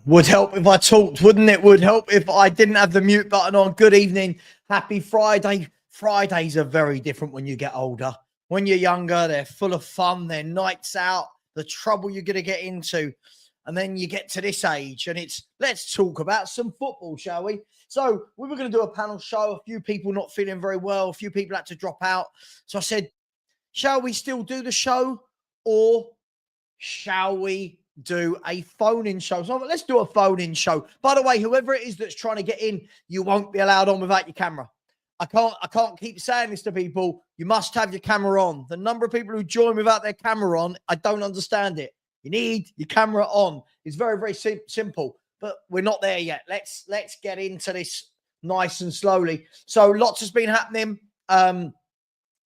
Would help if I talked, wouldn't it? Would help if I didn't have the mute button on. Good evening. Happy Friday. Fridays are very different when you get older. When you're younger, they're full of fun. They're nights out, the trouble you're going to get into. And then you get to this age and it's, let's talk about some football, shall we? So we were going to do a panel show. A few people not feeling very well. A few people had to drop out. So I said, shall we still do the show or shall we do a phone-in show? So let's do a phone-in show. By the way, whoever it is that's trying to get in, you won't be allowed on without your camera. I can't keep saying this to people. You must have your camera on. The number of people who join without their camera on, I don't understand it. You need your camera on. It's very, very simple, but we're not there yet. Let's get into this nice and slowly. So lots has been happening.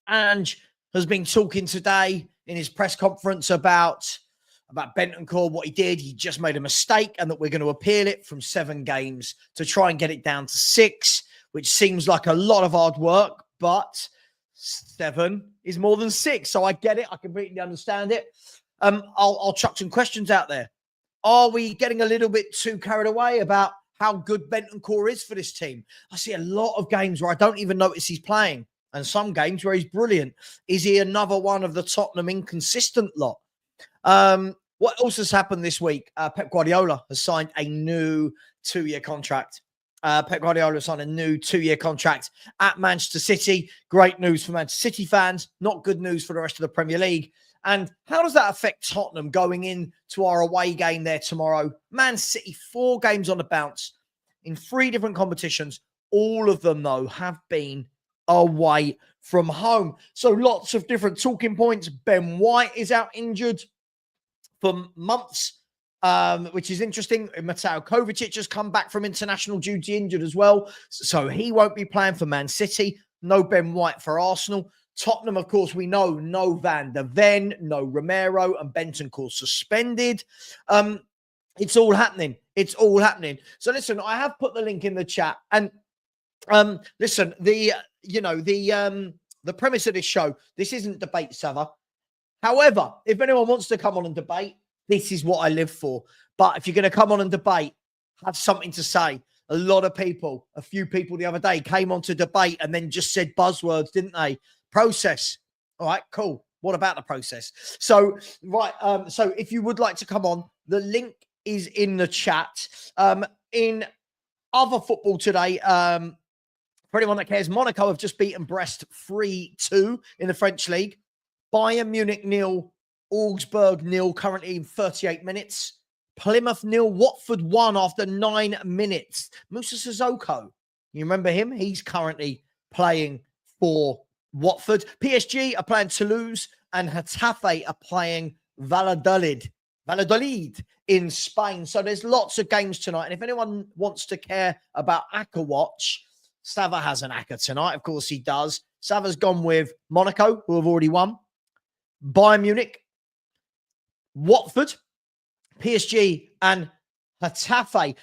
Ange has been talking today in his press conference about Bentancur, what he did. He just made a mistake and that we're going to appeal it from 7 games to try and get it down to 6, which seems like a lot of hard work, but 7 is more than 6. So I get it. I completely understand it. I'll chuck some questions out there. Are we getting a little bit too carried away about how good Bentancur is for this team? I see a lot of games where I don't even notice he's playing and some games where he's brilliant. Is he another one of the Tottenham inconsistent lot? What else has happened this week? Pep Guardiola has signed a new 2-year contract. Pep Guardiola signed a new 2-year contract at Manchester City. Great news for Manchester City fans. Not good news for the rest of the Premier League. And how does that affect Tottenham going into our away game there tomorrow? Man City, 4 games on the bounce in 3 different competitions. All of them, though, have been away from home. So lots of different talking points. Ben White is out injured for months, which is interesting. Mateo Kovacic has come back from international duty injured as well. So he won't be playing for Man City. No Ben White for Arsenal. Tottenham, of course, we know no Van der Ven, no Romero, and Bentancur suspended. It's all happening. It's all happening. So listen, I have put the link in the chat. And listen, the premise of this show, this isn't debate, Savva. However, if anyone wants to come on and debate, this is what I live for. But if you're going to come on and debate, have something to say. A lot of people, a few people the other day came on to debate and then just said buzzwords, didn't they? Process. All right, cool. What about the process? So, right. So if you would like to come on, the link is in the chat. In other football today, for anyone that cares, Monaco have just beaten Brest 3-2 in the French league. Bayern Munich 0, Augsburg 0, currently in 38 minutes. Plymouth 0, Watford 1 after 9 minutes. Musa Sissoko, you remember him? He's currently playing for Watford. PSG are playing Toulouse and Getafe are playing Valladolid in Spain. So there's lots of games tonight. And if anyone wants to care about Acca Watch, Savva has an Acca tonight. Of course he does. Savva's gone with Monaco, who have already won. Bayern Munich, Watford, PSG, and Getafe.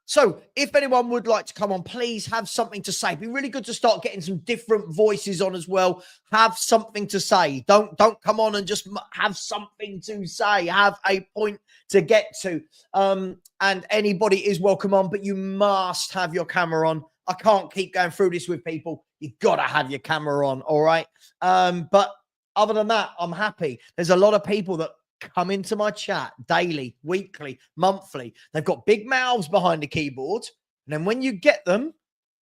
So if anyone would like to come on, please have something to say. It'd be really good to start getting some different voices on as well. Have something to say. Don't come on and just have something to say. Have a point to get to. And anybody is welcome on, but you must have your camera on. I can't keep going through this with people. You got to have your camera on, all right? But other than that, I'm happy. There's a lot of people that come into my chat daily, weekly, monthly. They've got big mouths behind the keyboard. And then when you get them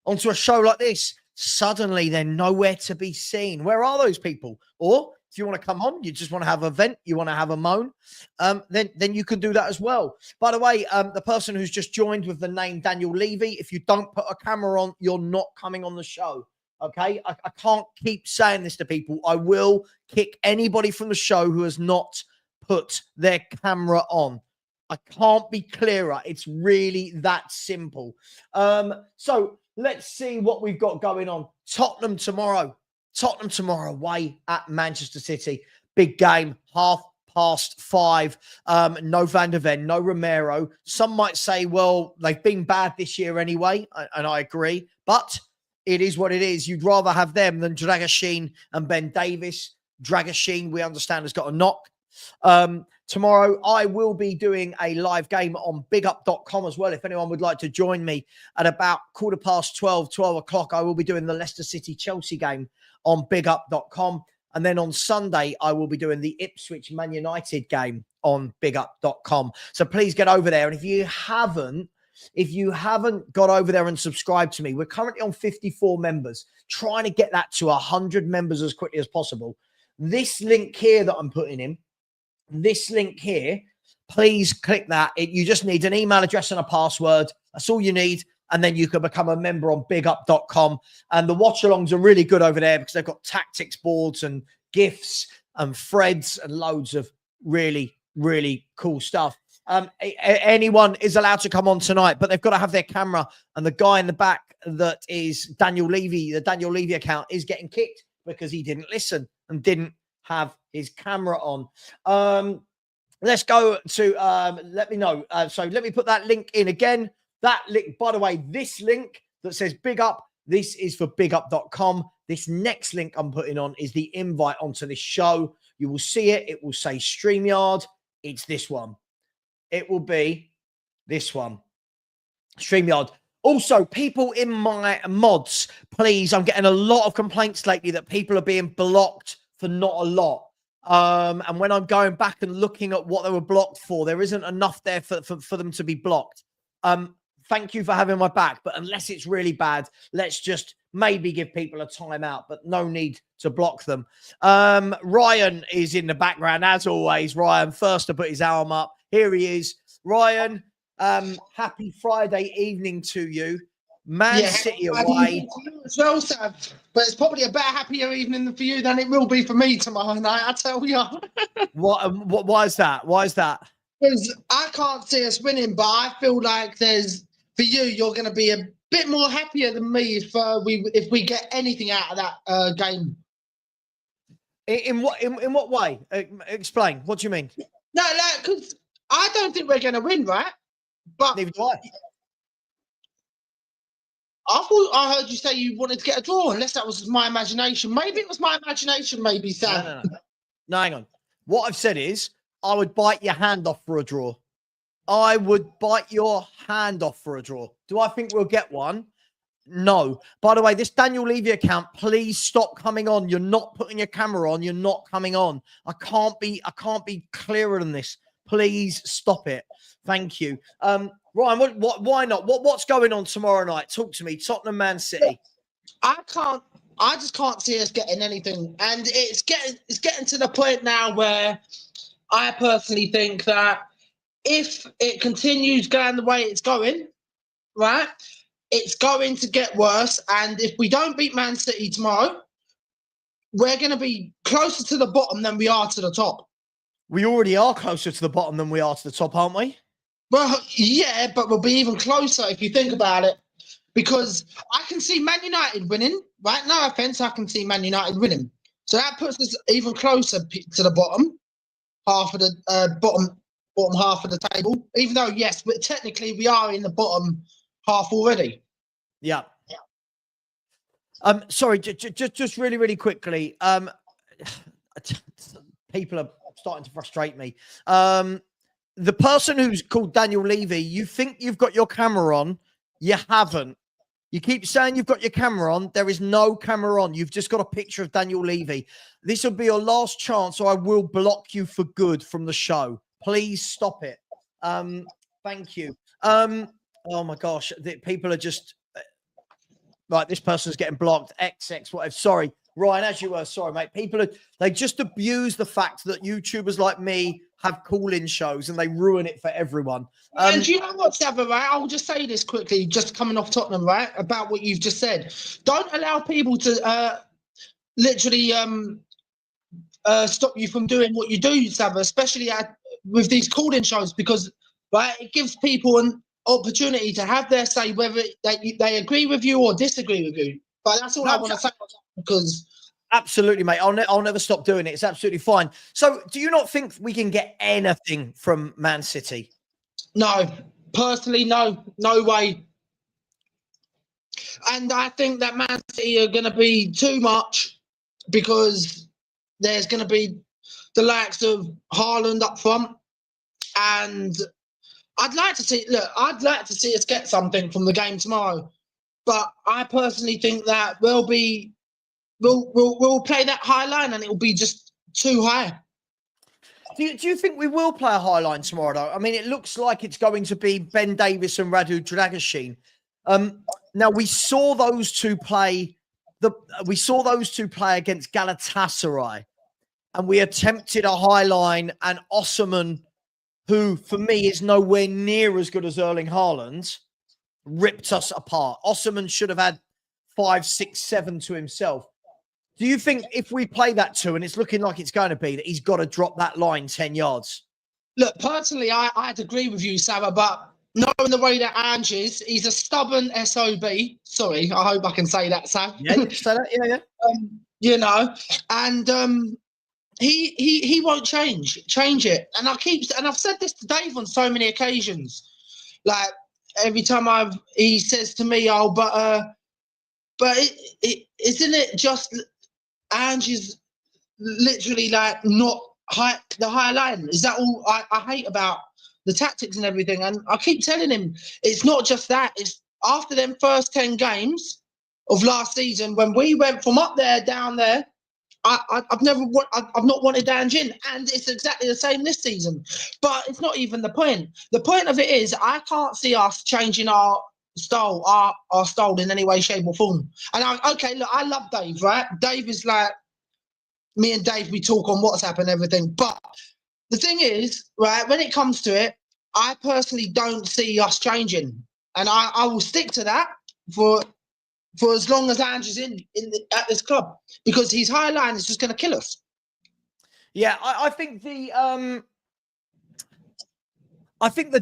onto a show like this, suddenly they're nowhere to be seen. Where are those people? Or if you want to come on, you just want to have a vent, you want to have a moan, then you can do that as well. By the way, the person who's just joined with the name Daniel Levy, if you don't put a camera on, you're not coming on the show. Okay, I can't keep saying this to people. I will kick anybody from the show who has not put their camera on. I can't be clearer. It's really that simple. So let's see what we've got going on. Tottenham tomorrow away at Manchester City. Big game, 5:30. No Van der Ven, no Romero. Some might say, well, they've been bad this year anyway, and I agree. But it is what it is. You'd rather have them than Dragoshin and Ben Davis. Dragoshin, we understand, has got a knock. Tomorrow, I will be doing a live game on bigup.com as well. If anyone would like to join me at about 12 o'clock, I will be doing the Leicester City Chelsea game on bigup.com. And then on Sunday, I will be doing the Ipswich Man United game on bigup.com. So please get over there. And if you haven't got over there and subscribed to me, we're currently on 54 members, trying to get that to 100 members as quickly as possible. This link here that I'm putting in, this link here, please click that. You just need an email address and a password. That's all you need. And then you can become a member on bigup.com. And the watch-alongs are really good over there because they've got tactics boards and GIFs and threads and loads of really, really cool stuff. Anyone is allowed to come on tonight, but they've got to have their camera. And the guy in the back that is Daniel Levy, the Daniel Levy account, is getting kicked because he didn't listen and didn't have his camera on. Let's go to, let me know. So let me put that link in again. That link, by the way, this link that says Big Up, this is for bigup.com. This next link I'm putting on is the invite onto this show. You will see it. It will say StreamYard. It's this one. It will be this one. StreamYard. Also, people in my mods, please, I'm getting a lot of complaints lately that people are being blocked for not a lot. And when I'm going back and looking at what they were blocked for, there isn't enough there for them to be blocked. Thank you for having my back, but unless it's really bad, let's just maybe give people a timeout, but no need to block them. Ryan is in the background, as always. Ryan, first to put his arm up. Here he is. Ryan, happy Friday evening to you. Man City away. As well, Sav. But it's probably a better, happier evening for you than it will be for me tomorrow night, I tell you. Why is that? Why is that? Because I can't see us winning, but I feel like for you, you're going to be a bit more happier than me if we get anything out of that game. In what way? Explain. What do you mean? No, because I don't think we're going to win, right? But neither do I. I thought I heard you say you wanted to get a draw, unless that was my imagination. Maybe it was my imagination, maybe, Sam. No, hang on. What I've said is I would bite your hand off for a draw. I would bite your hand off for a draw. Do I think we'll get one? No. By the way, this Daniel Levy account, please stop coming on. You're not putting your camera on. You're not coming on. I can't be clearer than this. Please stop it. Thank you. Ryan, why not? What's going on tomorrow night? Talk to me. Tottenham, Man City. I just can't see us getting anything. And it's getting to the point now where I personally think that if it continues going the way it's going, right, it's going to get worse. And if we don't beat Man City tomorrow, we're going to be closer to the bottom than we are to the top. We already are closer to the bottom than we are to the top, aren't we? Well, yeah, but we'll be even closer if you think about it. Because I can see Man United winning, right? No offence, I can see Man United winning. So that puts us even closer to the bottom half of the bottom half of the table. Even though, yes, but technically we are in the bottom half already. Yeah. Sorry, just really, really quickly. People are starting to frustrate me. The person who's called Daniel Levy, you think you've got your camera on. You haven't. You keep saying you've got your camera on. There is no camera on. You've just got a picture of Daniel Levy. This will be your last chance, or I will block you for good from the show. Please stop it. Thank you. Oh my gosh. People are just right. This person's getting blocked. XX, whatever. Sorry. Ryan, as you were, sorry, mate. They just abuse the fact that YouTubers like me have call-in shows and they ruin it for everyone. And do you know what, Savva, right? I'll just say this quickly, just coming off Tottenham, right? About what you've just said. Don't allow people to literally stop you from doing what you do, Savva, especially with these call-in shows, because right, it gives people an opportunity to have their say, whether they agree with you or disagree with you. But that's all I want to say, because absolutely, mate. I'll never stop doing it. It's absolutely fine. So, do you not think we can get anything from Man City? No, personally, no way. And I think that Man City are going to be too much, because there's going to be the likes of Haaland up front, and I'd like to see us get something from the game tomorrow. But I personally think that we'll play that high line and it will be just too high. Do you think we will play a high line tomorrow, though? I mean, it looks like it's going to be Ben Davies and Radu Dragashin. Now, we saw those two play against Galatasaray, and we attempted a high line, and Osimhen, who for me is nowhere near as good as Erling Haaland, ripped us apart. Osimhen should have had 5, 6, 7 to himself. Do you think if we play that two, and it's looking like it's going to be, that he's got to drop that line 10 yards? Look, personally, I'd agree with you, Savva, but knowing the way that Ange is, he's a stubborn SOB. Sorry, I hope I can say that, Sav. Yeah, you can say that. Yeah. You know, and he won't change it. And I've said this to Dave on so many occasions. Like every time he says to me, "Oh, but isn't it just Ange is literally like not the high line? Is that all I hate about the tactics and everything?" And I keep telling him it's not just that. It's after them first 10 games of last season when we went from up there down there. I've not wanted Ange in, and it's exactly the same this season. But it's not even the point. The point of it is I can't see us changing our style, our style in any way, shape, or form. And look, I love Dave, right? Dave is like me and Dave. We talk on WhatsApp and everything. But the thing is, right, when it comes to it, I personally don't see us changing, and I will stick to that for as long as Ange is at this club, because his high line is just going to kill us. Yeah, I think the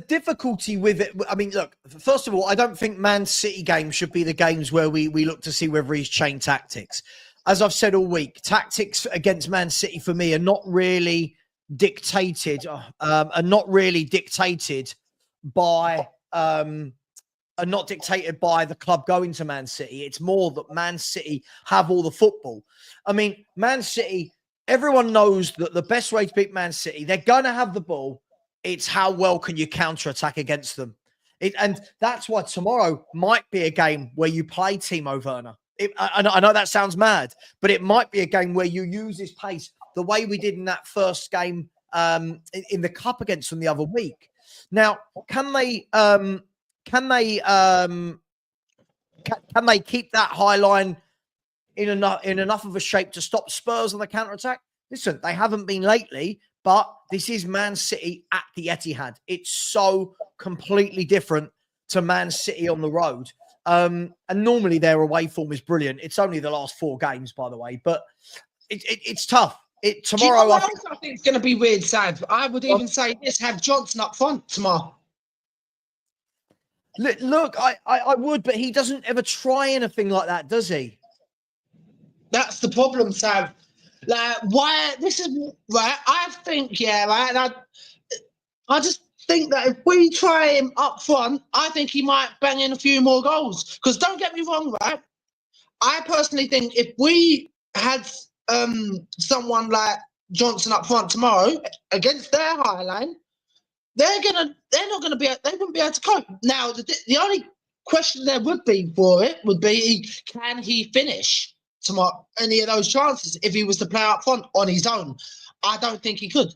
difficulty with it, I mean, look, first of all, I don't think Man City games should be the games where we look to see whether he's changed tactics. As I've said all week, tactics against Man City for me are not really dictated by the club going to Man City. It's more that Man City have all the football. I mean, Man City, everyone knows that the best way to beat Man City, they're going to have the ball. It's how well can you counter-attack against them. And that's why tomorrow might be a game where you play Timo Werner. I know that sounds mad, but it might be a game where you use his pace the way we did in that first game in the cup against them the other week. Now, can they keep that high line in enough of a shape to stop Spurs on the counter-attack? Listen, they haven't been lately, but this is Man City at the Etihad. It's so completely different to Man City on the road. And normally their away form is brilliant. It's only the last 4 games, by the way, but it's tough. Tomorrow, do you know what else I think it's going to be weird, Sav? I would even say this: have Johnson up front tomorrow. Look, I would, but he doesn't ever try anything like that, does he? That's the problem, Sav. Like, why? This is right. I think, right. And I just think that if we try him up front, I think he might bang in a few more goals. Because don't get me wrong, right? I personally think if we had someone like Johnson up front tomorrow against their high line, they wouldn't be able to cope. Now, the only question there would be can he finish tomorrow any of those chances if he was to play up front on his own? I don't think he could.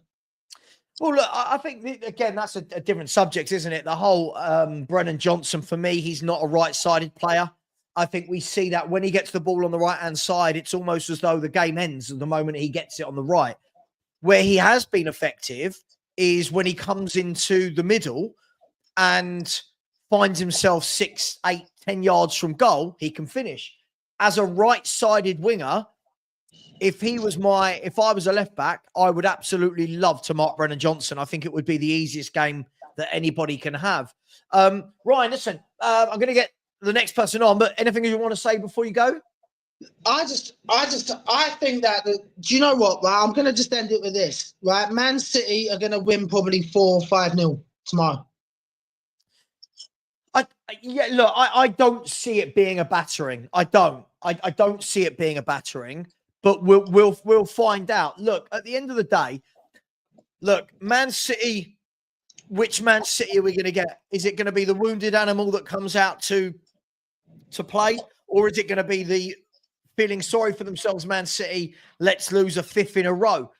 Well, look, I think, again, that's a different subject, isn't it? The whole Brennan Johnson, for me, he's not a right-sided player. I think we see that when he gets the ball on the right-hand side, it's almost as though the game ends the moment he gets it on the right. Where he has been effective is when he comes into the middle and finds himself 6, 8, 10 yards from goal, he can finish. As a right-sided winger, if I was a left back, I would absolutely love to mark Brennan Johnson. I think it would be the easiest game that anybody can have. Ryan, listen, I'm going to get the next person on, but anything you want to say before you go? I think that, do you know what, right? I'm going to just end it with this, right? Man City are going to win probably 4 or 5-0 tomorrow. I don't see it being a battering. I don't see it being a battering, but we'll find out. Look, at the end of the day, look, Man City. Which Man City are we going to get? Is it going to be the wounded animal that comes out to play, or is it going to be the feeling sorry for themselves Man City? Let's lose a fifth in a row.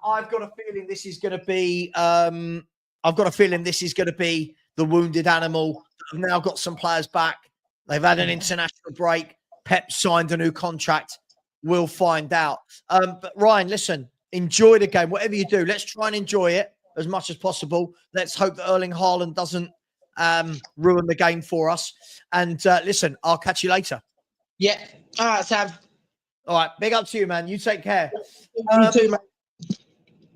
I've got a feeling this is going to be. I've got a feeling this is going to be the wounded animal. They've now got some players back. They've had an international break. Pep signed a new contract. We'll find out. But Ryan, listen, enjoy the game. Whatever you do, let's try and enjoy it as much as possible. Let's hope that Erling Haaland doesn't ruin the game for us. And listen, I'll catch you later. Yeah. All right, Sav. All right. Big up to you, man. You take care. You too, man.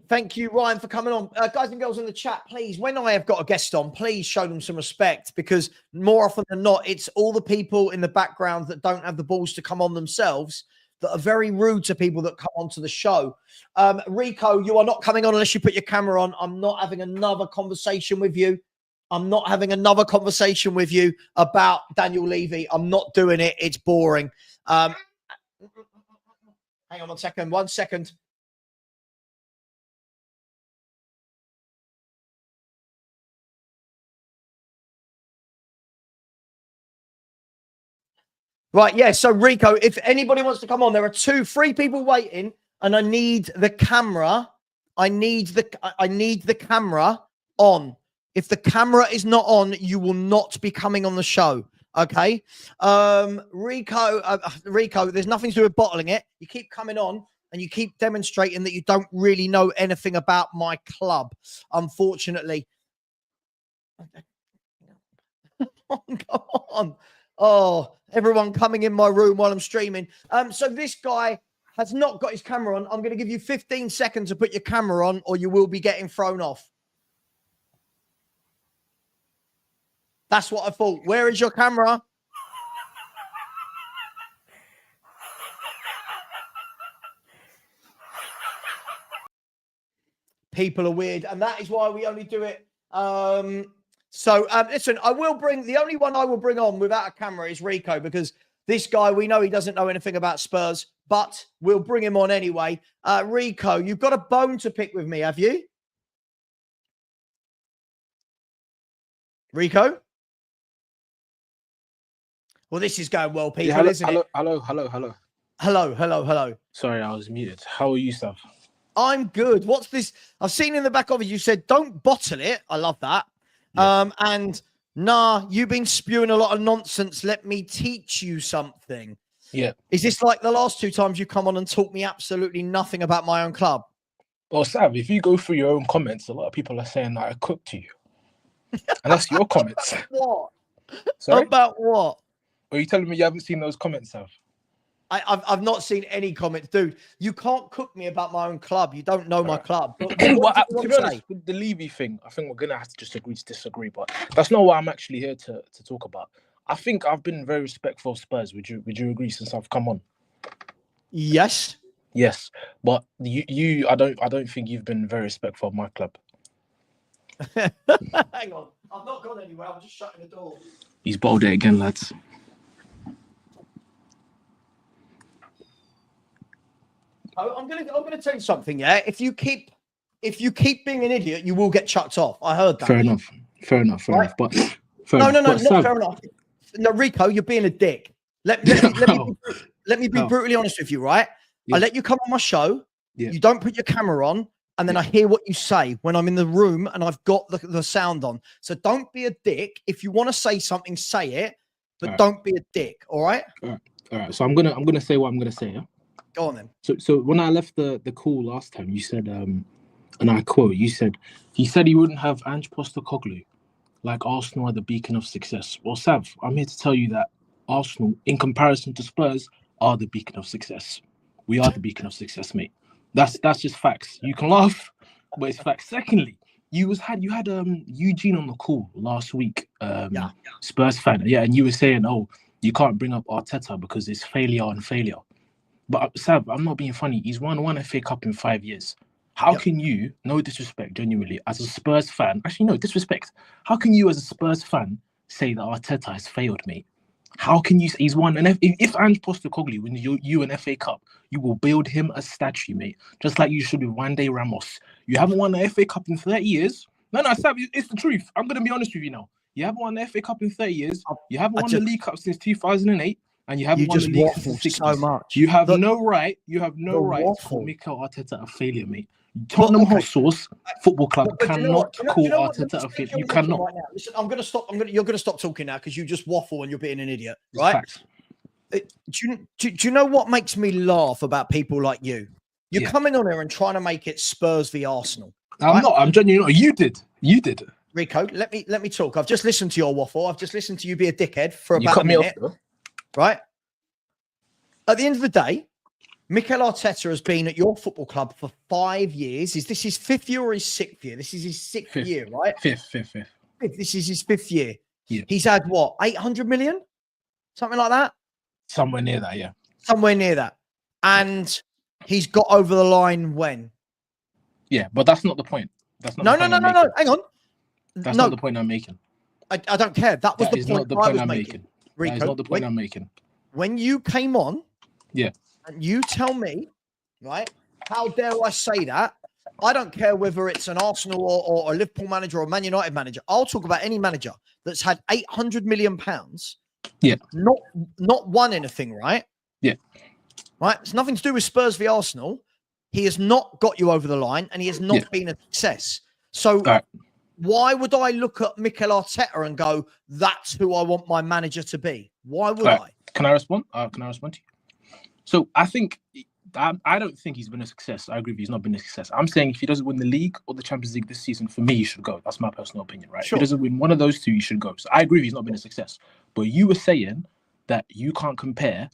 Thank you, Ryan, for coming on. Guys and girls in the chat, please, when I have got a guest on, please show them some respect, because more often than not, it's all the people in the background that don't have the balls to come on themselves that are very rude to people that come onto the show. Rico, you are not coming on unless you put your camera on. I'm not having another conversation with you. I'm not having another conversation with you about Daniel Levy. I'm not doing it. It's boring. Hang on 1 second. 1 second. Right, yeah. So Rico, if anybody wants to come on, there are 3 people waiting, and I need the camera. I need the camera on. If the camera is not on, you will not be coming on the show. Okay. Rico, there's nothing to do with bottling it. You keep coming on and you keep demonstrating that you don't really know anything about my club, unfortunately. Come on. Oh, everyone coming in my room while I'm streaming. So this guy has not got his camera on. I'm going to give you 15 seconds to put your camera on, or you will be getting thrown off. That's what I thought. Where is your camera? People are weird, and that is why we only do it. Listen, I will bring, the only one I will bring on without a camera is Rico, because this guy, we know he doesn't know anything about Spurs, but we'll bring him on anyway. Rico, you've got a bone to pick with me, have you? Rico? Well, this is going well, people, isn't it? Hello. Sorry, I was muted. How are you, Sav? I'm good. What's this? I've seen in the back of it, you said, don't bottle it. I love that. Yeah. And nah, you've been spewing a lot of nonsense. Let me teach you something. Yeah. Is this like the last 2 times you come on and taught me absolutely nothing about my own club? Well, Sav, if you go through your own comments, a lot of people are saying that I cooked you. And that's your comments. What? Sorry? About what? Are you telling me you haven't seen those comments, Sav? I've not seen any comments, dude. You can't cook me about my own club. You don't know my club. But To be honest, with the Levy thing, I think we're gonna have to just agree to disagree. But that's not what I'm actually here to talk about. I think I've been very respectful of Spurs. Would you agree since I've come on? Yes. Yes, but you I don't think you've been very respectful of my club. Hang on, I've not gone anywhere. I'm just shutting the door. He's bottled it again, lads. I'm gonna tell you something. Yeah, if you keep being an idiot, you will get chucked off. I heard that. Fair enough. But no, not fair enough. No, Rico, you're being a dick. Let me be brutally honest with you, right? Yeah. I let you come on my show. Yeah. You don't put your camera on, and then I hear what you say when I'm in the room and I've got the sound on. So don't be a dick. If you want to say something, say it, but don't be a dick. All right. All right. So I'm gonna say what I'm gonna say. Yeah. Go on then. So when I left the call last time, you said, and I quote, you said, he said he wouldn't have Ange Postecoglou, like Arsenal are the beacon of success. Well, Sav, I'm here to tell you that Arsenal, in comparison to Spurs, are the beacon of success. We are the beacon of success, mate. That's just facts. You can laugh, but it's facts. Secondly, you had Eugene on the call last week, Spurs fan, and you were saying, oh, you can't bring up Arteta because it's failure on failure. But Sav, I'm not being funny. He's won one FA Cup in 5 years. How can you, no disrespect, genuinely, as a Spurs fan, actually no disrespect, how can you as a Spurs fan say that Arteta has failed, mate? How can you say he's won? And if Ange Postecoglou wins you an FA Cup, you will build him a statue, mate. Just like you should with Wande Ramos. You haven't won the FA Cup in 30 years. No, Sam, it's the truth. I'm going to be honest with you now. You haven't won the FA Cup in 30 years. You haven't won the League Cup since 2008. And you haven't won the league since the 60s. So much. You have no right. You have no right to call Mikel Arteta a failure, mate. Tottenham Hotspurs Football Club cannot call Arteta a failure. You cannot. Right now. Listen, I'm going to stop. You're going to stop talking now because you just waffle and you're being an idiot, right? Do you know what makes me laugh about people like you? You're coming on here and trying to make it Spurs v Arsenal. I'm not. I'm genuinely not. You did. Rico, let me talk. I've just listened to your waffle. I've just listened to you be a dickhead for about a minute. Right? At the end of the day, Mikel Arteta has been at your football club for 5 years. Is this his 5th year or his 6th year? This is his 6th year, right? Fifth. This is his 5th year. Yeah. He's had what, 800 million? Something like that? Somewhere near that, yeah. Somewhere near that. And he's got over the line when? Yeah, but that's not the point. That's not no. Hang on. That's not the point I'm making. I don't care. That was the point I was making. Rico, that is not the point I'm making. When you came on, yeah, and you tell me, right, how dare I say that? I don't care whether it's an Arsenal or a Liverpool manager or a Man United manager. I'll talk about any manager that's had £800 million. Yeah. Not won anything, right? Yeah. Right? It's nothing to do with Spurs v Arsenal. He has not got you over the line and he has not been a success. So why would I look at Mikel Arteta and go, that's who I want my manager to be? Why would I? Can I respond? Can I respond to you? So I think I don't think he's been a success. I agree with you. He's not been a success. I'm saying if he doesn't win the league or the Champions League this season, for me, he should go. That's my personal opinion, right? Sure. If he doesn't win one of those two, he should go. So I agree with you, he's not been a success. But you were saying that you can't compare.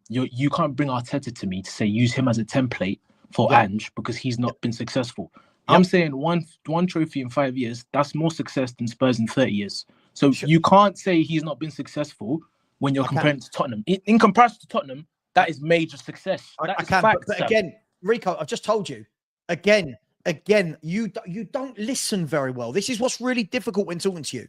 You can't bring Arteta to me to say use him as a template for Ange because he's not been successful. I'm saying one trophy in 5 years, that's more success than Spurs in 30 years. So you can't say he's not been successful when you're comparing to Tottenham. In comparison to Tottenham, that is major success. I can, but again, Rico, I've just told you. Again, you don't listen very well. This is what's really difficult when talking to you.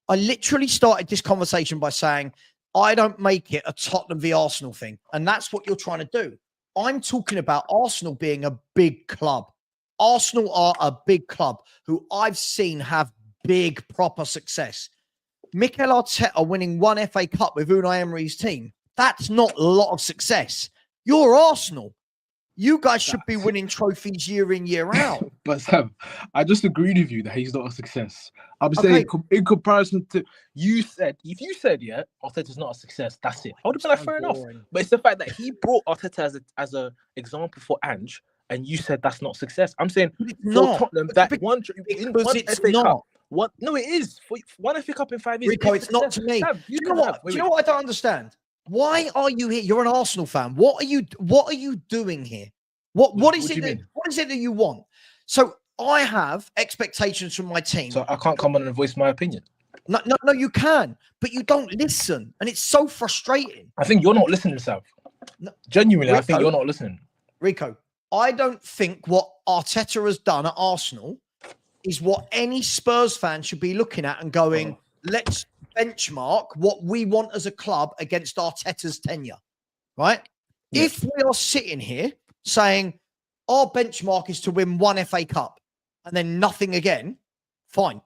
I literally started this conversation by saying, I don't make it a Tottenham v Arsenal thing. And that's what you're trying to do. I'm talking about Arsenal being a big club. Arsenal are a big club who I've seen have big, proper success. Mikel Arteta winning one FA Cup with Unai Emery's team, that's not a lot of success. You're Arsenal. You guys should be winning trophies year in, year out. But Sam, I just agreed with you that he's not a success. I'm saying in comparison to you said, if you said, Arteta's not a success, that's it. I would have been like, fair enough. But it's the fact that he brought Arteta as a example for Ange, and you said that's not success. I'm saying for Tottenham, that one FA Cup. No, it is. For one FA Cup in 5 years. Rico, it's not to me. Sam, do you know what? Do you know what I don't understand? Why are you here? You're an Arsenal fan. What are you doing here? What is it that you want? So I have expectations from my team. So I can't come on and voice my opinion. No, you can, but you don't listen, and it's so frustrating. I think you're not listening, Sam. No, genuinely, Rico, I think you're not listening. Rico, I don't think what Arteta has done at Arsenal is what any Spurs fan should be looking at and going, let's benchmark what we want as a club against Arteta's tenure, right? Yeah. If we are sitting here saying our benchmark is to win one FA Cup and then nothing again, fine.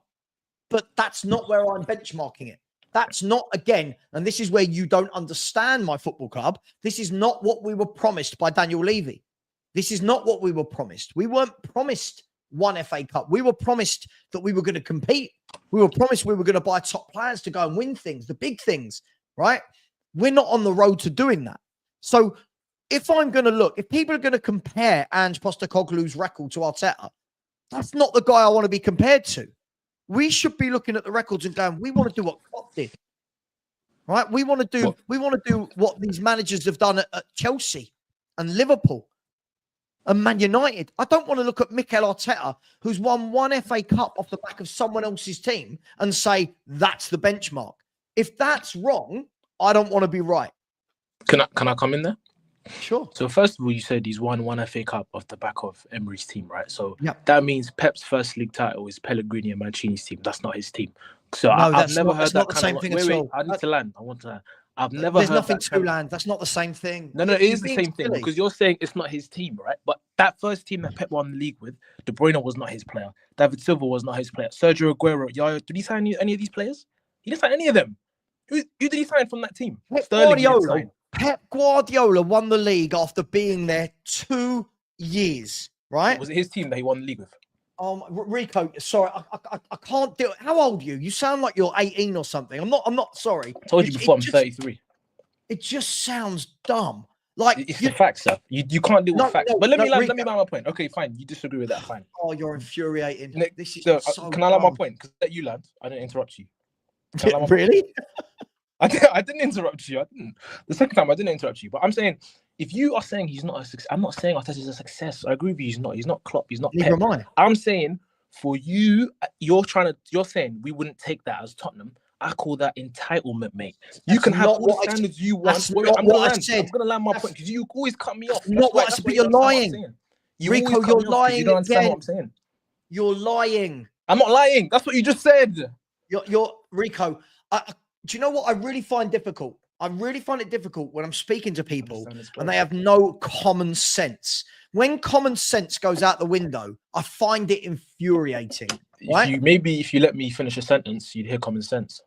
But that's not where I'm benchmarking it. That's not, again, and this is where you don't understand my football club. This is not what we were promised by Daniel Levy. This is not what we were promised. We weren't promised one FA Cup. We were promised that we were going to compete. We were promised we were going to buy top players to go and win things, the big things, right? We're not on the road to doing that. So if I'm going to look, if people are going to compare Ange Postecoglou's record to Arteta, that's not the guy I want to be compared to. We should be looking at the records and going, we want to do what Klopp did, right? We want to do what these managers have done at Chelsea and Liverpool and Man United. I don't want to look at Mikel Arteta, who's won one FA Cup off the back of someone else's team, and say that's the benchmark. If that's wrong, I don't want to be right. Can I come in there? Sure. So first of all, you said he's won one FA Cup off the back of Emery's team, right? So that means Pep's first league title is Pellegrini and Mancini's team. That's not his team. So No, I've never heard that's that not the kind same of. thing Wait, at wait. all. I need to land. I want to land. I've never There's heard nothing that to kind of. land. That's not the same thing. No, it is the being same thing silly. because you're saying it's not his team, right? But that first team that Pep won the league with, De Bruyne was not his player. David Silva was not his player. Sergio Aguero, Yaya, did he sign any of these players? He didn't sign any of them. Who did he sign from that team? Sterling, he didn't sign. Pep Guardiola won the league after being there 2 years, right? Was it his team that he won the league with? Rico, sorry, I can't do it. How old are you? You sound like you're 18 or something. I'm not sorry. I told you before, I'm 33. It just sounds dumb. Like It's the facts, sir. You can't deal with facts. But let me Rico, make my point. Okay, fine. You disagree with that, fine. Oh, you're infuriating. This is so can I land my point? Because let you land. I didn't interrupt you. Really? I didn't interrupt you. I didn't. The second time I didn't interrupt you. But I'm saying, if you are saying he's not a success, I'm not saying Arteta's a success. I agree with you. He's not. He's not Klopp. He's not Pep. Neither am I. I'm saying for you, you're saying we wouldn't take that as Tottenham. I call that entitlement, mate. You can have all the standards you want. Wait, I'm gonna land my point because you always cut me off. Not what I said, but you're lying. Rico, you're lying. You don't understand what I'm saying. You're lying. I'm not lying. That's what you just said. You're Rico. Do you know what I really find difficult? I really find it difficult when I'm speaking to people and they have no common sense. When common sense goes out the window, I find it infuriating. Right? If you let me finish a sentence, you'd hear common sense.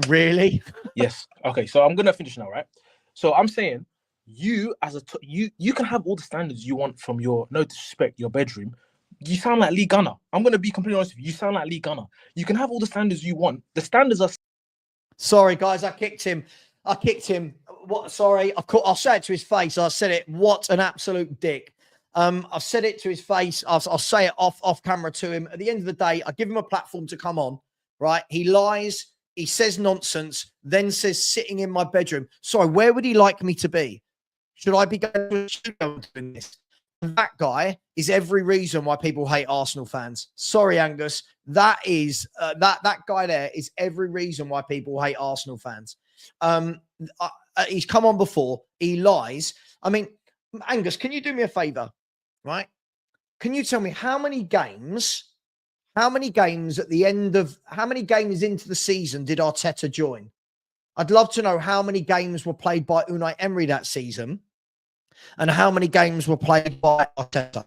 Really? Yes. Okay. So I'm gonna finish now, right? So I'm saying you can have all the standards you want from your, no disrespect, your bedroom. You sound like Lee Gunner. I'm gonna be completely honest with you. You sound like Lee Gunner. You can have all the standards you want. The standards are. Sorry, guys. I kicked him. What? Sorry. I'll say it to his face. I said it. What an absolute dick. I've said it to his face. I'll say it off camera to him. At the end of the day, I give him a platform to come on. Right? He lies. He says nonsense. Then says sitting in my bedroom. Sorry. Where would he like me to be? Should I be going to a studio and doing this? That guy is every reason why people hate Arsenal fans. Sorry, Angus. That is that guy there is every reason why people hate Arsenal fans. He's come on before. He lies. I mean, Angus, can you do me a favor? Right? Can you tell me how many games into the season did Arteta join? I'd love to know how many games were played by Unai Emery that season and how many games were played by Arteta.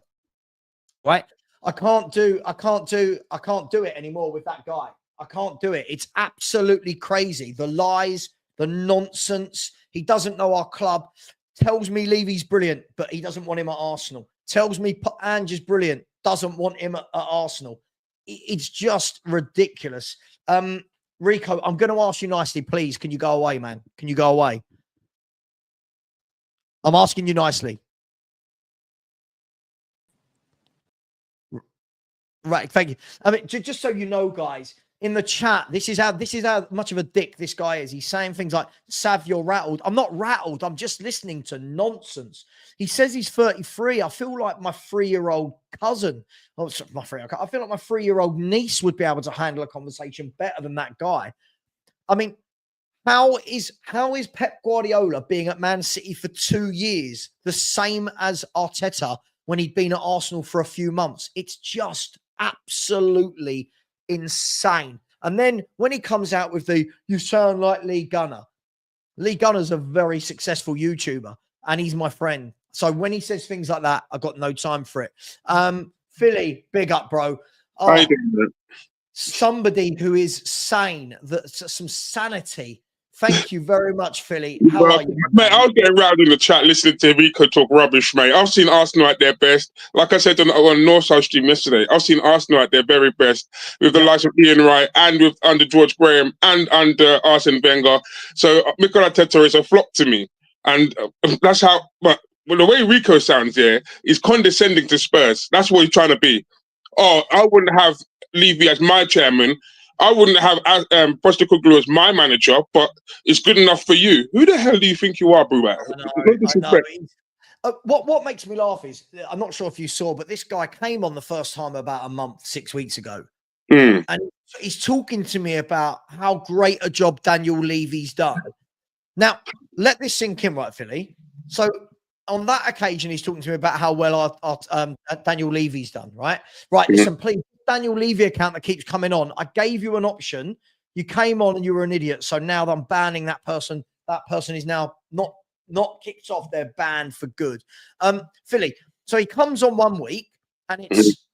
Right? I can't do it anymore with that guy. I can't do it. It's absolutely crazy. The lies, the nonsense. He doesn't know our club. Tells me Levy's brilliant, but he doesn't want him at Arsenal. Tells me Ange is brilliant, doesn't want him at Arsenal. It's just ridiculous. Rico, I'm going to ask you nicely, please. Can you go away, man? Can you go away? I'm asking you nicely. Right, thank you. I mean, just so you know, guys, in the chat, this is how much of a dick this guy is. He's saying things like, Sav, you're rattled. I'm not rattled. I'm just listening to nonsense. He says he's 33. I feel like my 3-year-old cousin. Oh, sorry, I feel like my 3-year-old niece would be able to handle a conversation better than that guy. I mean, how is Pep Guardiola being at Man City for 2 years the same as Arteta when he'd been at Arsenal for a few months? It's just absolutely insane. And then when he comes out with you sound like Lee Gunner. Lee Gunner's a very successful YouTuber and he's my friend. So when he says things like that, I've got no time for it. Philly, big up, bro. Oh, somebody who is sane, some sanity. Thank you very much, Philly. How are you? Mate, I was getting round in the chat listening to Rico talk rubbish, mate. I've seen Arsenal at their best. Like I said on Northside stream yesterday, I've seen Arsenal at their very best with the likes of Ian Wright and under George Graham and under Arsene Wenger. So Mikel Arteta is a flop to me. And that's how... But the way Rico sounds here is condescending to Spurs. That's what he's trying to be. Oh, I wouldn't have Levy as my chairman. I wouldn't have Postecoglou as my manager, but it's good enough for you. Who the hell do you think you are, bro? I know. What makes me laugh is, I'm not sure if you saw, but this guy came on the first time about 6 weeks ago. And he's talking to me about how great a job Daniel Levy's done. Now, let this sink in, right, Philly? So on that occasion, he's talking to me about how well Daniel Levy's done, right? Right, listen, please. Daniel Levy account that keeps coming on. I gave you an option You came on and you were an idiot. So now I'm banning that person. That person is now not kicked off. They're banned for good. Philly. So he comes on 1 week and it's,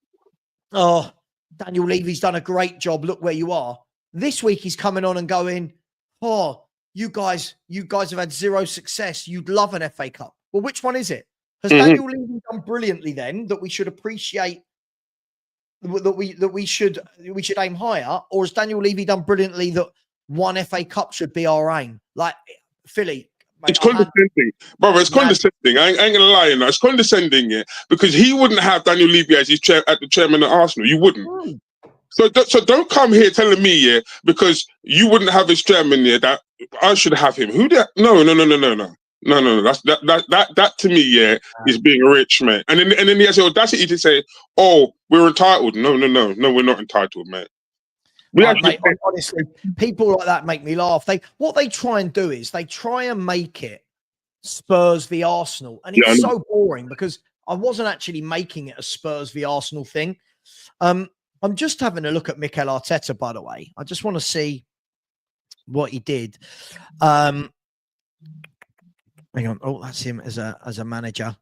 oh, Daniel Levy's done a great job. Look where you are. This week he's coming on and going, oh, you guys have had zero success. You'd love an FA Cup. Well, which one is it? Has Daniel Levy done brilliantly then that we should appreciate, that we should aim higher, or has Daniel Levy done brilliantly that one FA Cup should be our aim? Like, Philly, mate, it's condescending, brother. It's condescending. I ain't gonna lie, you know. It's condescending, yeah, because he wouldn't have Daniel Levy as his at the chairman of Arsenal. You wouldn't. So don't come here telling me, yeah, because you wouldn't have his chairman, yeah, that I should have him. Who that? No. That to me, yeah, is being rich, man. And then he has the audacity to say, "Oh, we're entitled." No, we're not entitled, man. Mate, honestly, people like that make me laugh. What they try and do is they try and make it Spurs v Arsenal, and it's so boring because I wasn't actually making it a Spurs v Arsenal thing. I'm just having a look at Mikel Arteta, by the way. I just want to see what he did. Hang on. Oh, that's him as a manager.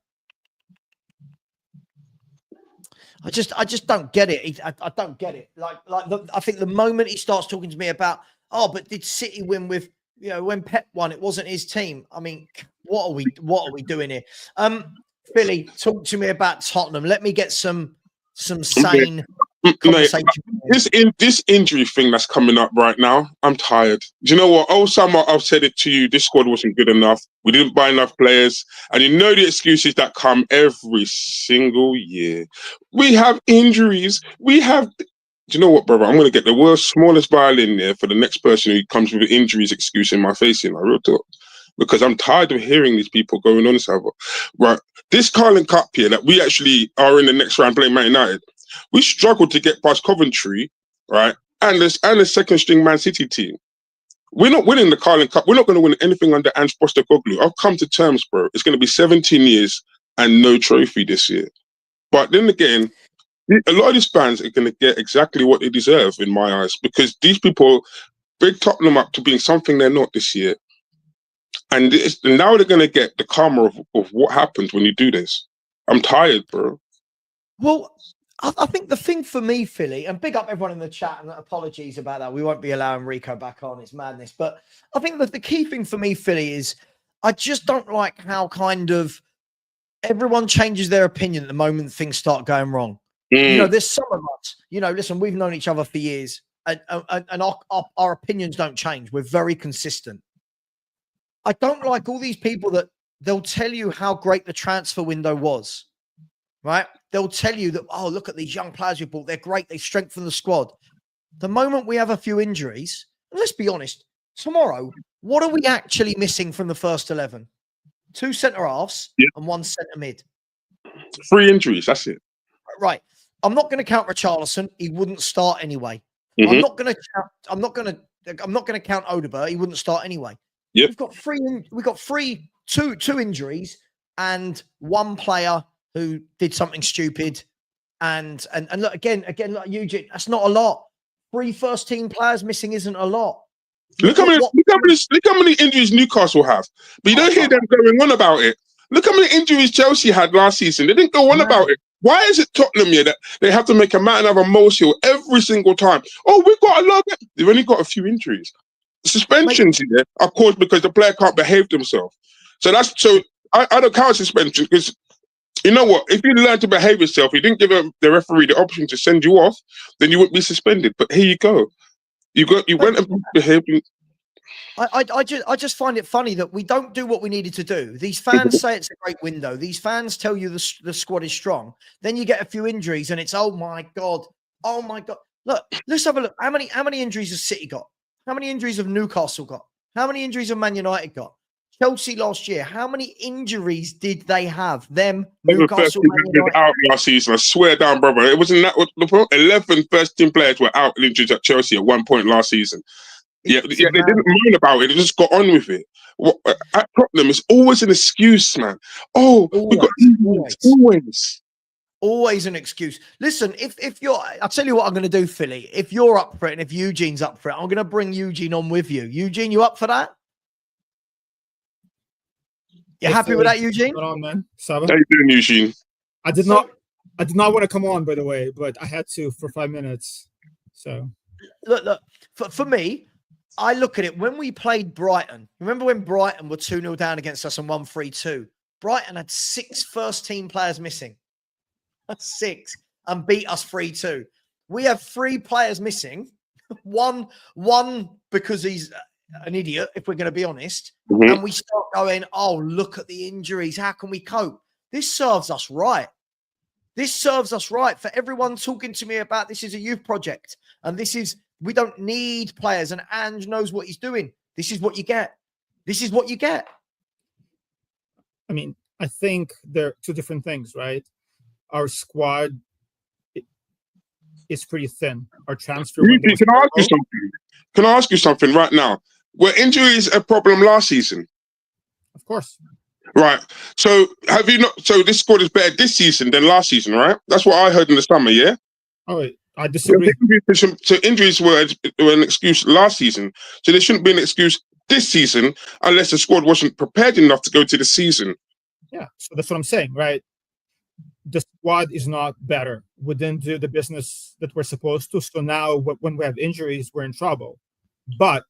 I just don't get it. I don't get it. I think the moment he starts talking to me about, oh, but did City win with, you know, when Pep won, it wasn't his team. I mean, what are we doing here? Philly, talk to me about Tottenham. Let me get some sane conversation. This injury thing that's coming up right now, I'm tired. Do you know what? Oh, summer I've said it to you. This squad wasn't good enough. We didn't buy enough players, and you know the excuses that come every single year. We have injuries. We have. Do you know what, brother? I'm going to get the smallest violin there for the next person who comes with an injuries excuse in my face, in my real talk, because I'm tired of hearing these people going on, Savva. Right, this Carling Cup here that we actually are in the next round playing Man United. We struggled to get past Coventry, right? And the second string Man City team. We're not winning the Carling Cup. We're not going to win anything under Ange Postecoglou. I've come to terms, bro. It's going to be 17 years and no trophy this year. But then again, a lot of these fans are going to get exactly what they deserve in my eyes, because these people big Tottenham up to being something they're not this year. And now they're going to get the karma of what happens when you do this. I'm tired, bro. Well, I think the thing for me, Philly, and big up everyone in the chat, and apologies about that. We won't be allowing Rico back on. It's madness. But I think that the key thing for me, Philly, is I just don't like how kind of everyone changes their opinion the moment things start going wrong. You know, there's some of us, you know, listen, we've known each other for years, and our opinions don't change. We're very consistent. I don't like all these people that they'll tell you how great the transfer window was. Right? They'll tell you that, oh, look at these young players we bought. They're great. They strengthen the squad. The moment we have a few injuries, and let's be honest, tomorrow, what are we actually missing from the first 11? 2 centre-halves and 1 centre mid. 3 injuries, that's it. Right. I'm not going to count Richarlison. He wouldn't start anyway. I'm not going to count Odegaard. He wouldn't start anyway. Yep. We've got two injuries and 1 player who did something stupid, and look again, like Eugene, that's not a lot. 3 first team players missing isn't a lot. Look how many injuries Newcastle have, but you don't hear them going on about it. Look how many injuries Chelsea had last season. They didn't go on about it. Why is it Tottenham here that they have to make a mountain of a molehill every single time? Oh, we've got a lot. They've only got a few injuries. Suspensions here are caused because the player can't behave themselves. So I don't count suspension, because you know what? If you learn to behave yourself, you didn't give the referee the option to send you off, then you wouldn't be suspended. But here you go. You went and behaved. I just find it funny that we don't do what we needed to do. These fans say it's a great window. These fans tell you the squad is strong. Then you get a few injuries and it's, oh my God. Look, let's have a look. How many injuries has City got? How many injuries have Newcastle got? How many injuries have Man United got? Chelsea last year, how many injuries did they have? Them, Newcastle, Man United. Out last season. I swear down, brother. It wasn't that what the point. 11 first team players were out injured at Chelsea at one point last season. Yeah, they didn't moan about it. They just got on with it. At Tottenham, it's always an excuse, man. Oh, we got injuries. Always an excuse. Listen, if you're, I'll tell you what I'm going to do, Philly. If you're up for it and if Eugene's up for it, I'm going to bring Eugene on with you. Eugene, you up for that? You happy with that, Eugene? Hold on, man. Savva. How you doing, Eugene? I did not want to come on, by the way, but I had to for 5 minutes. So look. For me, I look at it when we played Brighton. Remember when Brighton were 2-0 down against us and won 3-2? Brighton had 6 first-team players missing. 6 and beat us 3-2. We have 3 players missing. One because he's an idiot, if we're going to be honest. Mhm. And we start going, oh, look at the injuries. How can we cope? This serves us right. This serves us right. For everyone talking to me about this is a youth project and we don't need players and Ange knows what he's doing. This is what you get. This is what you get. I mean, I think they're 2 different things, right? Our squad is pretty thin. Our transfer window is Can I ask you low. something? Can I ask you something right now? Were injuries a problem last season? Of course. Right. So have you not? So this squad is better this season than last season, right? That's what I heard in the summer. Yeah. Oh, wait, I disagree. So injuries were an excuse last season. So there shouldn't be an excuse this season unless the squad wasn't prepared enough to go to the season. Yeah, so that's what I'm saying, right? The squad is not better. We didn't do the business that we're supposed to. So now when we have injuries, we're in trouble. But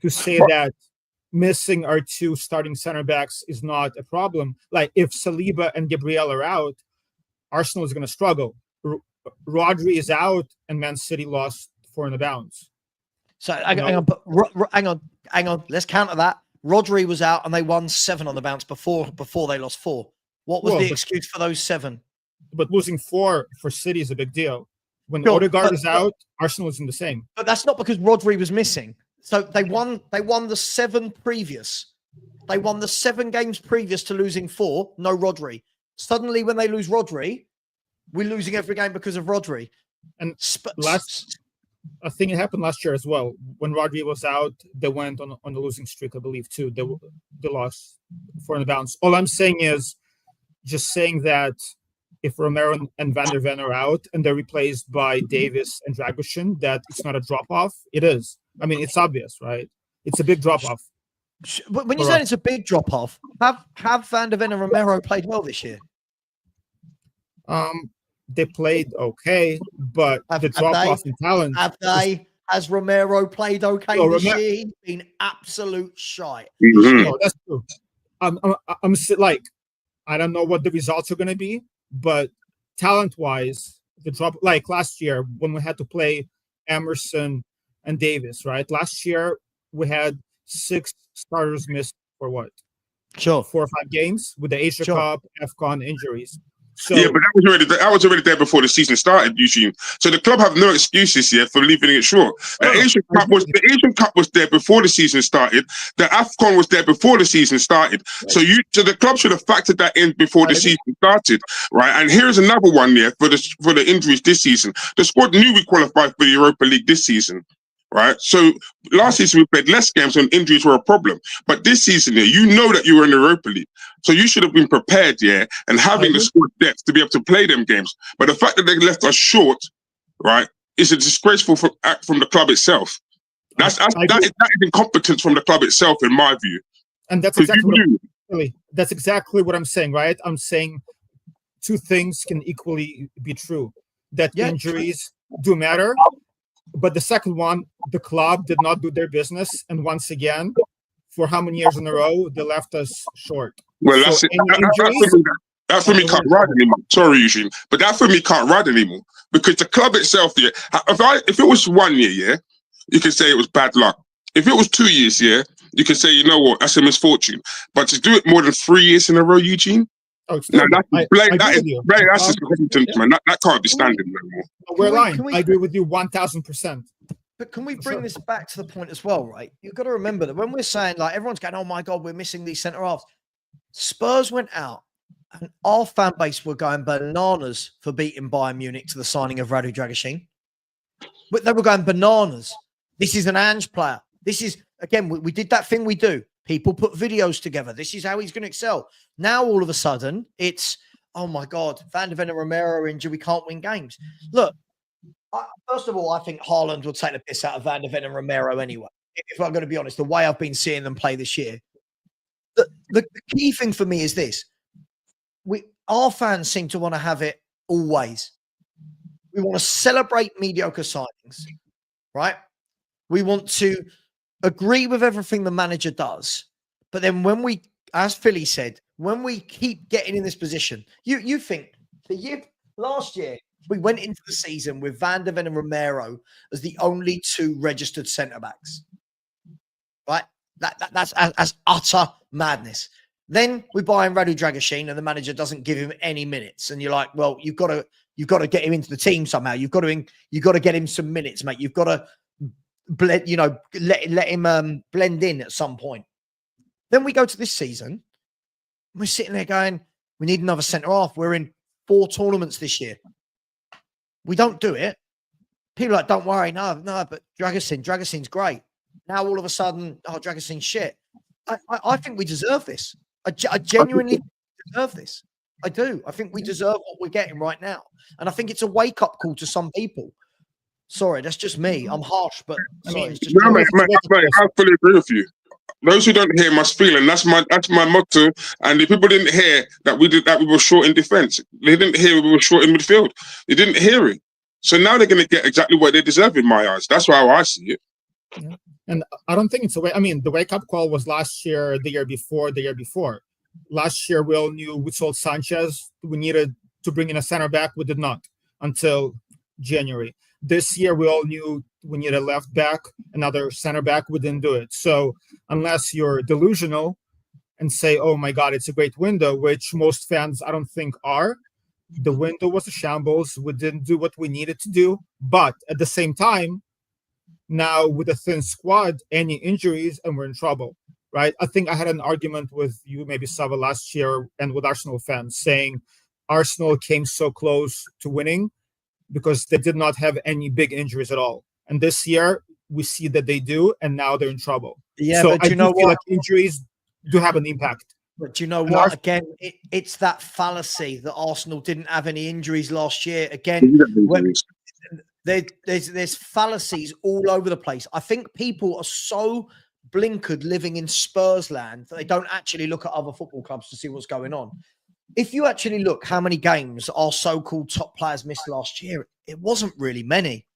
to say that missing our 2 starting center backs is not a problem, like if Saliba and Gabriel are out, Arsenal is going to struggle. Rodri is out and Man City lost 4 in the bounce. So hang on. Let's counter that. Rodri was out and they won 7 on the bounce before they lost 4. What was the excuse for those 7? But losing 4 for City is a big deal. When Sure, Odegaard is out, Arsenal is in the same. But that's not because Rodri was missing. So they won the 7 previous. They won the 7 games previous to losing 4. No Rodri. Suddenly, when they lose Rodri, we're losing every game because of Rodri. And I think it happened last year as well. When Rodri was out, they went on the losing streak, I believe, too. They lost 4 in the bounce. All I'm saying is just saying that if Romero and Van der Ven are out and they're replaced by Davis and Dragoshin, that it's not a drop-off. It is. I mean, it's obvious, right? It's a big drop-off. When you're saying it's a big drop-off, have Van der Ven and Romero played well this year? They played okay, but the drop-off in talent... Has Romero played okay this year? He's been absolute shite. Mm-hmm. No, that's true. I'm like, I don't know what the results are going to be, but talent-wise, the drop, like last year when we had to play Emerson and Davis, right? Last year we had 6 starters missed for what? Sure. 4 or 5 games with the Asia Cup, AFCON injuries. So, yeah, but that was already there before the season started, Eugene. So the club have no excuses here for leaving it short. The Asian Cup was there before the season started. The AFCON was there before the season started. Right. So the club should have factored that in before the season started, right? And here's another one here for the injuries this season. The squad knew we qualified for the Europa League this season. Right, so last season we played less games and injuries were a problem. But this season, you know that you were in the Europa League, so you should have been prepared, and having the squad depth to be able to play them games. But the fact that they left us short, right, is a disgraceful act from the club itself. That is incompetence from the club itself, in my view. And that's exactly what I'm saying, right? I'm saying 2 things can equally be true. That injuries do matter. But the second one, the club did not do their business. And once again, for how many years in a row, they left us short. Well, so that for me can't ride anymore. Sorry, Eugene. But that for me can't ride anymore. Because the club itself, if it was 1 year, you could say it was bad luck. If it was 2 years, you could say, you know what, that's a misfortune. But to do it more than 3 years in a row, Eugene, that's just incompetence, man. That can't be standing no more. We're lying. I agree with you 1,000%. But can we bring this back to the point as well, right? You've got to remember that when we're saying, like, everyone's going, oh my God, we're missing these centre halves. Spurs went out and our fan base were going bananas for beating Bayern Munich to the signing of Radu Dragoshin. But they were going bananas. This is an Ange player. This is, again, we did that thing we do. People put videos together. This is how he's going to excel. Now, all of a sudden, it's, oh my God, Van de Ven and Romero injured, we can't win games. Look, first of all, I think Haaland will take the piss out of Van de Ven and Romero anyway. If I'm going to be honest, the way I've been seeing them play this year, the key thing for me is this. Our fans seem to want to have it always. We want to celebrate mediocre signings, right? We want to agree with everything the manager does. But then when we, as Philly said, when we keep getting in this position, you think last year, we went into the season with Van de Ven and Romero as the only two registered centre-backs, right? That's utter madness. Then we buy in Radu Dragusin and the manager doesn't give him any minutes. And you're like, well, you've got to get him into the team somehow. You've got to get him some minutes, mate. You've got to let him blend in at some point. Then we go to this season. We're sitting there going, we need another centre half. We're in 4 tournaments this year. We don't do it. People are like, don't worry. No, but Dragusin's great. Now all of a sudden, Dragusin's shit. I think we deserve this. I genuinely deserve this. I do. I think we deserve what we're getting right now. And I think it's a wake-up call to some people. Sorry, that's just me. I'm harsh, but it's just mate, I fully agree with you. Those who don't hear must feel, and that's my motto. And the people didn't hear that we were short in defence. They didn't hear we were short in midfield. They didn't hear it. So now they're going to get exactly what they deserve in my eyes. That's how I see it. Yeah. And I don't think it's a way. I mean, the wake-up call was last year, the year before. Last year, we all knew we sold Sanchez. We needed to bring in a center back. We did not until January. This year, we all knew we needed a left back, another center back. We didn't do it. So unless you're delusional and say, oh my God, it's a great window, which most fans, I don't think are. The window was a shambles. We didn't do what we needed to do. But at the same time, now with a thin squad, any injuries, and we're in trouble, right? I think I had an argument with you, maybe Savva, last year, and with Arsenal fans saying Arsenal came so close to winning because they did not have any big injuries at all. And this year, we see that they do, and now they're in trouble. Yeah, so I do feel like injuries do have an impact. But you know what? Again, it's that fallacy that Arsenal didn't have any injuries last year. Again, there's fallacies all over the place. I think people are so blinkered living in Spurs land that they don't actually look at other football clubs to see what's going on. If you actually look how many games our so-called top players missed last year, it wasn't really many.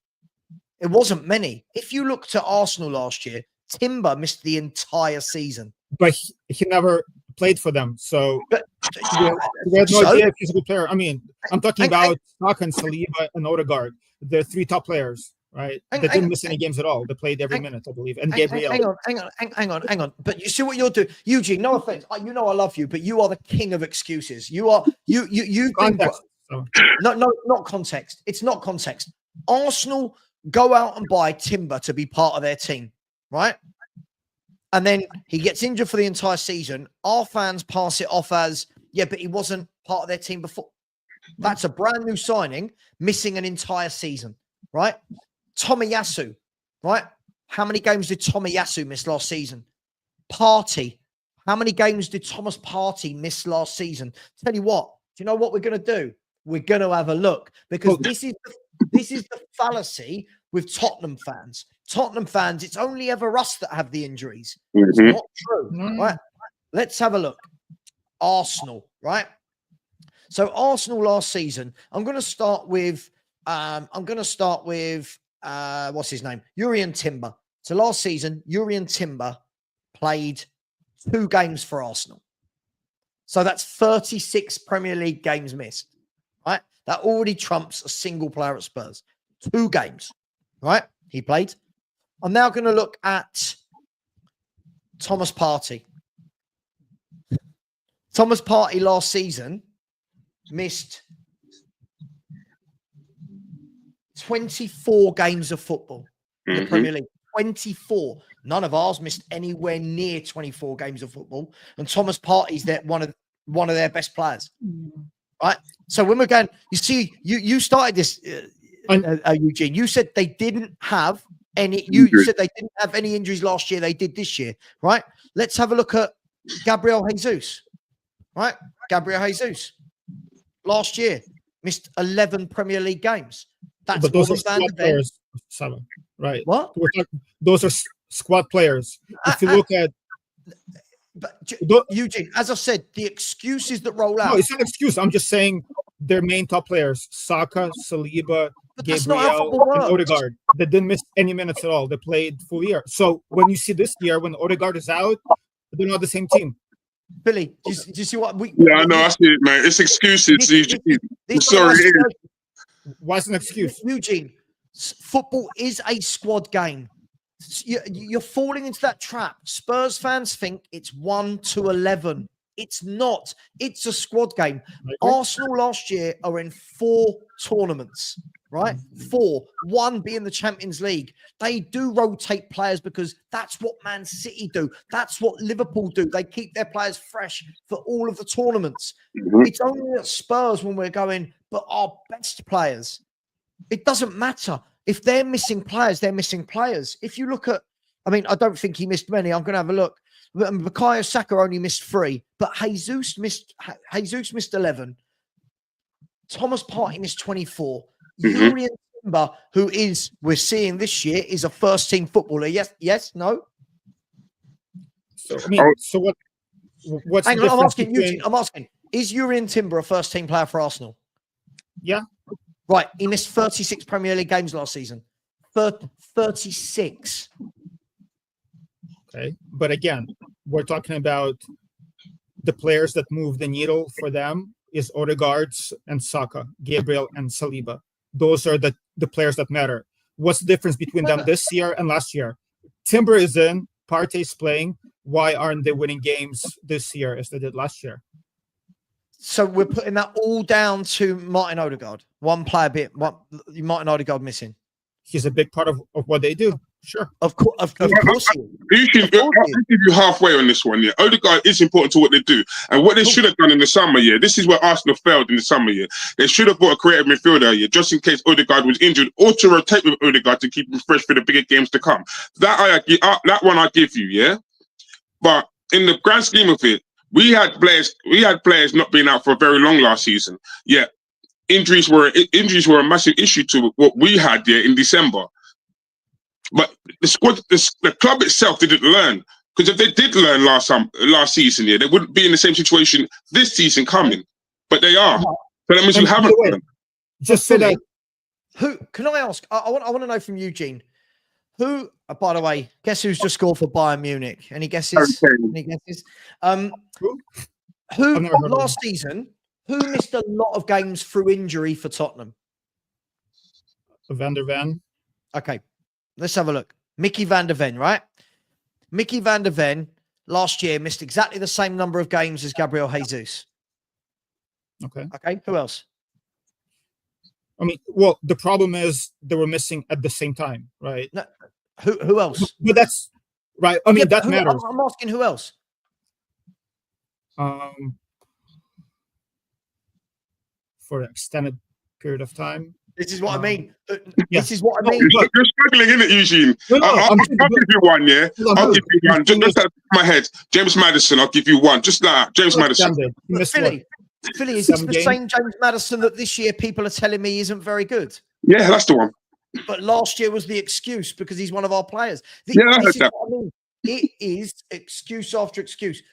It wasn't many. If you looked at Arsenal last year, Timber missed the entire season. But he never played for them. So we had no idea if he's a good player. I mean, I'm talking about Saka and Saliba and Odegaard. They're 3 top players, right? They didn't miss any games at all. They played every minute, I believe. And Gabriel. Hang on. But you see what you're doing, Eugene. No offense, you know I love you, but you are the king of excuses. You've been not context. It's not context. Arsenal go out and buy Timber to be part of their team, right? And then he gets injured for the entire season. Our fans pass it off as, yeah, but he wasn't part of their team before. That's a brand new signing, missing an entire season, right? Tomiyasu, right? How many games did Tomiyasu miss last season? Partey. How many games did Thomas Partey miss last season? Tell you what, do you know what we're going to do? We're going to have a look, because this is the fallacy with Tottenham fans. Tottenham fans, it's only ever us that have the injuries. It's not true, right? Let's have a look. Arsenal, right? So Arsenal last season, I'm going to start with what's his name? Urian Timber. So last season, Urian Timber played 2 games for Arsenal. So that's 36 Premier League games missed, right? That already trumps a single player at Spurs. 2 games, right? He played. I'm now going to look at Thomas Partey. Thomas Partey last season missed 24 games of football in the Premier League. 24. None of ours missed anywhere near 24 games of football. And Thomas Partey's one of their best players. Right? So when we're going, you see, you started this, Eugene. You said they didn't have any. You said they didn't have any injuries last year. They did this year, right? Let's have a look at Gabriel Jesus. Right, Gabriel Jesus. last year, missed 11 Premier League games. That's but those more are than Van squad de Ven. players, Savva, right? What? Those are squad players. If you look at But tho- Eugene, as I said, the excuses that roll no, out. it's not an excuse. I'm just saying their main top players: Saka, Saliba, But that's not how Gabriel, football and works. Odegaard. They didn't miss any minutes at all. They played full year. So when you see this year, when Odegaard is out, they're not the same team. Billy, do you see what we? Yeah, I know. I see it, man. It's excuses. This Sorry, it is. Why's an excuse? Eugene, football is a squad game. You're falling into that trap. Spurs fans think it's 1 to 11. It's not. It's a squad game. Arsenal last year are in 4 tournaments, right? 4. 1 being the Champions League. They do rotate players because that's what Man City do. That's what Liverpool do. They keep their players fresh for all of the tournaments. Mhm. It's only at Spurs when we're going, but our best players. It doesn't matter. If they're missing players, they're missing players. If you look at, I mean, I don't think he missed many. I'm going to have a look. Bukayo Saka only missed 3, but Jesus missed 11. Thomas Partey missed 24. Yuri Timber, who we're seeing this year, is a first-team footballer. Yes, no? So I mean, so what's Hang the on, difference I'm asking, is Yuri Timber a first-team player for Arsenal? Yeah. Right, he missed 36 Premier League games last season. 36. Okay, but again, we're talking about the players that move the needle for them is Odegaard and Saka, Gabriel and Saliba. Those are the players that matter. What's the difference between them this year and last year? Timber is in, Partey's playing. Why aren't they winning games this year as they did last year? So we're putting that all down to Martin Odegaard. One player bit, Martin Odegaard missing. He's a big part of what they do. Sure. Of course. Of course. I'll give you halfway on this one, yeah. Odegaard is important to what they do. And what they should have done in the summer, yeah, this is where Arsenal failed in the summer, yeah. They should have bought a creative midfielder, yeah, just in case Odegaard was injured, or to rotate with Odegaard to keep him fresh for the bigger games to come. That one I give you, yeah. But in the grand scheme of it, we had players not being out for a very long last season. Yeah, injuries were a massive issue to what we had there in December. But the club itself didn't learn, because if they did learn last season, yeah, they wouldn't be in the same situation this season coming. But they are. So that means you haven't learned. Just so that. Who can I ask? I want to know from Eugene. Who, by the way, guess who's just scored for Bayern Munich? Any guesses? Okay. Any guesses? Who last season? Who missed a lot of games through injury for Tottenham? Van der Ven. Okay, let's have a look. Mickey Van der Ven, right? Mickey Van der Ven last year missed exactly the same number of games as Gabriel Jesus. Okay. Okay, who else? I mean, well, the problem is they were missing at the same time, right? No, who else? But that's right. I mean, that matters. I'm asking who else. For an extended period of time. This is what I mean. Yeah. This is what I mean. You're struggling, innit, Eugene? I'll give you one, yeah. I'll give you one. Just out of my head, James Maddison. I'll give you one. Just that, James Maddison. Philly, is this the same James Maddison that this year people are telling me isn't very good? Yeah, that's the one. But last year was the excuse because he's one of our players. I heard that. I mean. It is excuse after excuse.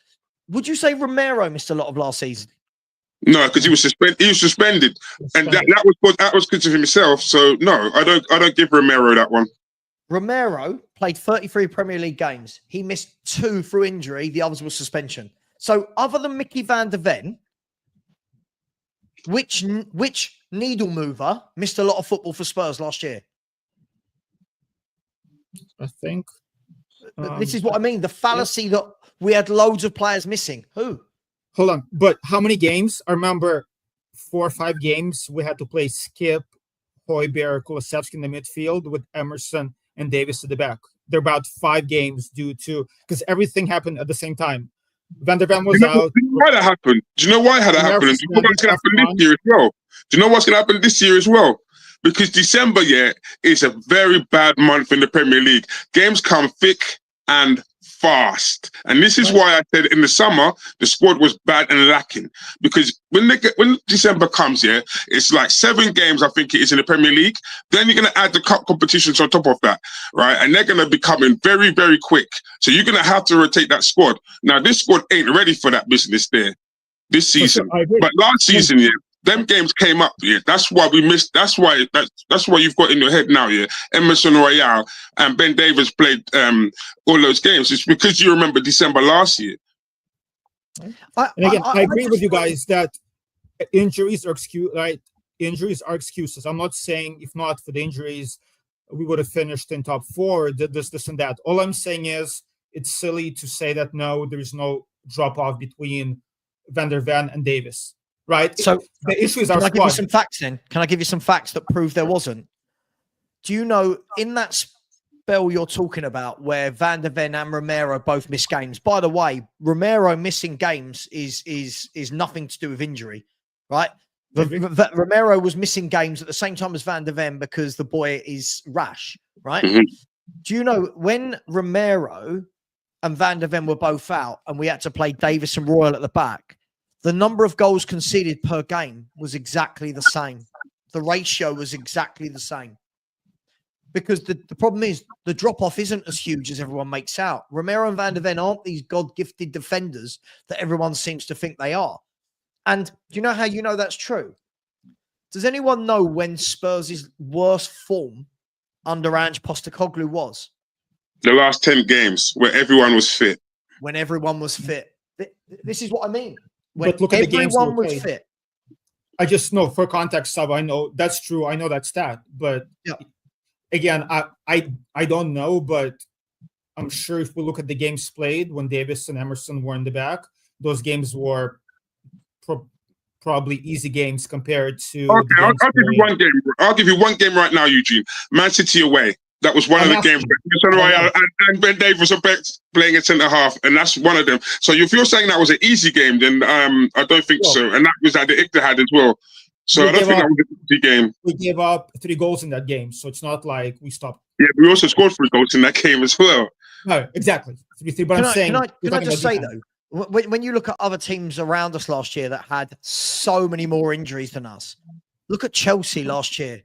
Would you say Romero missed a lot of last season? No, because he was suspended, and that was good to himself. So no, I don't give Romero that one. Romero played 33 Premier League games. He missed 2 through injury. The others were suspension. So other than Mickey Van der Ven, which needle mover missed a lot of football for Spurs last year? I think. This is what I mean. The fallacy that we had loads of players missing. Who? Hold on. But how many games? I remember 4 or 5 games we had to play Skip, Højbjerg, Kulusevski in the midfield with Emerson and Davis at the back. They're about 5 games due to because everything happened at the same time. Van der Ven was out. Do you know why that happened? Do you know why that happened? Do you know what's going to happen this year as well? Do you know what's going to happen this year as well? Because December, yeah, is a very bad month in the Premier League. Games come thick and fast. And this is why I said in the summer, the squad was bad and lacking. Because when December comes, it's like 7 games, I think it is, in the Premier League. Then you're going to add the cup competitions on top of that, right? And they're going to be coming very, very quick. So you're going to have to rotate that squad. Now, this squad ain't ready for that business there this season. But last season, them games came up, That's why we missed. That's why you've got in your head now, Emerson Royale and Ben Davies played all those games. It's because you remember December last year. I agree with you guys that injuries are right? Injuries are excuses. I'm not saying if not for the injuries, we would have finished in top 4, did this, and that. All I'm saying is it's silly to say that no, there is no drop off between Van der Ven and Davis. Right. So the issue is our squad. Can I give you some facts then? Can I give you some facts that prove there wasn't? Do you know in that spell you're talking about where Van der Ven and Romero both missed games? By the way, Romero missing games is nothing to do with injury, right? Romero was missing games at the same time as Van der Ven because the boy is rash, right? Mm-hmm. Do you know when Romero and Van der Ven were both out and we had to play Davis and Royal at the back, the number of goals conceded per game was exactly the same. The ratio was exactly the same. Because the problem is the drop-off isn't as huge as everyone makes out. Romero and Van der Ven aren't these God-gifted defenders that everyone seems to think they are. And do you know how you know that's true? Does anyone know when Spurs' worst form under Ange Postecoglou was? The last 10 games where everyone was fit. When everyone was fit. This is what I mean. When but look at the games was fit. I just know for context, Savva, I know that's true. I know that stat, but again, I don't know, but I'm sure if we look at the games played when Davis and Emerson were in the back, those games were probably easy games compared to. Okay, I'll give you one game. I'll give you one game right now, Eugene. Man City away. That was one of the games. And Ben Davies are playing at centre half, and that's one of them. So if you're saying that was an easy game, then I don't think so. And that was at the Etihad as well. So I don't think that was an easy game. We gave up 3 goals in that game, so it's not like we stopped. Yeah, we also scored 3 goals in that game as well. No, exactly. But can I just say though, when you look at other teams around us last year that had so many more injuries than us, look at Chelsea last year.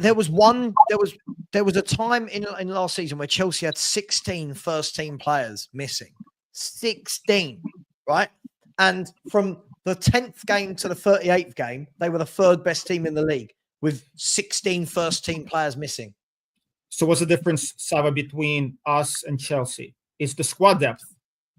There was a time in last season where Chelsea had 16 first-team players missing. 16, right? And from the 10th game to the 38th game, they were the 3rd best team in the league with 16 first-team players missing. So what's the difference, Savva, between us and Chelsea? It's the squad depth.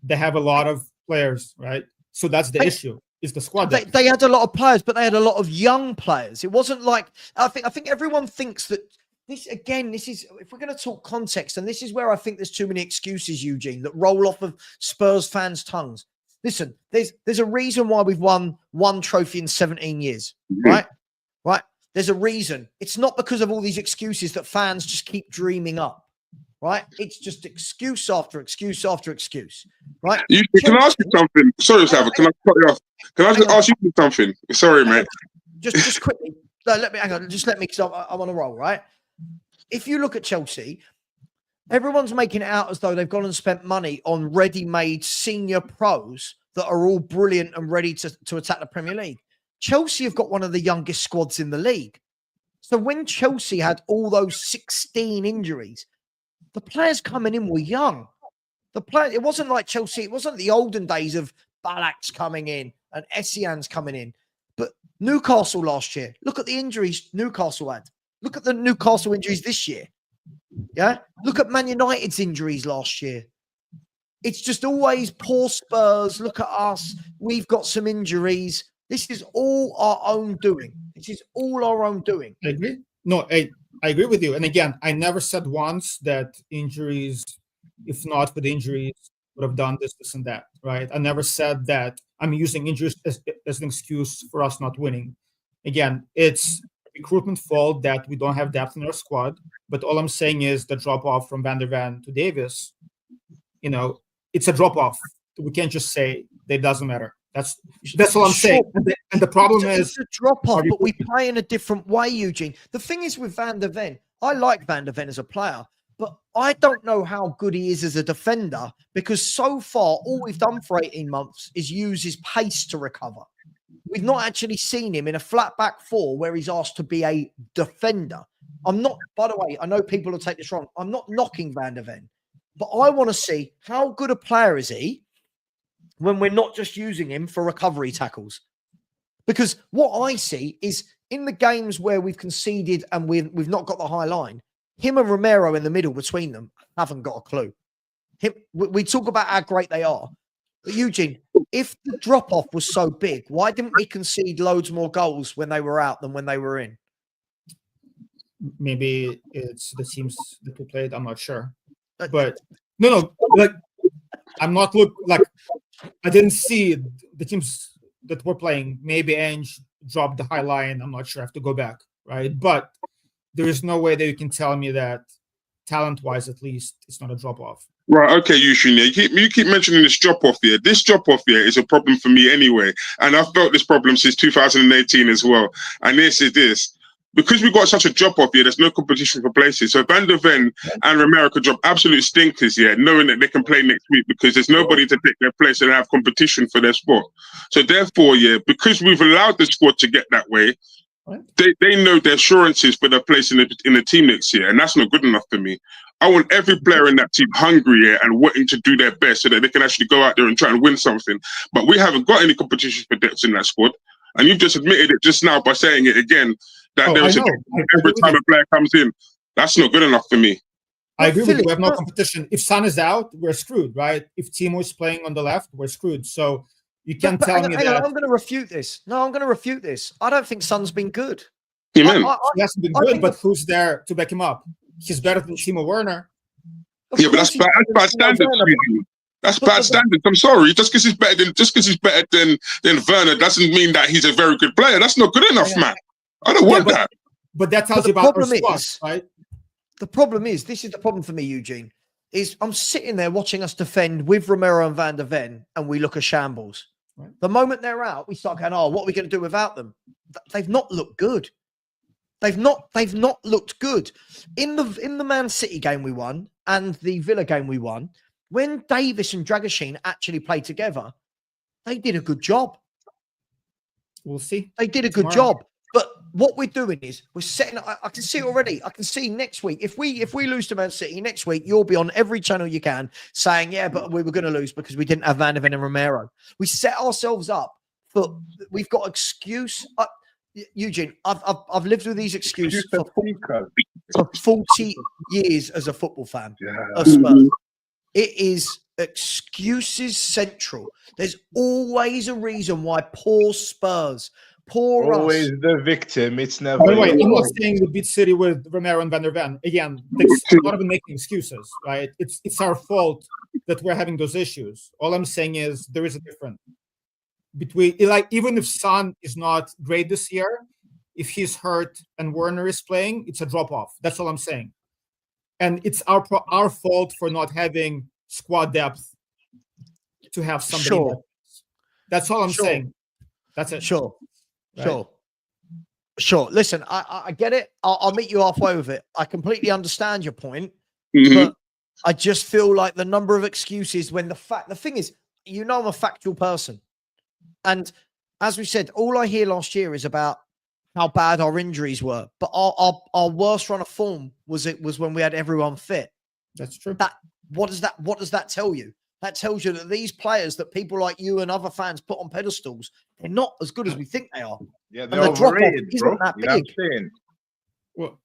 They have a lot of players, right? So that's the issue. Is the squad depth. They had a lot of players, but they had a lot of young players. It wasn't like I think everyone thinks that this is if we're going to talk context, and this is where I think there's too many excuses, Eugene, that roll off of Spurs fans' tongues. Listen, there's a reason why we've won 1 trophy in 17 years, right? Right? There's a reason. It's not because of all these excuses that fans just keep dreaming up. Right? It's just excuse after excuse after excuse. Right? Can I ask you something? Sorry, Savva, can I cut you off? Can I ask you something? Sorry, mate. Just quickly. No, hang on. Just let me, because I'm on a roll, right? If you look at Chelsea, everyone's making it out as though they've gone and spent money on ready-made senior pros that are all brilliant and ready to attack the Premier League. Chelsea have got one of the youngest squads in the league. So when Chelsea had all those 16 injuries, the players coming in were young. It wasn't like Chelsea. It wasn't the olden days of Balak's coming in and Essian's coming in. But Newcastle last year, look at the injuries Newcastle had. Look at the Newcastle injuries this year. Yeah? Look at Man United's injuries last year. It's just always poor Spurs. Look at us. We've got some injuries. This is all our own doing. This is all our own doing. I agree. No, I agree with you. And again, I never said once that injuries, if not for the injuries, would have done this, and that, right? I never said that I'm using injuries as an excuse for us not winning. Again, it's recruitment fault that we don't have depth in our squad. But all I'm saying is the drop-off from Van der Ven to Davis, it's a drop-off. We can't just say that it doesn't matter. That's all I'm saying. And the problem is a drop-off, but we play in a different way, Eugene. The thing is with Van der Ven, I like Van der Ven as a player, but I don't know how good he is as a defender, because so far all we've done for 18 months is use his pace to recover. We've not actually seen him in a flat back four where he's asked to be a defender. I'm not, by the way, I know people will take this wrong. I'm not knocking Van der Ven, but I want to see how good a player is he when we're not just using him for recovery tackles. Because what I see is in the games where we've conceded and we've not got the high line, him and Romero in the middle between them haven't got a clue. We talk about how great they are. But Eugene, if the drop-off was so big, why didn't we concede loads more goals when they were out than when they were in? Maybe it's the teams that we played. I'm not sure. But no, like I'm not I didn't see the teams that were playing. Maybe Ange dropped the high line. I'm not sure. I have to go back, right? But there is no way that you can tell me that talent-wise, at least, it's not a drop-off. Right, okay, Yushin, you keep mentioning this drop-off here. This drop-off here is a problem for me anyway. And I've felt this problem since 2018 as well. And this is this. Because we've got such a drop-off here, there's no competition for places. So Van der Ven and Romero could drop absolute stinkers here, knowing that they can play next week because there's nobody to take their place and have competition for their spot. So therefore, yeah, because we've allowed the squad to get that way, they know their assurances for their place in the team next year. And that's not good enough for me. I want every player in that team hungry here and wanting to do their best so that they can actually go out there and try and win something. But we haven't got any competition for depth in that squad. And you've just admitted it just now by saying it again, that there is every time a player comes in. That's not good enough for me. I agree with you. We have no competition. If Son is out, we're screwed, right? If Timo is playing on the left, we're screwed. So you can't tell me that. I'm going to refute this. No, I'm going to refute this. I don't think Son's been good. Amen. He hasn't been good, but who's there to back him up? He's better than Timo Werner. Yeah, but that's bad standards. That's bad standards. I'm sorry. Just because he's better than Werner doesn't mean that he's a very good player. That's not good enough, man. I don't want that. But that tells you about our squad, right? The problem is, this is the problem for me, Eugene, is I'm sitting there watching us defend with Romero and Van der Ven, and we look a shambles. Right. The moment they're out, we start going, oh, what are we going to do without them? They've not looked good. They've not looked good. In the Man City game we won and the Villa game we won, when Davis and Dragoshin actually played together, they did a good job. We'll see. They did a good job. But what we're doing is we're setting. I can see it already. I can see next week if we lose to Man City next week, you'll be on every channel you can saying, yeah, but we were going to lose because we didn't have Van der Ven and Romero. We set ourselves up for. We've got excuse. Eugene, I've lived with these excuses for 40 years as a football fan of Spurs. It is excuses central. There's always a reason why poor Spurs. Always the victim. It's never. By the way, I'm not saying we beat City with Romero and Van der Ven. Again, it's not even making excuses, right? It's our fault that we're having those issues. All I'm saying is there is a difference between, like, even if Son is not great this year, if he's hurt and Werner is playing, it's a drop off. That's all I'm saying. And it's our fault for not having squad depth to have somebody. Sure. That's all I'm saying. That's it. Sure. Right. Sure. Listen, I get it. I'll meet you halfway with it. I completely understand your point, but I just feel like the number of excuses when the thing is, I'm a factual person. And as we said, all I hear last year is about how bad our injuries were. But our worst run of form was when we had everyone fit. That's true. What does that tell you? That tells you that these players that people like you and other fans put on pedestals, they're not as good as we think they are. Yeah, they're overrated, bro. You know what I'm saying? Well,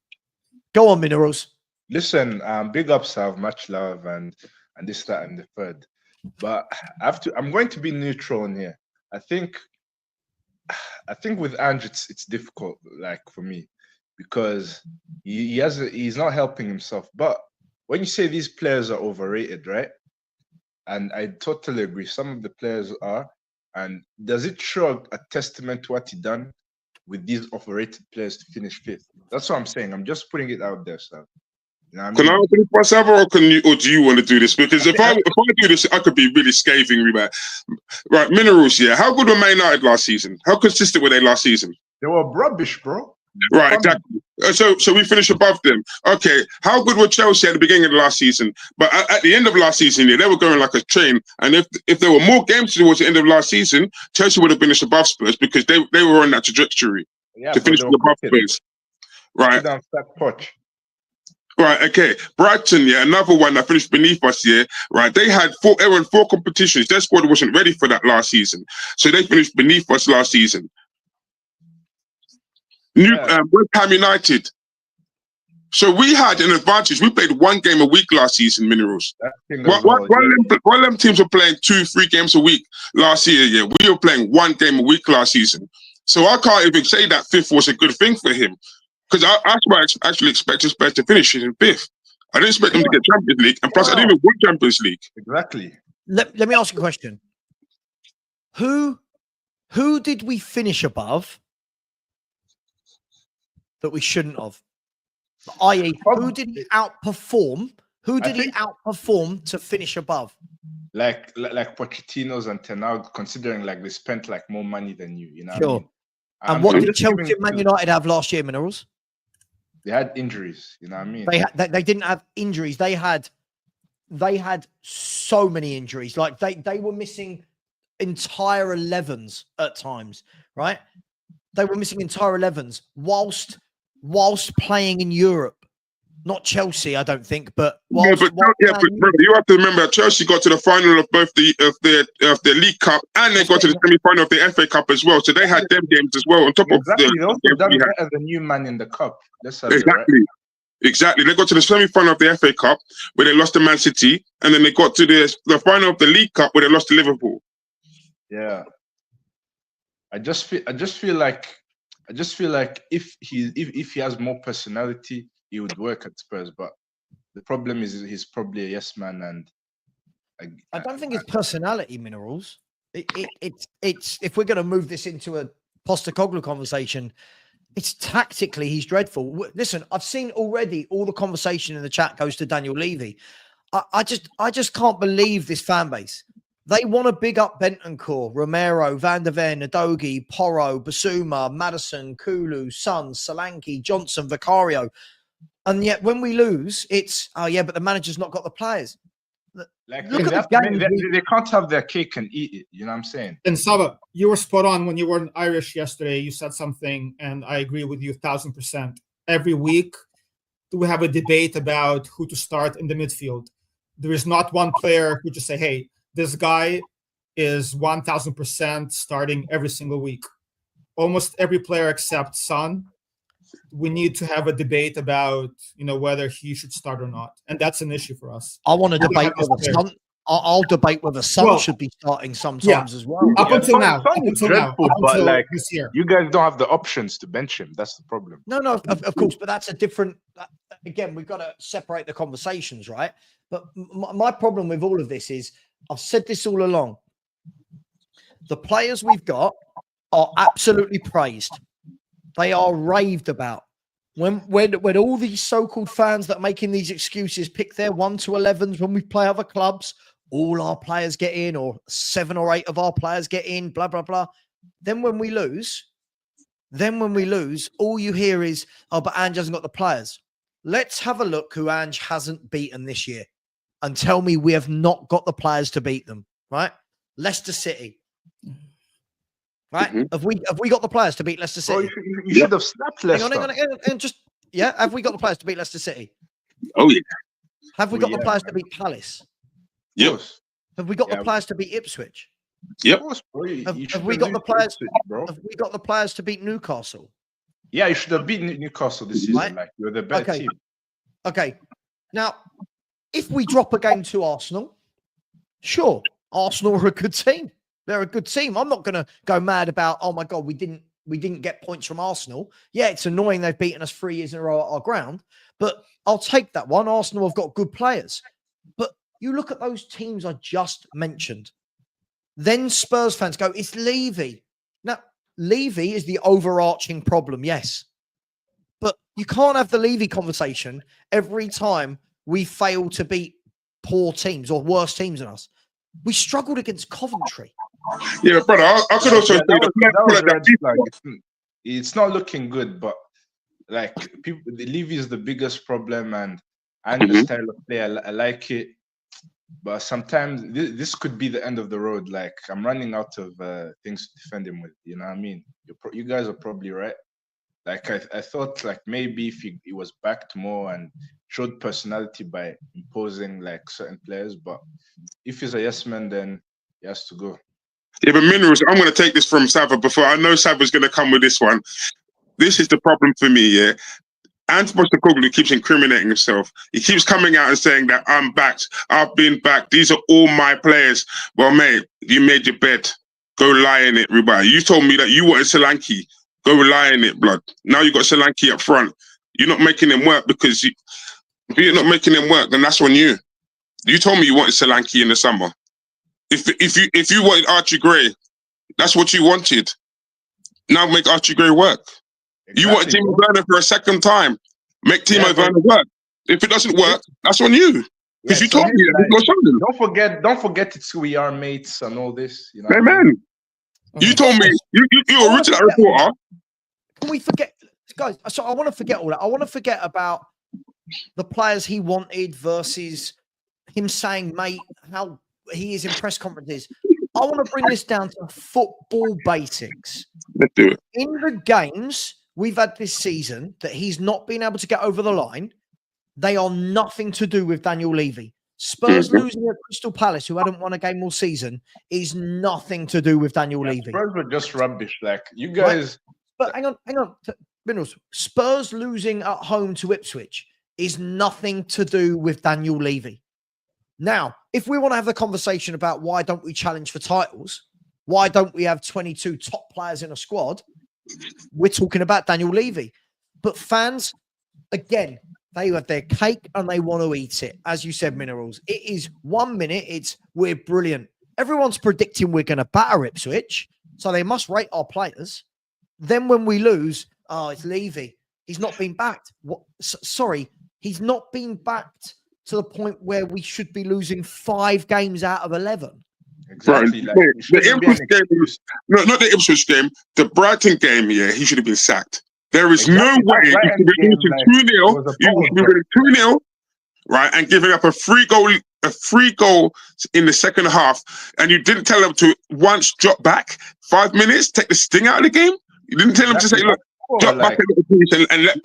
go on, Minerals. Listen, big ups, have much love and this, that, and the third. But I'm going to be neutral in here. I think with Ange it's difficult, like, for me, because he's not helping himself. But when you say these players are overrated, right? And I totally agree. Some of the players are. And does it show a testament to what he done with these overrated players to finish fifth? That's what I'm saying. I'm just putting it out there, sir. You know what I mean? Can I open it for Savva, or do you want to do this? Because if I do this, I could be really scathing, right? Minerals, yeah. How good were Man United last season? How consistent were they last season? They were rubbish, bro. Right, exactly. So we finish above them. Okay, how good were Chelsea at the beginning of the last season? But at the end of last season, yeah, they were going like a train. And if there were more games towards the end of last season, Chelsea would have finished above Spurs because they were on that trajectory to finish above Spurs. Right. Right, okay. Brighton, yeah, another one that finished beneath us, yeah. Right, they were in 4 competitions. Their squad wasn't ready for that last season, so they finished beneath us last season. West Ham United. So we had an advantage. We played 1 game a week last season, Minerals. While them teams were playing 2-3 games a week last year, yeah, we were playing 1 game a week last season. So I can't even say that 5th was a good thing for him. Because I actually expected Spurs to finish in 5th. I didn't expect them to get Champions League. And plus, I didn't even win Champions League. Exactly. Let me ask you a question. Who did we finish above that we shouldn't have? I.e., who did he outperform? Who did he outperform to finish above? Like Pochettino's and Ten Hag, considering like they spent like more money than you, you know. Sure. What I mean? And what did Chelsea and Man United have last year, Minerals? They had injuries, you know what I mean? They didn't have injuries. They had so many injuries. Like they were missing entire 11s at times, right? They were missing entire 11s whilst playing in Europe. Not Chelsea, I don't think, but but you have to remember Chelsea got to the final of both of the League Cup and they got to the semi-final of the FA Cup as well. So they had them games as well on top of the. They also done better than you, man, in the cup. Exactly. They got to the semi-final of the FA Cup where they lost to Man City, and then they got to the final of the League Cup where they lost to Liverpool. Yeah. I just feel like if he has more personality, he would work at Spurs, but the problem is he's probably a yes man, and I don't think it's personality, Minerals. It's if we're going to move this into a Postecoglou conversation, it's tactically he's dreadful. Listen, I've seen already all the conversation in the chat goes to Daniel Levy. I just can't believe this fan base. They want to big up Bentancur, Romero, Van der Ven, Udogie, Porro, Basuma, Maddison, Kulu, Son, Solanke, Johnson, Vicario. And yet when we lose, it's, oh yeah, but the manager's not got the players. Like, look at the they can't have their cake and eat it. You know what I'm saying? And Savva, you were spot on when you were in Irish yesterday. You said something, and I agree with you 1,000%. Every week, we have a debate about who to start in the midfield. There is not one player who just say, hey, this guy is 1,000% starting every single week. Almost every player except Son, we need to have a debate about, whether he should start or not. And that's an issue for us. I want to debate whether Son. I'll debate whether Son should be starting sometimes as well. Up until now. But like this year. You guys don't have the options to bench him. That's the problem. No, of course. But that's a different, again, we've got to separate the conversations, right? But my problem with all of this is, I've said this all along. The players we've got are absolutely praised. They are raved about. When all these so-called fans that are making these excuses pick their 1 to 11s when we play other clubs, all our players get in, or 7 or 8 of our players get in, blah, blah, blah. Then when we lose, all you hear is, oh, but Ange hasn't got the players. Let's have a look who Ange hasn't beaten this year and tell me we have not got the players to beat them, right? Leicester City. Right? Mm-hmm. Have we got the players to beat Leicester City? You should have snapped Leicester. Hang on, have we got the players to beat Leicester City? Oh, yeah. Have we got the players to beat Palace? Yes. Have we got the players to beat Ipswich? Yep. Have we got the players? Have we got the players to beat Newcastle? Yeah, you should have beaten Newcastle this season. Right? Like, you're the better team. Okay. Now, if we drop a game to Arsenal, sure, Arsenal are a good team. They're a good team. I'm not going to go mad about, oh my God, we didn't get points from Arsenal. Yeah, it's annoying they've beaten us 3 years in a row at our ground, but I'll take that one. Arsenal have got good players. But you look at those teams I just mentioned. Then Spurs fans go, it's Levy. Now, Levy is the overarching problem, yes. But you can't have the Levy conversation every time we fail to beat poor teams or worse teams than us. We struggled against Coventry. Yeah, brother, I could also say it's not looking good, but like people, the Levy is the biggest problem, and the style of play, I like it, but sometimes this could be the end of the road. Like I'm running out of things to defend him with. You know what I mean? You guys are probably right. Like I thought, like maybe if he was backed more and showed personality by imposing like certain players, but if he's a yes man, then he has to go. Yeah, but Minerals, I'm going to take this from Savva before. I know Savva's going to come with this one. This is the problem for me, yeah. Ange Postecoglou keeps incriminating himself. He keeps coming out and saying that I'm backed. I've been backed. These are all my players. Well, mate, you made your bed. Go lie in it, Rubai. You told me that you wanted Solanke. Go lie in it, blood. Now you got Solanke up front. You're not making him work because if you're not making him work, then that's on you. You told me you wanted Solanke in the summer. If you wanted Archie Gray, that's what you wanted. Now make Archie Gray work. Exactly. You want Timo Werner for a second time. Make Timo Werner work. If it doesn't work, that's on you. Because you told me that. Don't forget it's we are mates and all this. You know. Amen. You told me you original reporter. Can we forget, guys? So I want to forget all that. I want to forget about the players he wanted versus him saying, mate, how he is in press conferences. I want to bring this down to football basics. Let's do it. In the games we've had this season that he's not been able to get over the line, they are nothing to do with Daniel Levy. Spurs losing at Crystal Palace, who hadn't won a game all season, is nothing to do with Daniel Levy. Spurs were just rubbish. Like, you guys... But hang on. Minerals. Spurs losing at home to Ipswich is nothing to do with Daniel Levy. Now, if we want to have the conversation about why don't we challenge for titles, why don't we have 22 top players in a squad, we're talking about Daniel Levy. But fans, again, they have their cake and they want to eat it. As you said, Minerals, it is 1 minute, it's we're brilliant. Everyone's predicting we're going to batter Ipswich, so they must rate our players. Then when we lose, oh, it's Levy. He's not been backed. What? Sorry, he's not been backed to the point where we should be losing 5 games out of 11. Exactly. Right. Like, the Ipswich game, not the Ipswich game, the Brighton game, yeah, he should have been sacked. There is no way you should be losing 2-0. You should be winning 2-0, right, and giving up a free goal in the second half, and you didn't tell them to once drop back 5 minutes, take the sting out of the game. You didn't tell them to say, look, drop back a little piece and let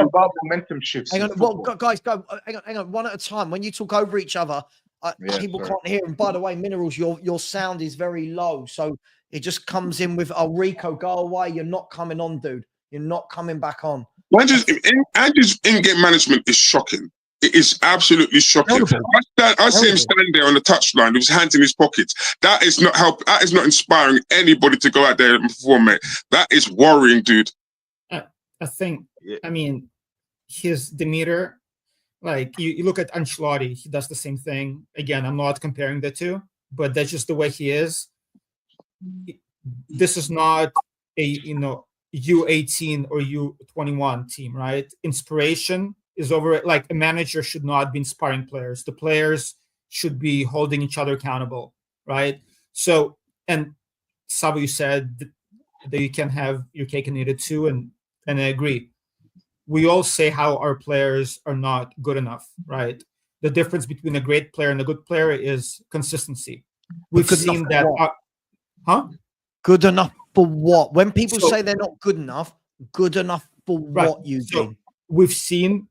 about momentum shifts. Hang on, well, guys, go. Hang on, one at a time. When you talk over each other, people can't hear. And by the way, Minerals, your sound is very low, so it just comes in with, "Oh, Rico, go away. You're not coming on, dude. You're not coming back on." Ange's in-game management is shocking. It is absolutely shocking. I see him standing there on the touchline with his hands in his pockets. That is not help. That is not inspiring anybody to go out there and perform, mate. That is worrying, dude. I think, I mean, his demeanor, like you look at Ancelotti, he does the same thing. Again, I'm not comparing the two, but that's just the way he is. This is not a, U18 or U21 team, right? Inspiration is over. Like, a manager should not be inspiring players. The players should be holding each other accountable, right? So, and Savva, you said that you can have your cake and eat it too, and I agree. We all say how our players are not good enough, right? The difference between a great player and a good player is consistency. We've seen that. Good enough for what? When people say they're not good enough for what, you think? We've seen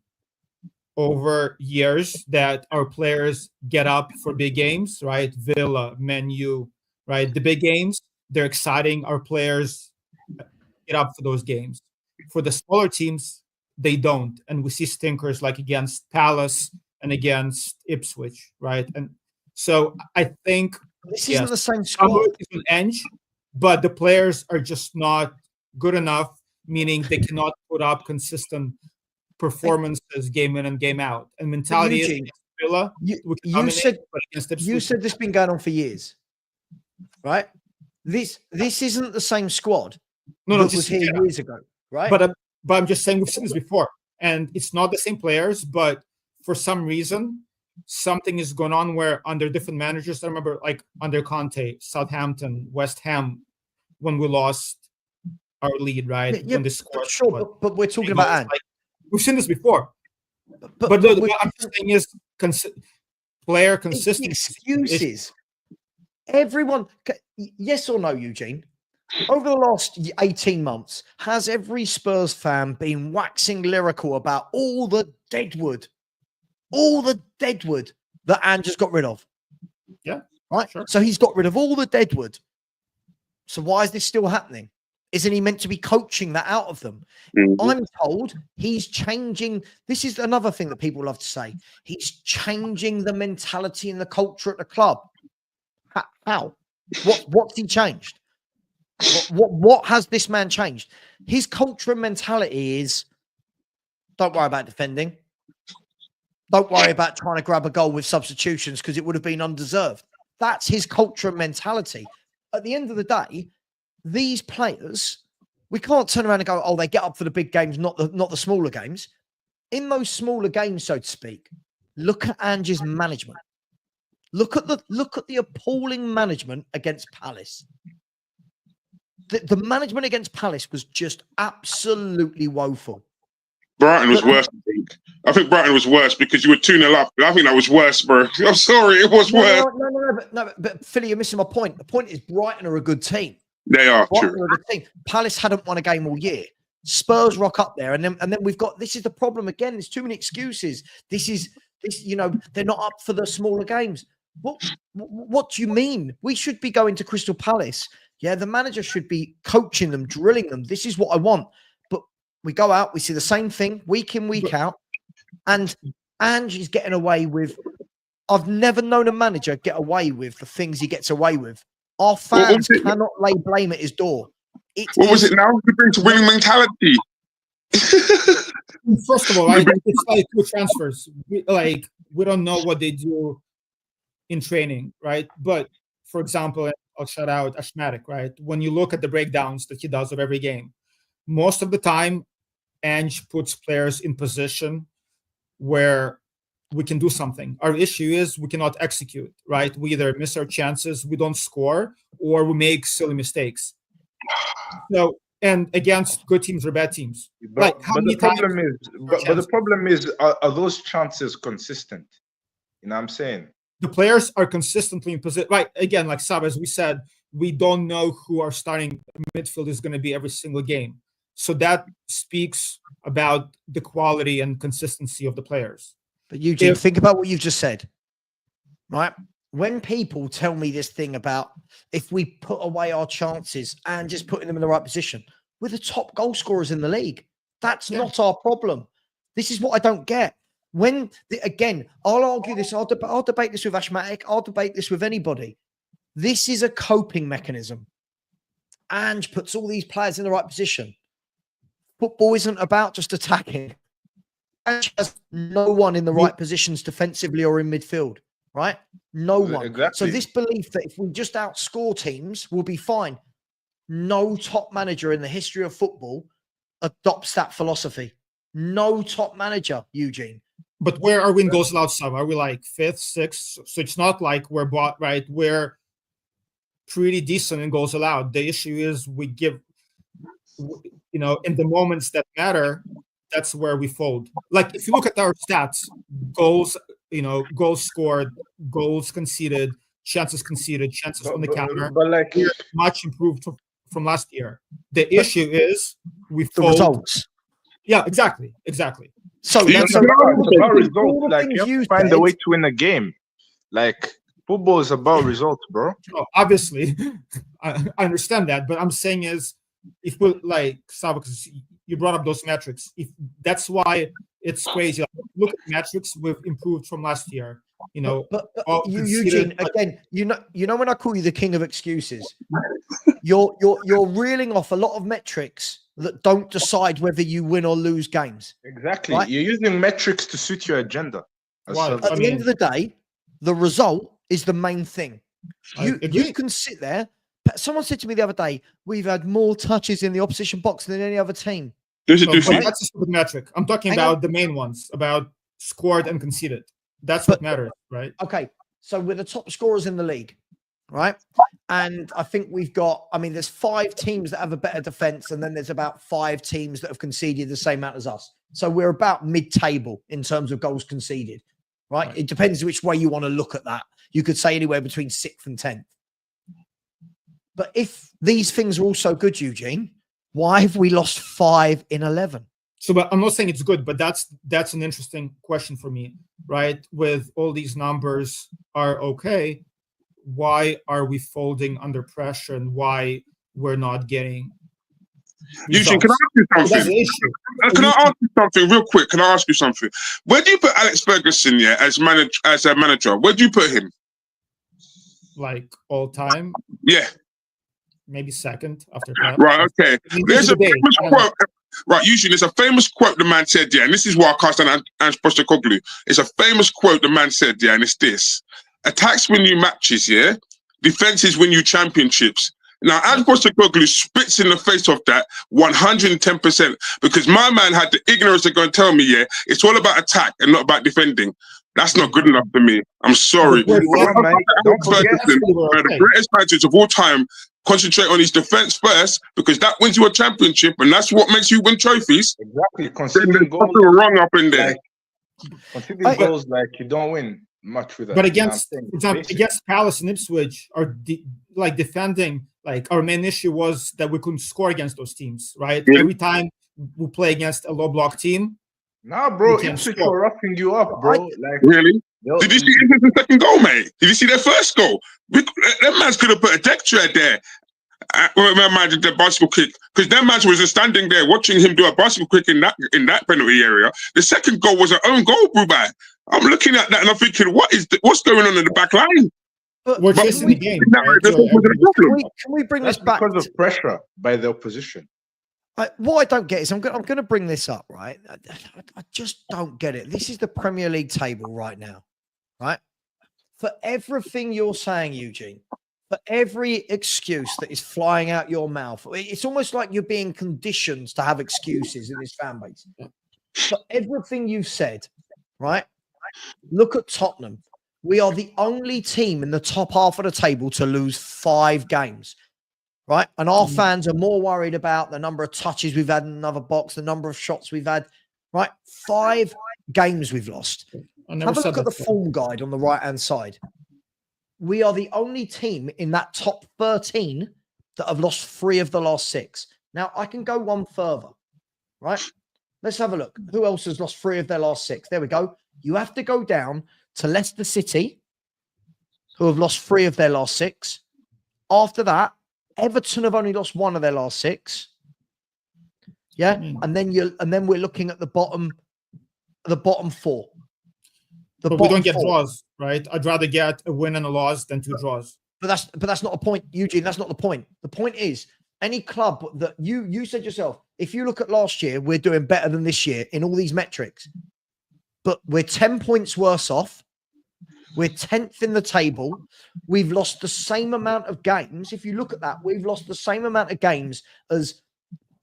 over years that our players get up for big games, right? Villa, Man U, right? The big games, they're exciting. Our players get up for those games. For the smaller teams, they don't. And we see stinkers like against Palace and against Ipswich, right? And so I think this isn't the same squad. It's an Ange, but the players are just not good enough, meaning they cannot put up consistent performances game in and game out. And mentality is Villa. You said this has been going on for years, right? This isn't the same squad. No, that was here years ago, right? But I'm just saying we've seen this before, and it's not the same players, but for some reason, something is going on where under different managers, I remember like under Conte, Southampton, West Ham, when we lost our lead, right? Yeah, When they scored, sure, but we're talking about Ange. like, we've seen this before. But what I'm saying is player consistency. Excuses. Everyone, yes or no, Eugene? Over the last 18 months, has every Spurs fan been waxing lyrical about all the deadwood that Ange has got rid of? Yeah. Right? Sure. So he's got rid of all the deadwood. So why is this still happening? Isn't he meant to be coaching that out of them? Mhm. I'm told he's changing. This is another thing that people love to say. He's changing the mentality and the culture at the club. How? What's he changed? What has this man changed? His culture and mentality is, don't worry about defending. Don't worry about trying to grab a goal with substitutions because it would have been undeserved. That's his culture and mentality. At the end of the day, these players, we can't turn around and go, oh, they get up for the big games, not the smaller games. In those smaller games, so to speak, look at Ange's management. Look at the appalling management against Palace. The management against Palace was just absolutely woeful. Brighton was worse, I think. I think Brighton was worse because you were 2-0 up. I think that was worse, bro. I'm sorry, it was worse. But Philly, you're missing my point. The point is Brighton are a good team. They are, Brighton true. are a good team. Palace hadn't won a game all year. Spurs rock up there, and then we've got, this is the problem again. There's too many excuses. This, they're not up for the smaller games. What do you mean? We should be going to Crystal Palace. Yeah, the manager should be coaching them, drilling them. This is what I want. But we go out, we see the same thing week in, week out. And Ange is getting away with, I've never known a manager get away with the things he gets away with. Our fans cannot lay blame at his door. What was it now? He brings winning mentality. First of all, it's like two transfers. We don't know what they do in training, right? But for example, I'll shout out Ashmatic, right? When you look at the breakdowns that he does of every game, most of the time, Ange puts players in position where we can do something. Our issue is we cannot execute, right? We either miss our chances, we don't score, or we make silly mistakes. So, and against good teams or bad teams. But the problem is, are those chances consistent? You know what I'm saying? The players are consistently in position. Right. Again, like Savva, as we said, we don't know who our starting midfield is going to be every single game. So that speaks about the quality and consistency of the players. But Eugene, think about what you've just said, right? When people tell me this thing about if we put away our chances and just putting them in the right position, we're the top goal scorers in the league. That's not our problem. This is what I don't get. Again, I'll argue this. I'll debate this with Ashmatic. I'll debate this with anybody. This is a coping mechanism. Ange puts all these players in the right position. Football isn't about just attacking. Ange has no one in the right positions defensively or in midfield, right? No one. Exactly. So this belief that if we just outscore teams, we'll be fine. No top manager in the history of football adopts that philosophy. No top manager, Eugene. But where are we in goals allowed, Savva? Are we like 5th, 6th? So it's not like we're bought, right? We're pretty decent in goals allowed. The issue is we give, in the moments that matter, that's where we fold. Like if you look at our stats, goals, goals scored, goals conceded, chances on the counter. But like, we're much improved from last year. The issue is we fold. The results. Yeah, exactly. So it's about results. Like you have to find a way to win a game. Like football is about results, bro. No, obviously, I understand that, but I'm saying is if we like Savva, because you brought up those metrics. If that's why it's crazy. Like, look at the metrics we've improved from last year. But Eugene, again, you know when I call you the king of excuses, you're reeling off a lot of metrics that don't decide whether you win or lose games. Exactly. Right? You're using metrics to suit your agenda. At the end of the day, the result is the main thing. You can sit there. Someone said to me the other day, we've had more touches in the opposition box than any other team. That's a stupid metric. I'm talking about the main ones, about scored and conceded. That's what matters, right? Okay. So we're the top scorers in the league. right? And I think we've got, I mean, there's 5 teams that have a better defense, and then there's about 5 teams that have conceded the same amount as us. So we're about mid-table in terms of goals conceded, right? It depends which way you want to look at that. You could say anywhere between 6th and 10th. But if these things are all so good, Eugene, why have we lost 5 in 11? So, but I'm not saying it's good, but that's an interesting question for me, right? With all these numbers are okay, why are we folding under pressure, and why we're not getting Eugene, results? can I ask you That's something? the issue. Can I ask you something real quick? Can I ask you something? Where do you put Alex Ferguson, yeah, as a manager? Where do you put him? Like all time, Yeah. maybe second after Pep. Right, okay. I mean, There's a debate. famous quote. Right, usually there's a famous quote the man said, yeah, and this is why I can't stand Ange Postecoglou. It's a famous quote the man said, yeah, and it's this: attacks win you matches, yeah. Defenses win you championships. Now, Ange Postecoglou spits in the face of that 110%, because my man had the ignorance to go and tell me, yeah, it's all about attack and not about defending. That's not good enough for me. I'm sorry. Don't forget, One of the greatest managers of all time, concentrate on his defense first, because that wins you a championship, and that's what makes you win trophies. exactly. Then Conceding goals, wrong up in there. conceding goals like you don't win much with that. But You know what I'm against, saying? for example, Basic. against Palace and Ipswich, like defending, like our main issue was that we couldn't score against those teams, right? Yeah. Every time we play against a low block team, Nah, bro, we can't Ipswich score. were roughing you up, bro. Like, Really? they'll- Did you see the second goal, mate? Did you see their first goal? That man's could have put a deck chair there. That man did the bicycle kick, because that man was just standing there watching him do a bicycle kick in that penalty area. The second goal was an own goal, Brubai. I'm looking at that and I'm thinking, what's going on in the back line? But we're can chasing we- the game. No, right? that's So not the problem. can we bring that's this back? because of pressure by the opposition. What I don't get is I'm going to bring this up, right? I just don't get it. This is the Premier League table right now, right? For everything you're saying, Eugene, for every excuse that is flying out your mouth, it's almost like you're being conditioned to have excuses in this fan base. For everything you've said, right? Look at Tottenham. We are the only team in the top half of the table to lose 5 games. Right. And our fans are more worried about the number of touches we've had in another box, the number of shots we've had. Right. 5 games we've lost. I never Have a said look at that. the form guide on the right hand side. We are the only team in that top 13 that have lost 3 of the last 6. Now, I can go one further. Right. Let's have a look. Who else has lost 3 of their last 6? There we go. You have to go down to Leicester City, who have lost 3 of their last 6. After that, Everton have only lost 1 of their last 6. Yeah, and then we're looking at the bottom 4. But we don't get draws, right? I'd rather get a win and a loss than 2 draws. But that's not a point, Eugene. That's not the point. The point is, any club that you said yourself, if you look at last year, we're doing better than this year in all these metrics. But we're 10 points worse off. We're 10th in the table. We've lost the same amount of games. If you look at that, we've lost the same amount of games as,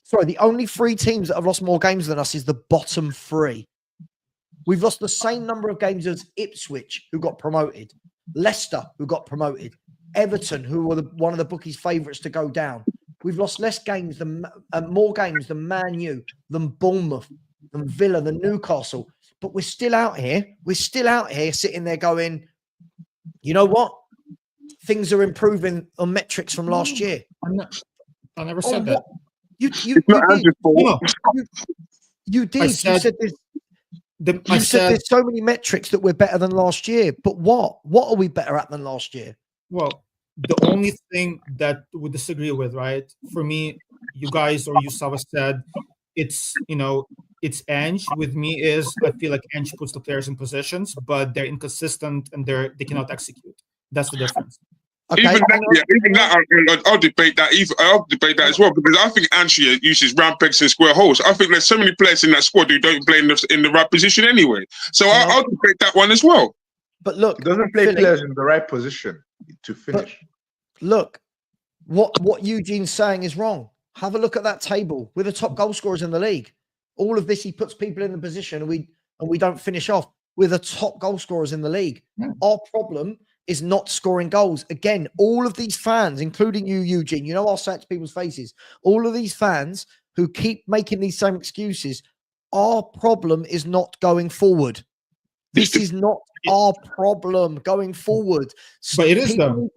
the only 3 teams that have lost more games than us is the bottom 3. We've lost the same number of games as Ipswich, who got promoted, Leicester, who got promoted, Everton, who were one of the bookies' favourites to go down. We've lost less games than more games than Man U, than Bournemouth, than Villa, than Newcastle. But we're still out here. We're still out here sitting there going, you know what? Things are improving on metrics from last year. I never said that. You did. I said there's so many metrics that we're better than last year. But what? What are we better at than last year? Well, the only thing that we disagree with, right? For me, you guys or you, Savva, said it's Ange. With me is I feel like Ange puts the players in positions, but they're inconsistent and they cannot execute. That's the difference. Okay. Even that, I'll debate that. I'll debate that as well, because I think Ange uses round pegs and square holes. I think there's so many players in that squad who don't play in the right position anyway. So I'll debate that one as well. But look, He doesn't play players in the right position to finish. Look, what Eugene's saying is wrong. Have a look at that table. We're the top goal scorers in the league. All of this, he puts people in the position and we don't finish off. We're the top goal scorers in the league. Our problem is not scoring goals. Again, all of these fans, including you, Eugene, you know, I'll say it to people's faces, all of these fans who keep making these same excuses, our problem is not going forward. This is not our problem going forward. But it is though.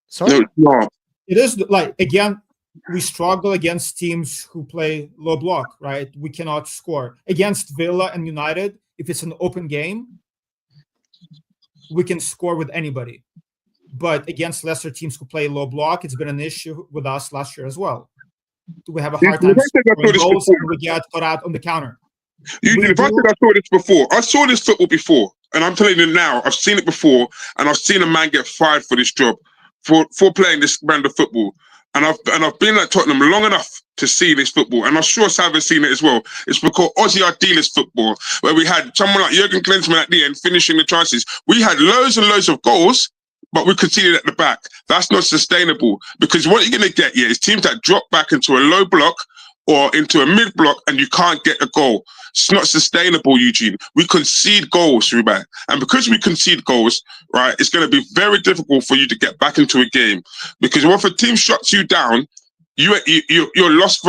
Sorry? No, it's not. It is like, again, we struggle against teams who play low block, right? We cannot score. Against Villa and United, if it's an open game, we can score with anybody. But against lesser teams who play low block, it's been an issue with us last year as well. We have a hard time scoring goals and we get put out on the counter. If I said I saw this before, I saw this football before, and I'm telling you now, I've seen it before, and I've seen a man get fired for this job, for playing this brand of football. And I've been at Tottenham long enough to see this football, and I'm sure Savva has seen it as well. It's because Ozzy Ardiles football, where we had someone like Jurgen Klinsmann at the end finishing the chances. We had loads and loads of goals, but we conceded at the back. That's not sustainable, because what you're going to get here is teams that drop back into a low block or into a mid block, and you can't get a goal. It's not sustainable, Eugene. We concede goals, Ruben. And because we concede goals, right, it's going to be very difficult for you to get back into a game. Because if a team shuts you down, you're lost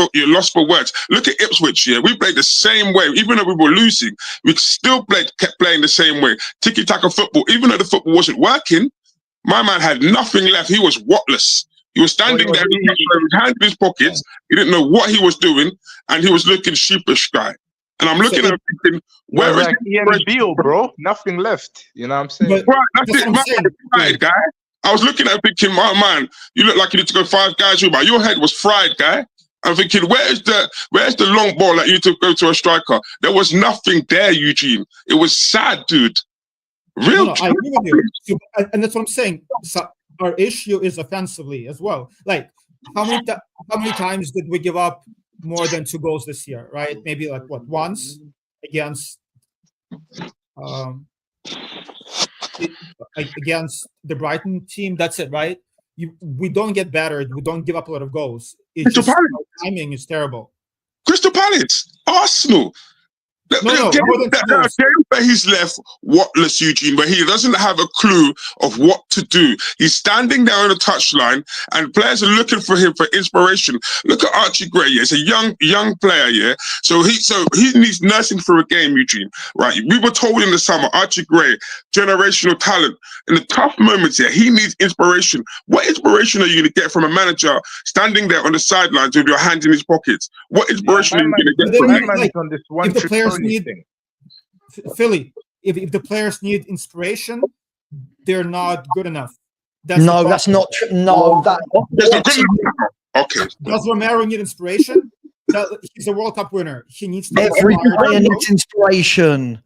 for words. Look at Ipswich here. We played the same way. Even though we were losing, we still kept playing the same way. Tiki-taka football. Even though the football wasn't working, my man had nothing left. He was whatless. He was standing there with his hands in his pockets. He didn't know what he was doing, and he was looking sheepish, guy. And I'm looking at him thinking, where is Ian Beale, bro? Nothing left. You know what I'm saying? Right, that's it, man. Fried, guy. I was looking at him thinking, my man, you look like you need to go 5 guys, but your head was fried, guy. I'm thinking, where's the long ball that you need to go to a striker? There was nothing there, Eugene. It was sad, dude. Real. I agree with you. So, and that's what I'm saying. So our issue is offensively as well. Like, how many times did we give up more than 2 goals this year, right? Maybe like once against against the Brighton team. That's it, right? We don't get better. We don't give up a lot of goals. It's just, our timing is terrible. Crystal Palace, Arsenal. The game where he's left whatless, Eugene, where he doesn't have a clue of what to do. He's standing there on the touchline, and players are looking for him for inspiration. Look at Archie Gray. Yeah, it's a young player. Yeah, so he needs nursing for a game, Eugene. Right? We were told in the summer, Archie Gray, generational talent. In the tough moments here, he needs inspiration. What inspiration are you going to get from a manager standing there on the sidelines with your hands in his pockets? What inspiration are you going to get from him? Like, on this one if the players need Philly, if the players need inspiration, they're not good enough. That's not true. No, okay. Does Romero need inspiration? He's a World Cup winner. He needs to. Every player needs inspiration.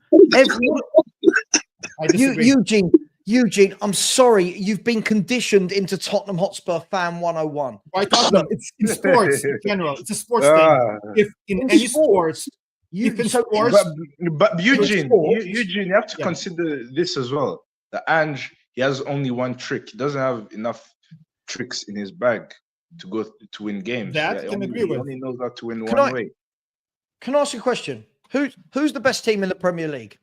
Eugene, I'm sorry, you've been conditioned into Tottenham Hotspur fan 101. Why Tottenham? It's in sports in general. It's a sports thing. If in any sports, but Eugene, you have to consider this as well. The Ange, he has only one trick. He doesn't have enough tricks in his bag to win games. That can agree with. He only knows how to win one way. Can I ask you a question? Who's the best team in the Premier League?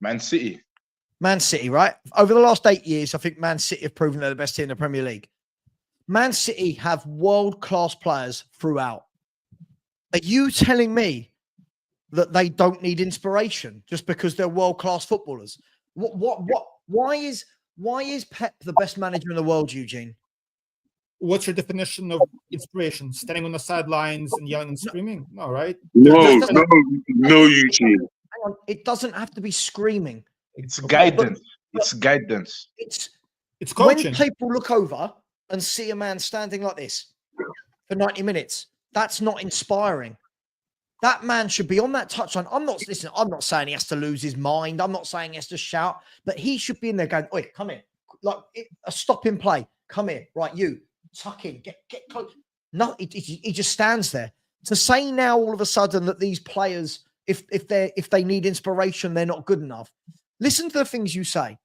Man City. Man City, right? Over the last 8 years, I think Man City have proven they're the best team in the Premier League. Man City have world-class players throughout. Are you telling me that they don't need inspiration just because they're world-class footballers? Why is Pep the best manager in the world, Eugene? What's your definition of inspiration? Standing on the sidelines and yelling and screaming? No, right? No, Eugene. Hang on. It doesn't have to be screaming. It's guidance. It's guidance. It's coaching. When people look over and see a man standing like this for 90 minutes, that's not inspiring. That man should be on that touchline. I'm not saying he has to lose his mind. I'm not saying he has to shout, but he should be in there going, "Oi, come here." Like a stop in play. Come here. Right, you tuck in. Get close. No, he just stands there. To say now all of a sudden that these players, if they need inspiration, they're not good enough. Listen to the things you say.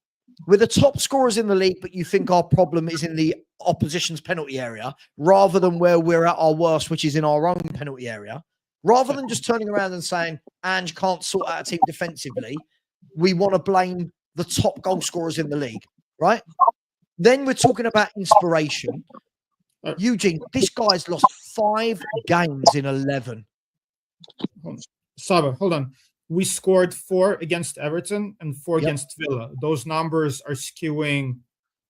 We're the top scorers in the league, but you think our problem is in the opposition's penalty area rather than where we're at our worst, which is in our own penalty area. Rather than just turning around and saying, Ange can't sort out a team defensively, we want to blame the top goal scorers in the league. right? Then we're talking about inspiration. Eugene, this guy's lost 5 games in 11. Savva, hold on. We scored 4 against Everton and 4 against Villa. Those numbers are skewing,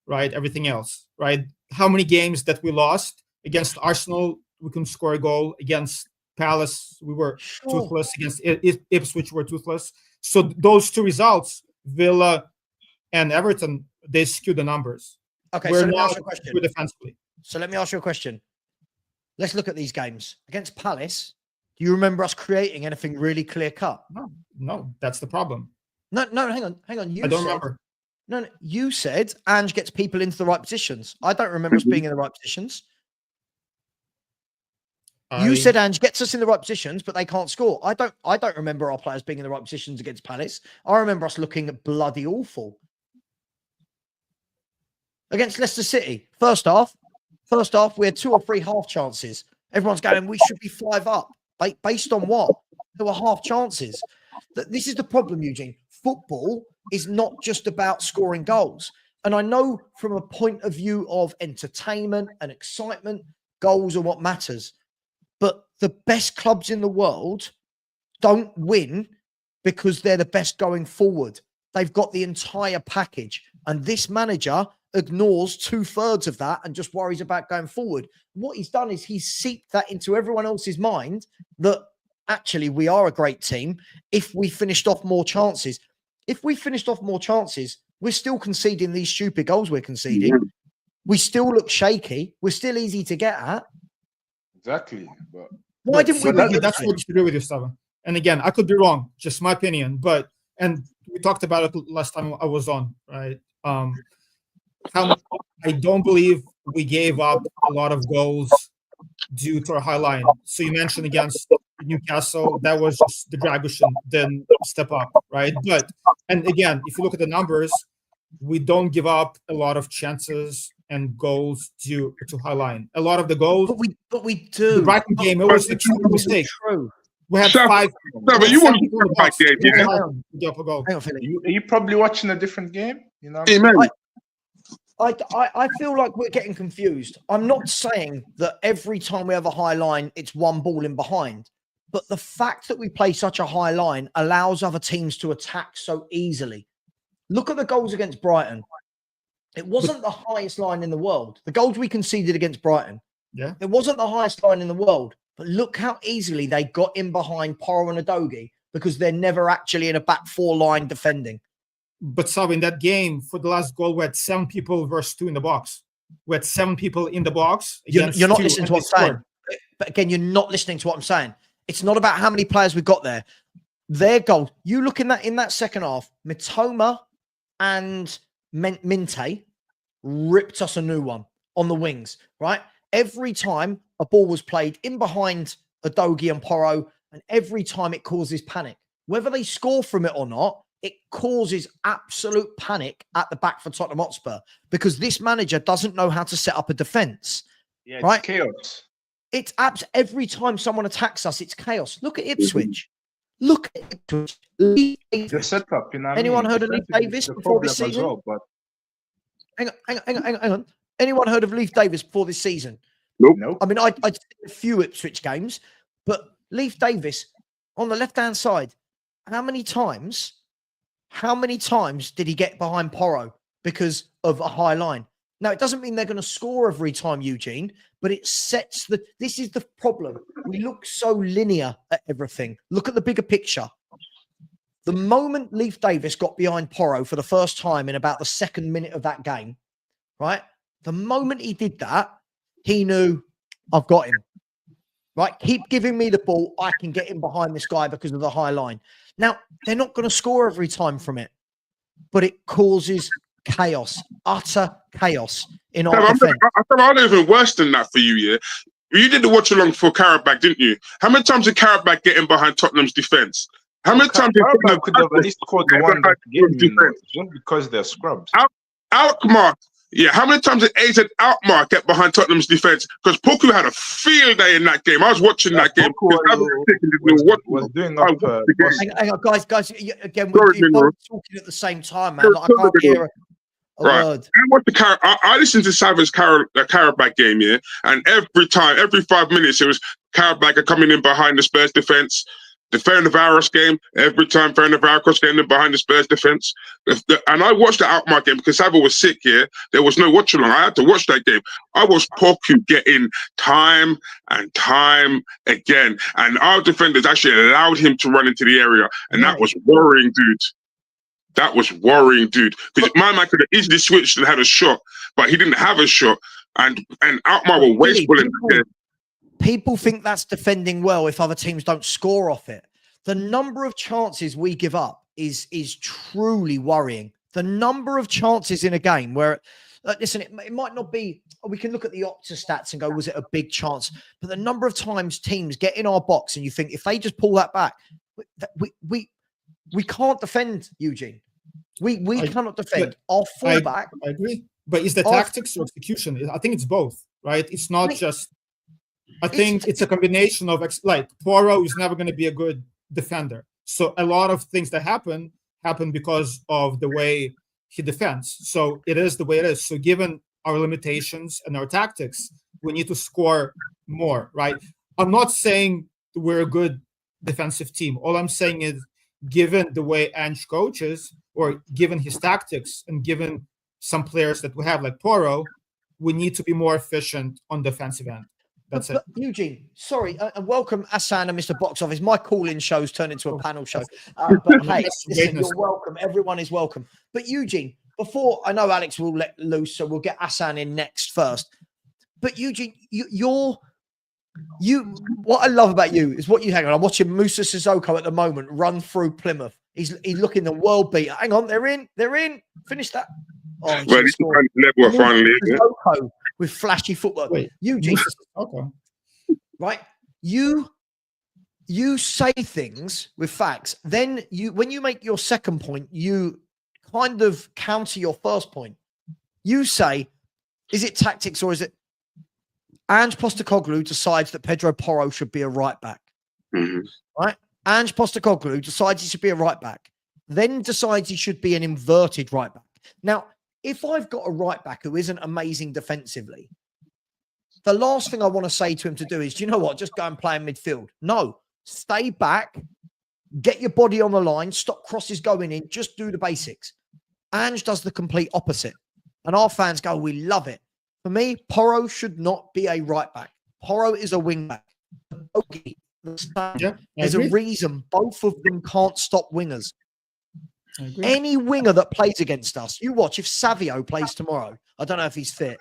right, everything else, right? How many games that we lost? Against Arsenal, we couldn't score a goal. Against Palace, we were toothless. Against Ipswich, we were toothless. So those 2 results, Villa and Everton, they skew the numbers. Okay, we're so let me not ask you a question. Defensively. So let me ask you a question. Let's look at these games. Against Palace, do you remember us creating anything really clear cut? No, that's the problem. No, hang on. I don't remember. No, you said Ange gets people into the right positions. I don't remember us being in the right positions. You said Ange gets us in the right positions, but they can't score. I don't remember our players being in the right positions against Palace. I remember us looking bloody awful. Against Leicester City, first half, we had 2 or 3 half chances. Everyone's going, we should be 5 up. Based on what? There were half chances. This is the problem, Eugene. Football is not just about scoring goals. And I know from a point of view of entertainment and excitement, goals are what matters. But the best clubs in the world don't win because they're the best going forward. They've got the entire package. And this manager ignores 2/3 of that and just worries about going forward. What he's done is he's seeped that into everyone else's mind that actually we are a great team if we finished off more chances. If we finished off more chances, we're still conceding these stupid goals we're conceding. We still look shaky. We're still easy to get at. Exactly. But why didn't we? That's what I disagree with you, Savva. And again, I could be wrong, just my opinion. But and we talked about it last time I was on, right? I don't believe we gave up a lot of goals due to our high line. So you mentioned against Newcastle, that was just the Dragusin then step up, right? And again, if you look at the numbers, we don't give up a lot of chances and goals due to high line. A lot of the goals, but we do. The Brighton game, it was a true mistake. True. We had Savva, 5. but you want to back game, Hang on, Philip. are you probably watching a different game? You know. Amen. I feel like we're getting confused. I'm not saying that every time we have a high line, it's one ball in behind. But the fact that we play such a high line allows other teams to attack so easily. Look at the goals against Brighton. It wasn't the highest line in the world. The goals we conceded against Brighton. Yeah. It wasn't the highest line in the world. But look how easily they got in behind Porro and Udogie because they're never actually in a back 4 line defending. But Savva, in that game, for the last goal, we had 7 people versus 2 in the box. We had 7 people in the box. You're not listening to what I'm saying. But again, you're not listening to what I'm saying. It's not about how many players we've got there. Their goal. You look in that second half, Mitoma and Minte ripped us a new one on the wings, right? Every time a ball was played in behind Udogie and Porro, and every time it causes panic. Whether they score from it or not, it causes absolute panic at the back for Tottenham Hotspur because this manager doesn't know how to set up a defense. Yeah, it's right? chaos. It's every time someone attacks us, it's chaos. Look at Ipswich. Look at Ipswich. The setup, you know. Anyone heard of Leif Davis before this season? Well, but... Hang on. Anyone heard of Leif Davis before this season? Nope. I mean, I'd seen a few Ipswich games, but Leif Davis on the left-hand side, how many times did he get behind Porro because of a high line? Now, it doesn't mean they're going to score every time, Eugene, but it sets this is the problem. We look so linear at everything. Look at the bigger picture. The moment Leif Davis got behind Porro for the first time in about the 2nd minute of that game, right? The moment he did that, he knew, I've got him. Right? Keep giving me the ball. I can get in behind this guy because of the high line. Now, they're not going to score every time from it, but it causes chaos, utter chaos in our defense. I'm even worse than that for you, yeah? You did the watch along for Karabakh, didn't you? How many times did Karabakh get in behind Tottenham's defence? How many times did Karabakh could have at least scored the one that game, just because they're scrubs? Alkmaar. Yeah, how many times did AZ Alkmaar get behind Tottenham's defence? Because Poku had a field day in that game. I was watching that game. Was doing up. Hang on, guys. Again, we're both talking at the same time, man. Like, I can't hear. Right. word. I listened to Savva's Karabakh game, yeah, and every 5 minutes, it was Karabakh coming in behind the Spurs defense. The Ferencváros game, every time Ferencváros getting in behind the Spurs defense. And I watched the Alkmaar game because Savva was sick, yeah. There was no watch along. I had to watch that game. I was Poku getting time and time again. And our defenders actually allowed him to run into the area. And that was worrying, dude. That was worrying, dude. Because my man could have easily switched and had a shot, but he didn't have a shot. And Alkmaar were wasteful in the game. People think that's defending well if other teams don't score off it. The number of chances we give up is truly worrying. The number of chances in a game where, listen, it might not be, we can look at the Opta stats and go, was it a big chance? But the number of times teams get in our box and you think if they just pull that back, we can't defend, Eugene. We cannot defend. Our fullback. I agree. But is the tactics or execution? I think it's both, right? It's not just. I think it's a combination of like Poirot is never going to be a good defender. So a lot of things that happen because of the way he defends. So it is the way it is. So given our limitations and our tactics, we need to score more, right? I'm not saying we're a good defensive team. All I'm saying is, given the way Ange coaches, or given his tactics, and given some players that we have like Poirot, we need to be more efficient on defensive end. That's it. Eugene, sorry, and welcome Hassan and Mr. Box Office. My call-in show's turned into a panel show. But hey, listen, you're welcome. Everyone is welcome. But Eugene, before, I know Alex will let loose, so we'll get Hassan in next first. But Eugene, what I love about you is what you hang on. I'm watching Musa Sissoko at the moment run through Plymouth. He's looking the world beater. Hang on, they're in. Finish that. Oh, well, he's level finally, Sissoko with flashy footwork. Wait, Eugene, okay. right? You say things with facts. Then when you make your second point, you kind of counter your first point. You say, is it tactics or is it Ange Postecoglou decides that Pedro Porro should be a right back, right? Ange Postecoglou decides he should be a right back, then decides he should be an inverted right back. Now, if I've got a right back who isn't amazing defensively, the last thing I want to say to him to do is, do you know what? Just go and play in midfield. No, stay back, get your body on the line, stop crosses going in, just do the basics. Ange does the complete opposite. And our fans go, we love it. For me, Porro should not be a right back. Porro is a wing back. There's a reason both of them can't stop wingers. Any winger that plays against us, you watch, if Savio plays tomorrow, I don't know if he's fit,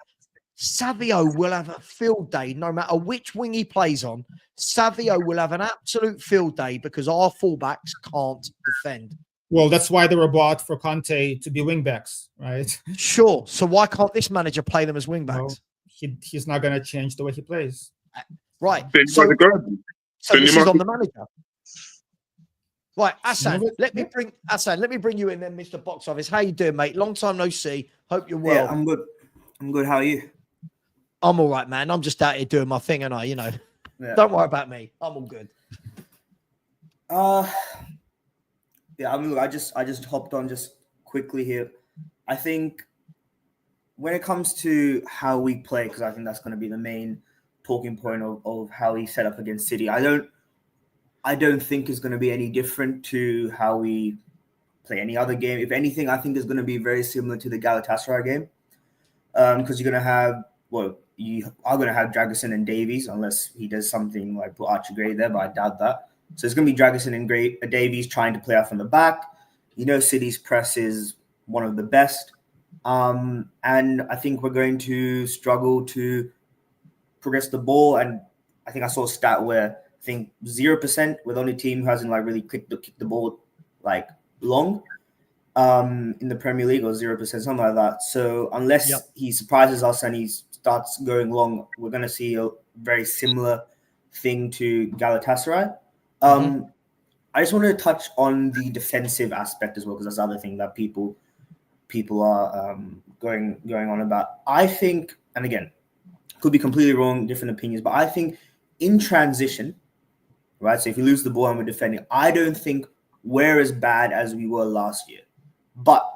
Savio will have a field day no matter which wing he plays on. Savio will have an absolute field day because our fullbacks can't defend. Well, that's why they were bought for Conte to be wing backs, right? Sure. So why can't this manager play them as wing backs? No, he's not going to change the way he plays. Right. So this is on the manager. Right, Hassan, let me bring you in then, Mr. Box Office. How you doing, mate? Long time no see. Hope you're well. Yeah, I'm good. I'm good. How are you? I'm all right, man. I'm just out here doing my thing, and yeah. Don't worry about me. I'm all good. Yeah, I just hopped on just quickly here. I think when it comes to how we play, because I think that's going to be the main talking point of how we set up against City. I don't think it's going to be any different to how we play any other game. If anything, I think it's going to be very similar to the Galatasaray game, because you are going to have Dragusin and Davies, unless he does something like put Archie Gray there, but I doubt that. So it's going to be Dragusin and Davies trying to play out from the back. City's press is one of the best. And I think we're going to struggle to progress the ball. And I think I saw a stat where I think 0% with only team who hasn't really kicked the ball long in the Premier League, or 0%, something like that. So unless he surprises us and he starts going long, we're going to see a very similar thing to Galatasaray. I just wanted to touch on the defensive aspect as well, because that's the other thing that people are going on about. I think, and again, could be completely wrong, different opinions, but I think in transition, right? So if you lose the ball and we're defending, I don't think we're as bad as we were last year. But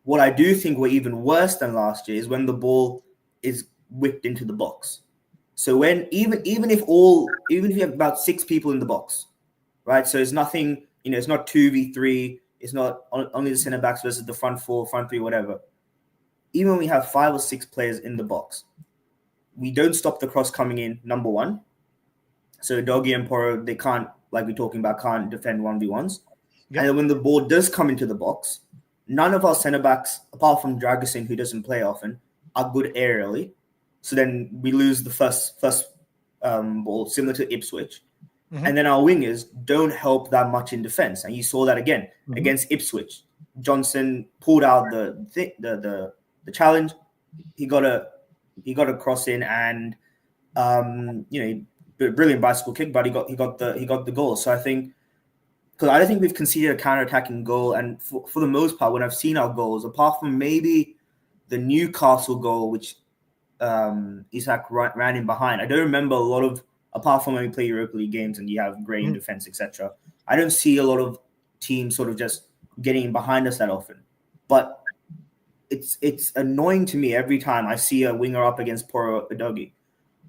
What I do think we're even worse than last year is when the ball is whipped into the box. So when even if you have about 6 people in the box, right? So it's nothing, it's not 2v3, it's not only the center backs versus the front 4, front 3, whatever. Even when we have 5 or 6 players in the box, we don't stop the cross coming in, number one. So Doggy and Poro, they can't, like we're talking about, can't defend 1v1s. Yep. And then when the ball does come into the box, none of our center backs, apart from Dragusin, who doesn't play often, are good aerially. So then we lose the first ball, similar to Ipswich. Mm-hmm. And then our wingers don't help that much in defense. And you saw that again against Ipswich. Johnson pulled out the challenge. He got a cross in, and brilliant bicycle kick, but he got the goal. So I think, because I don't think we've conceded a counter-attacking goal, and for the most part, when I've seen our goals, apart from maybe the Newcastle goal, which Isak ran in behind, I don't remember a lot of, apart from when we play Europa League games and you have Gray in defense, etc. I don't see a lot of teams sort of just getting behind us that often. But it's annoying to me every time I see a winger up against Poro Udogie.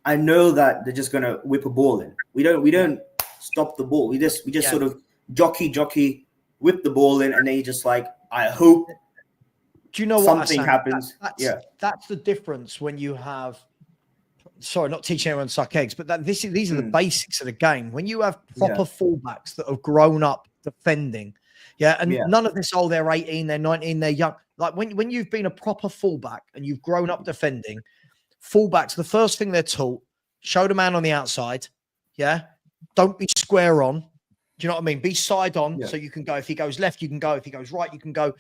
I know that they're just gonna whip a ball in. We don't stop the ball. We just sort of jockey, whip the ball in, and then you just like, I hope. Do you know something happens? That's the difference when you have. Sorry, not teaching everyone to suck eggs, but these are the basics of the game. When you have proper fullbacks that have grown up defending, none of this, they're 18, they're 19, they're young. Like when you've been a proper fullback and you've grown up defending, fullbacks, the first thing they're taught, show the man on the outside, don't be square on. Do you know what I mean? Be side on, so you can go. If he goes left, you can go. If he goes right, you can go.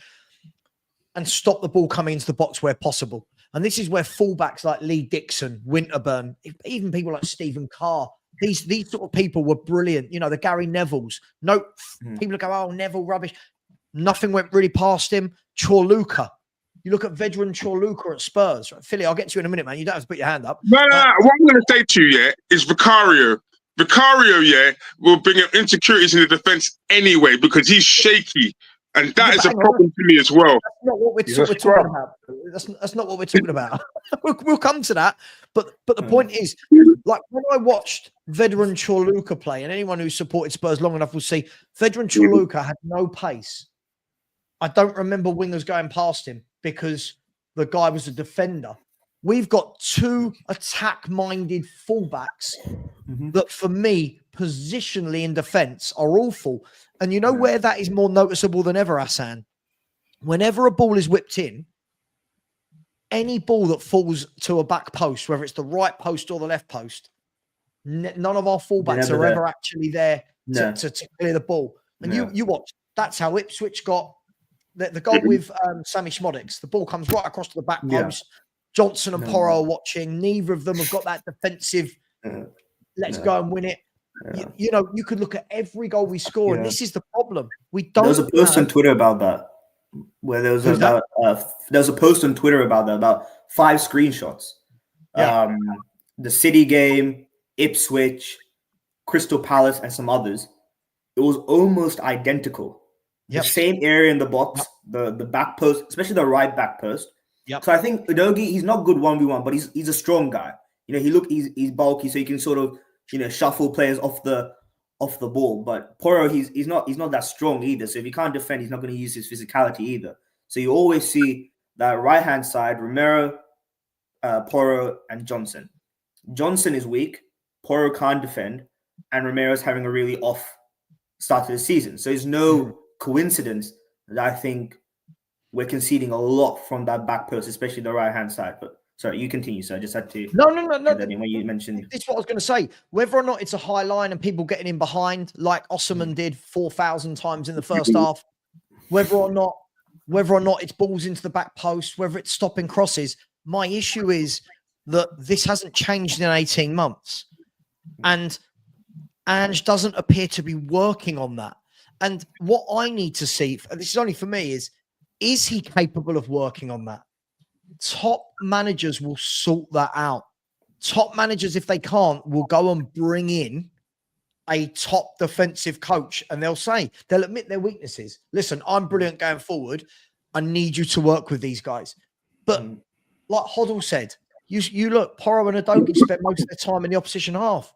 And stop the ball coming into the box where possible. And this is where fullbacks like Lee Dixon, Winterburn, even people like Stephen Carr, these sort of people were brilliant. The Gary Nevilles. No, people go, oh, Neville, rubbish. Nothing went really past him. Chorluka. You look at veteran Chorluka at Spurs. Right? Philly, I'll get to you in a minute, man. You don't have to put your hand up. No. What I'm going to say to you, is Vicario. Vicario, will bring insecurities in the defense anyway because he's shaky. And that is a problem to me as well. That's not what we're talking about. That's not what we're talking about. We'll come to that. But the point is, like when I watched veteran Chorluka play, and anyone who supported Spurs long enough will see, veteran Chorluka had no pace. I don't remember wingers going past him because the guy was a defender. We've got 2 attack-minded fullbacks that, for me, positionally in defence, are awful. And you know where that is more noticeable than ever, Hassan? Whenever a ball is whipped in, any ball that falls to a back post, whether it's the right post or the left post, none of our fullbacks are ever actually there to clear the ball. And you watch, that's how Ipswich got the goal with Sammy Schmodix. The ball comes right across to the back post. Johnson and Porro are watching. Neither of them have got that defensive, let's go and win it. You could look at every goal we score, and this is the problem. We don't. There was a post on Twitter about that, where there was there was a post on Twitter about that, about 5 screenshots. The City game, Ipswich, Crystal Palace, and some others. It was almost identical. The same area in the box, the back post, especially the right back post. So I think Udogie, he's not good 1v1, but he's a strong guy. He's bulky, so he can sort of shuffle players off the ball. But Poro, he's not that strong either. So if he can't defend, he's not going to use his physicality either. So you always see that right hand side, Romero, Poro, and Johnson. Johnson is weak, Poro can't defend, and Romero's having a really off start to the season. So it's no coincidence that I think we're conceding a lot from that back post, especially the right hand side. But sorry, you continue. So I just had to. No. When you mentioned, this is what I was going to say. Whether or not it's a high line and people getting in behind, like Osman did 4,000 times in the first half, whether or not it's balls into the back post, whether it's stopping crosses, my issue is that this hasn't changed in 18 months, and Ange doesn't appear to be working on that. And what I need to see, and this is only for me, is he capable of working on that? Top managers will sort that out. Top managers, if they can't, will go and bring in a top defensive coach, and they'll admit their weaknesses. Listen, I'm brilliant going forward. I need you to work with these guys. But like Hoddle said, you look, Porro and Udogie spent most of their time in the opposition half.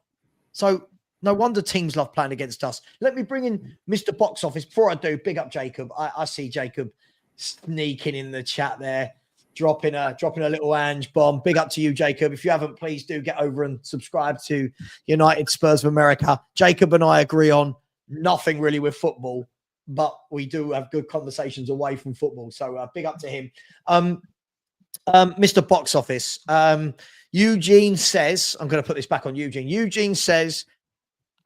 So no wonder teams love playing against us. Let me bring in Mr. Box Office. Before I do, big up Jacob. I see Jacob sneaking in the chat there, dropping a little Ange bomb. Big up to you, Jacob. If you haven't, please do get over and subscribe to United Spurs of America. Jacob and I agree on nothing really with football, but we do have good conversations away from football. So big up to him. Mr. Box Office. Eugene says, I'm going to put this back on Eugene. Eugene says,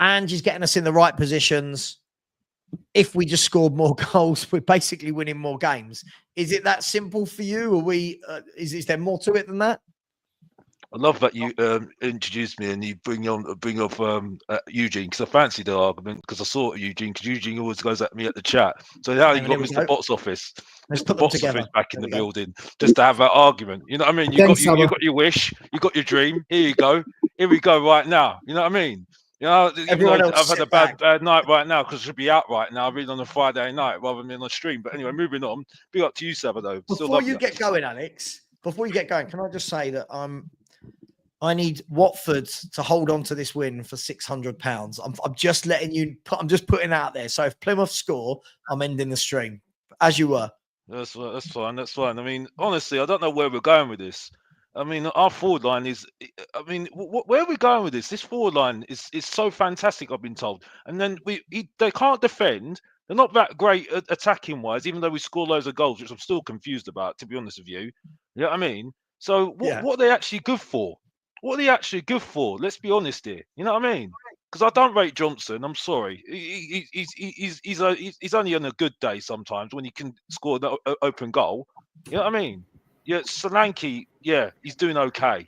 Ange is getting us in the right positions. If we just scored more goals, we're basically winning more games. Is it that simple for you? Are we? Is there more to it than that? I love that you introduced me and you bring off Eugene, because I fancied the argument, because I saw Eugene, because Eugene always goes at me at the chat. So now you got Mr. Box Office. Let's Mr. put them Box together. Office back in the building, just to have that argument. You know what I mean? You Thanks, got Savva. your wish, you got your dream. Here you go. Here we go right now. You know what I mean? You know, Everyone else I've had sit a bad night right now because I should be out right now, reading on a Friday night rather than on a stream. But anyway, moving on. Big up to you, Savva, though. Before you get going, Alex, can I just say that I need Watford to hold on to this win for £600. I'm just letting you. I'm just putting out there. So if Plymouth score, I'm ending the stream, as you were. That's fine. That's fine. I mean, honestly, I don't know where we're going with this. I mean, our forward line is. I mean, where are we going with this? This forward line is so fantastic. I've been told, and then they can't defend. They're not that great attacking wise, even though we score loads of goals, which I'm still confused about, to be honest with you. You know what I mean? So what are they actually good for? What are they actually good for? Let's be honest here. You know what I mean? Because I don't rate Johnson. I'm sorry. He's only on a good day sometimes when he can score an open goal. You know what I mean? Yeah, Solanke, yeah, he's doing okay,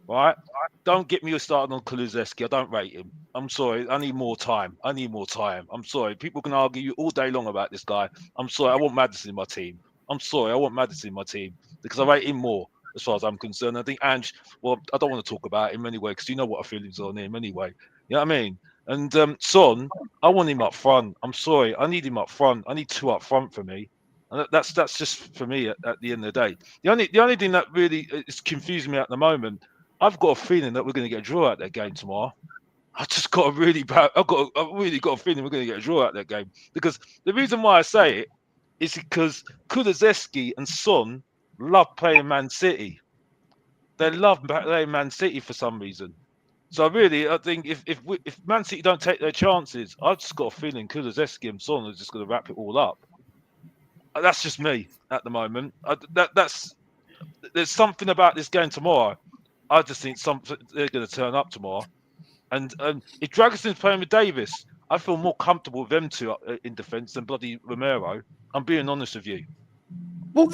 right? Don't get me started on Kulusevski. I don't rate him. I'm sorry. I need more time. I'm sorry. People can argue all day long about this guy. I'm sorry. I want Maddison in my team. Because I rate him more as far as I'm concerned. I think Ange, well, I don't want to talk about him anyway because you know what our feelings are on him anyway. You know what I mean? And Son, I want him up front. I'm sorry. I need him up front. I need two up front for me. And that's just for me at the end of the day. The only thing that really is confusing me at the moment, I've got a feeling that we're going to get a draw out that game tomorrow. I've really got a feeling we're going to get a draw out that game, because the reason why I say it is because Kulusevski and Son love playing Man City. They love playing Man City for some reason. So really, I think if Man City don't take their chances, I've just got a feeling Kulusevski and Son are just going to wrap it all up. That's just me at the moment. There's something about this game tomorrow. I just think they're going to turn up tomorrow. And if Dragoson's playing with Davis, I feel more comfortable with them two in defence than bloody Romero. I'm being honest with you. Well,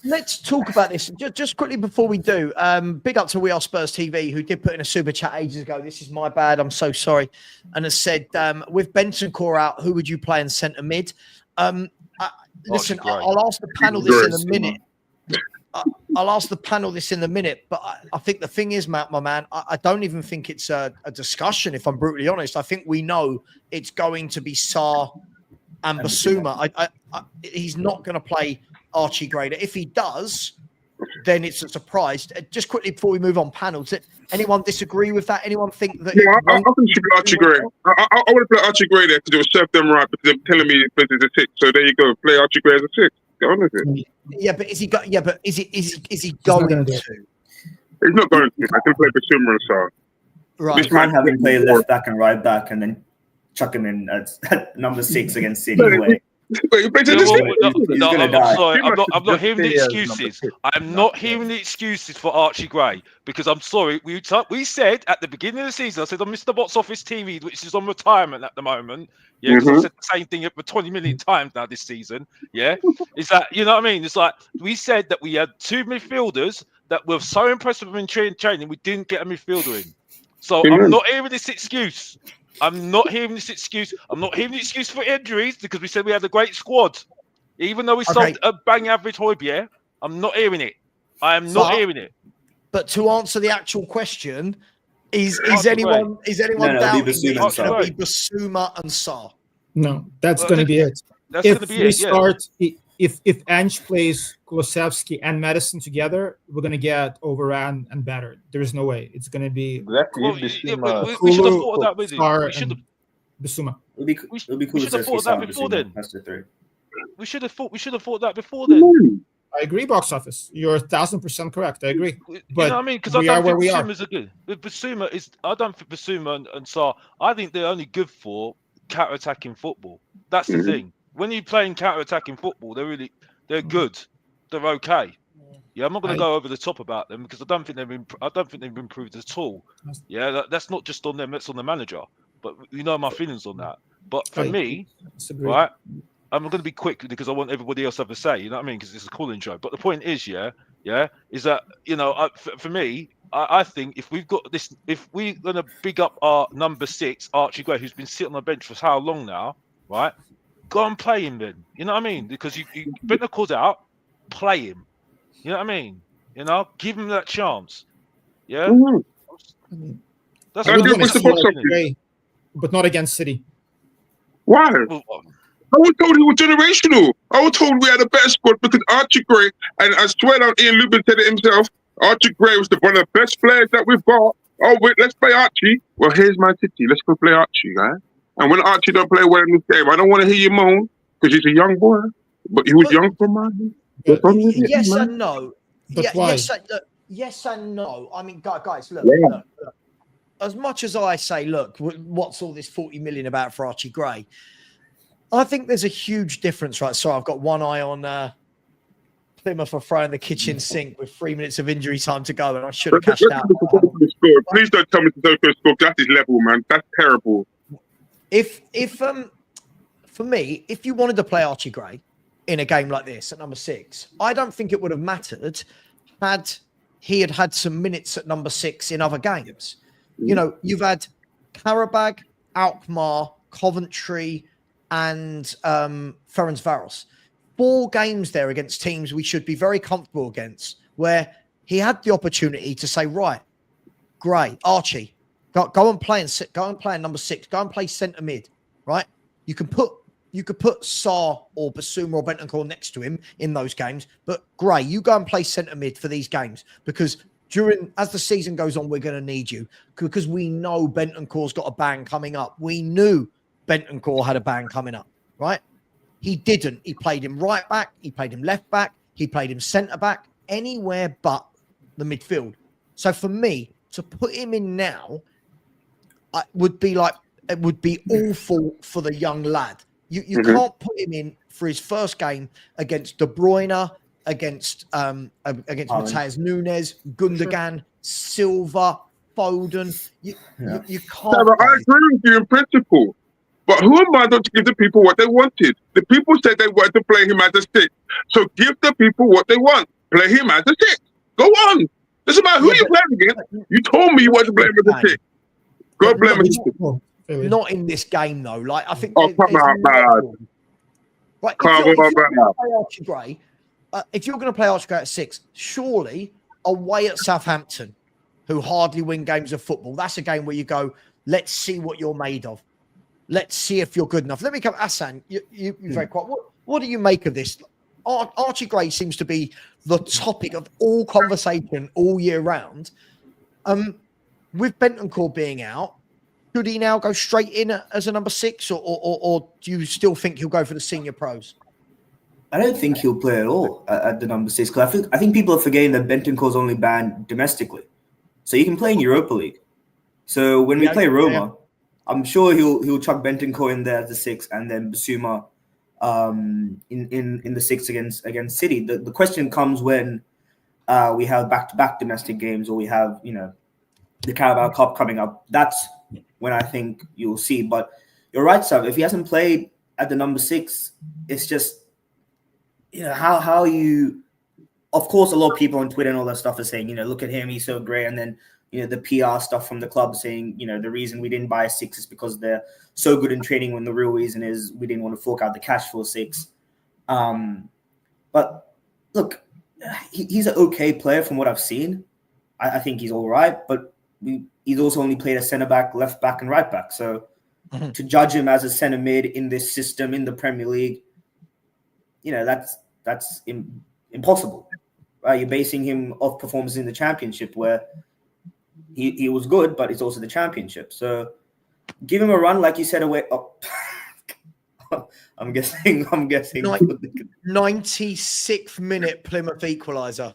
let's talk about this just quickly before we do. Big up to We Are Spurs TV, who did put in a super chat ages ago. This is my bad. I'm so sorry. And has said, with Bentancur out, who would you play in centre mid? Listen, I'll ask the panel this in a minute. I'll ask the panel this in a minute, but I think the thing is, Matt, my man, I don't even think it's a discussion, if I'm brutally honest. I think we know it's going to be Sarr and Basuma. He's not going to play Archie Gray. If he does, then it's a surprise. Just quickly before we move on, panels, anyone disagree with that? Anyone think that? Yeah, I think you should play Archie Gray. I want to play Archie Gray there because it will serve them right, because they're telling me it's a 6. So there you go, play Archie Gray as a 6. Get on with it. Yeah, but is he going to? He's not going to. I can play Basuma and Sarr. Right. You can't have him play left back and right back and then chuck him in at number 6 against City. I'm not hearing the excuses. I'm not hearing the excuses for Archie Gray, because I'm sorry. We said at the beginning of the season, I said on Mr. Box Office TV, which is on retirement at the moment. Yeah, because I said the same thing for 20 million times now this season. Yeah, is that, you know what I mean? It's like we said that we had 2 midfielders that were so impressive in training, we didn't get a midfielder in. So I'm not hearing this excuse. I'm not hearing the excuse for injuries, because we said we had a great squad. Even though we sold a bang average Højbjerg, I'm not hearing it. I am not hearing it. But to answer the actual question, is anyone doubting it's going to be Basuma and Sarr? No, that's going to be it. If we start if Ange plays Kulusevski and Madison together, we're gonna get overran and battered. There's no way. It's gonna be Exactly. Well, If yeah, Bissouma- but we should have Kulu, thought of that with it. Sarr, We should have. and Bissouma. It'll be cool We to should have thought of that before then. That's the three. We should have thought that before then. I agree, box office. You're 1,000% correct. I agree. You But know what I mean? Because I we are don't where think we are. Bissouma's a good. With Bissouma is. I don't think Bissouma and Sarr. I think they're only good for counter-attacking football. That's the thing. When you're playing counter-attacking football, they're good. They're okay. Yeah, I'm not going to go over the top about them because I don't think they've improved at all. Yeah, that's not just on them. That's on the manager. But you know my feelings on that. But for me, right, I'm going to be quick because I want everybody else to have a say. You know what I mean? Because it's a call-in show. But the point is, is that for me, I think if we've got this, if we're going to big up our number 6, Archie Gray, who's been sitting on the bench for how long now, right? Go and play him then. You know what I mean? Because you bring the calls out, play him. You know what I mean? You know, give him that chance. Yeah. That's I I would do want to miss the see box like office. Gray, but not against City. Why? Well, I was told he was generational. I was told we had a better squad because Archie Gray, and I swear down, Ian Lubin said it himself, Archie Gray was one of the best players that we've got. Oh, wait, let's play Archie. Well, here's Man City. Let's go play Archie, right? And when Archie don't play well in this game, I don't want to hear you moan because he's a young boy. But he was young for mine. Yes and no. But why? Yes and no. I mean, guys, look. As much as I say, look, what's all this 40 million about for Archie Gray? I think there's a huge difference, right? Sorry, I've got one eye on Plymouth for throwing the kitchen sink with 3 minutes of injury time to go, and I should have cashed out. Please don't tell me to score. That's his level, man. That's terrible. If for me, if you wanted to play Archie Gray in a game like this at number 6, I don't think it would have mattered had he had some minutes at number 6 in other games. You know, you've had Karabag, Alkmaar, Coventry, and Ferencváros. 4 games there against teams we should be very comfortable against, where he had the opportunity to say, right, Gray, Archie, go and play in number 6, go and play centre mid, right? You could put Sarr or Bissouma or Bentancur next to him in those games, but Gray, you go and play centre mid for these games because as the season goes on, we're going to need you because we know Bentancur's got a bang coming up. We knew Bentancur had a bang coming up, right? He didn't. He played him right back. He played him left back. He played him centre back, anywhere but the midfield. So for me, to put him in now, it would be awful for the young lad. You can't put him in for his first game against De Bruyne, against Matheus Nunes, Gundogan, Silva, Foden. You can't. Yeah, I agree with you in principle. But who am I not to give the people what they wanted? The people said they wanted to play him as a 6. So give the people what they want. Play him as a 6. Go on. Doesn't matter who you're playing against. You told me you wanted to play him as a 6. Go play him as a 6. Not in this game, though. Like, I think. Oh, come on, man. Right, if you're going to play Archie Gray at 6, surely away at Southampton, who hardly win games of football, that's a game where you go, let's see what you're made of. Let's see if you're good enough. Let me come, Hassan. You're very quiet. What do you make of this? Archie Gray seems to be the topic of all conversation all year round. With Bentancur being out, should he now go straight in as a number 6, or do you still think he'll go for the senior pros? I don't think he'll play at all at the number 6 because I think people are forgetting that Bentancur's only banned domestically, so you can play in Europa League. So when we play Roma, I'm sure he'll chuck Bentancur in there as the 6, and then Bissouma in the 6 against City. The question comes when we have back-to-back domestic games, or we have the Carabao Cup coming up. That's when I think you'll see. But you're right, Sav. If he hasn't played at the number 6, it's just how you. Of course, a lot of people on Twitter and all that stuff are saying, look at him, he's so great, and then the PR stuff from the club saying, the reason we didn't buy a 6 is because they're so good in training, when the real reason is we didn't want to fork out the cash for a 6. But look, he's an okay player from what I've seen. I think he's all right, but he's also only played a centre back, left back, and right back. So to judge him as a centre mid in this system in the Premier League, that's impossible, right? You're basing him off performances in the championship where he was good, but it's also the championship. So give him a run, like you said, away. Oh. I'm guessing. 96th minute Plymouth equaliser.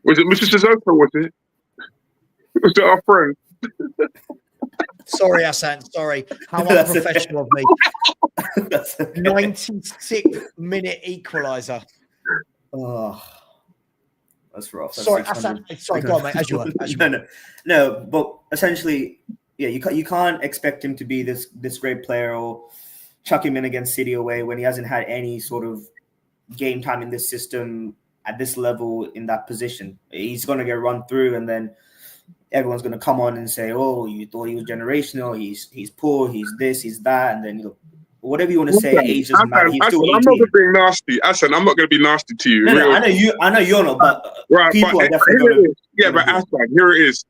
Was it Mr. Sissoko? Was it? Was it our friend? Sorry, Hassan. Sorry. How unprofessional of me. 96th minute equaliser. Oh, that's rough. That's Sorry, Hassan. Sorry, go on, mate. As you were. No. But essentially, yeah, you can't expect him to be this great player or chuck him in against City away when he hasn't had any sort of game time in this system at this level in that position. He's going to get run through, and then everyone's going to come on and say, "Oh, you thought he was generational. He's poor. He's this. He's that." And then whatever you want to say, age doesn't matter. He's still 18. I'm not going to be nasty. Hassan, I'm not going to be nasty to you. No, I know you're not, but right, people but are definitely going to. Yeah, but Hassan, here it is.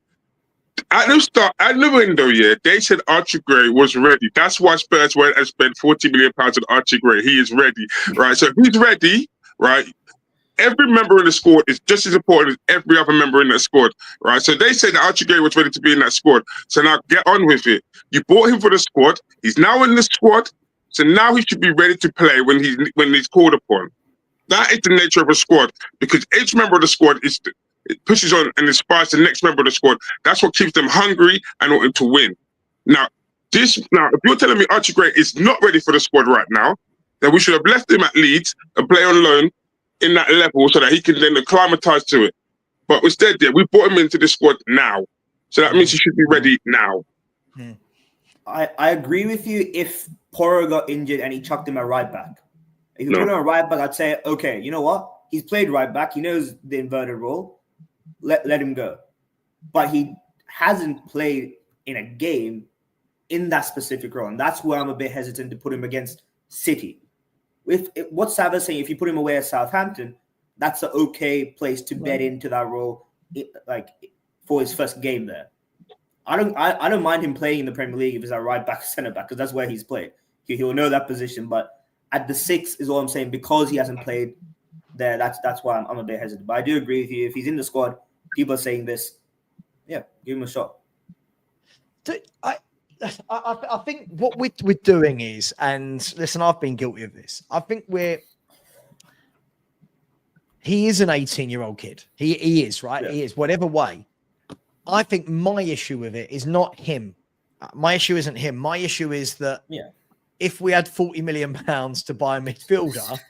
At the window, yeah, they said Archie Gray was ready. That's why Spurs went and spent £40 million on Archie Gray. He is ready, right? So if he's ready, right? Every member in the squad is just as important as every other member in that squad, right? So they said that Archie Gray was ready to be in that squad. So now get on with it. You bought him for the squad. He's now in the squad. So now he should be ready to play when he's called upon. That is the nature of a squad, because each member of the squad it pushes on and inspires the next member of the squad. That's what keeps them hungry and wanting to win. Now, if you're telling me Archie Gray is not ready for the squad right now, then we should have left him at Leeds and play on loan in that level so that he can then acclimatise to it. But instead, yeah, we brought him into the squad now. So that means he should be ready now. I agree with you if Porro got injured and he chucked him at right back. If you put him at right back, I'd say, okay, you know what? He's played right back. He knows the inverted role. Let him go. But he hasn't played in a game in that specific role. And that's where I'm a bit hesitant to put him against City. What Savva's saying, if you put him away at Southampton, that's an okay place to bed into that role, for his first game there. I don't mind him playing in the Premier League if he's at right back, centre back, because that's where he's played. He'll know that position. But at the 6 is all I'm saying, because he hasn't played there. That's why I'm a bit hesitant. But I do agree with you. If he's in the squad, people are saying this. Yeah, give him a shot. I think what we're doing is, and listen, I've been guilty of this. I think he is an 18-year-old kid. He is, right? Yeah. He is, whatever way. I think my issue with it is not him. My issue isn't him. My issue is that if we had £40 million to buy a midfielder,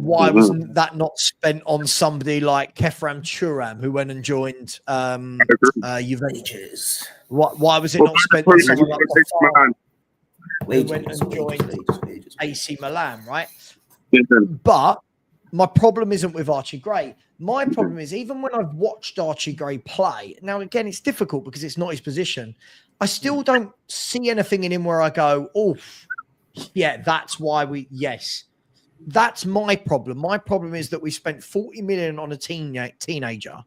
why wasn't that not spent on somebody like Kefram Thuram, who went and joined Juventus? Why was it not spent on someone like who went and joined AC Milan, right? But my problem isn't with Archie Gray. My problem is, even when I've watched Archie Gray play, now again, it's difficult because it's not his position. I still don't see anything in him where I go, oh, yeah, that's why yes. That's my problem. My problem is that we spent 40 million on a teenager,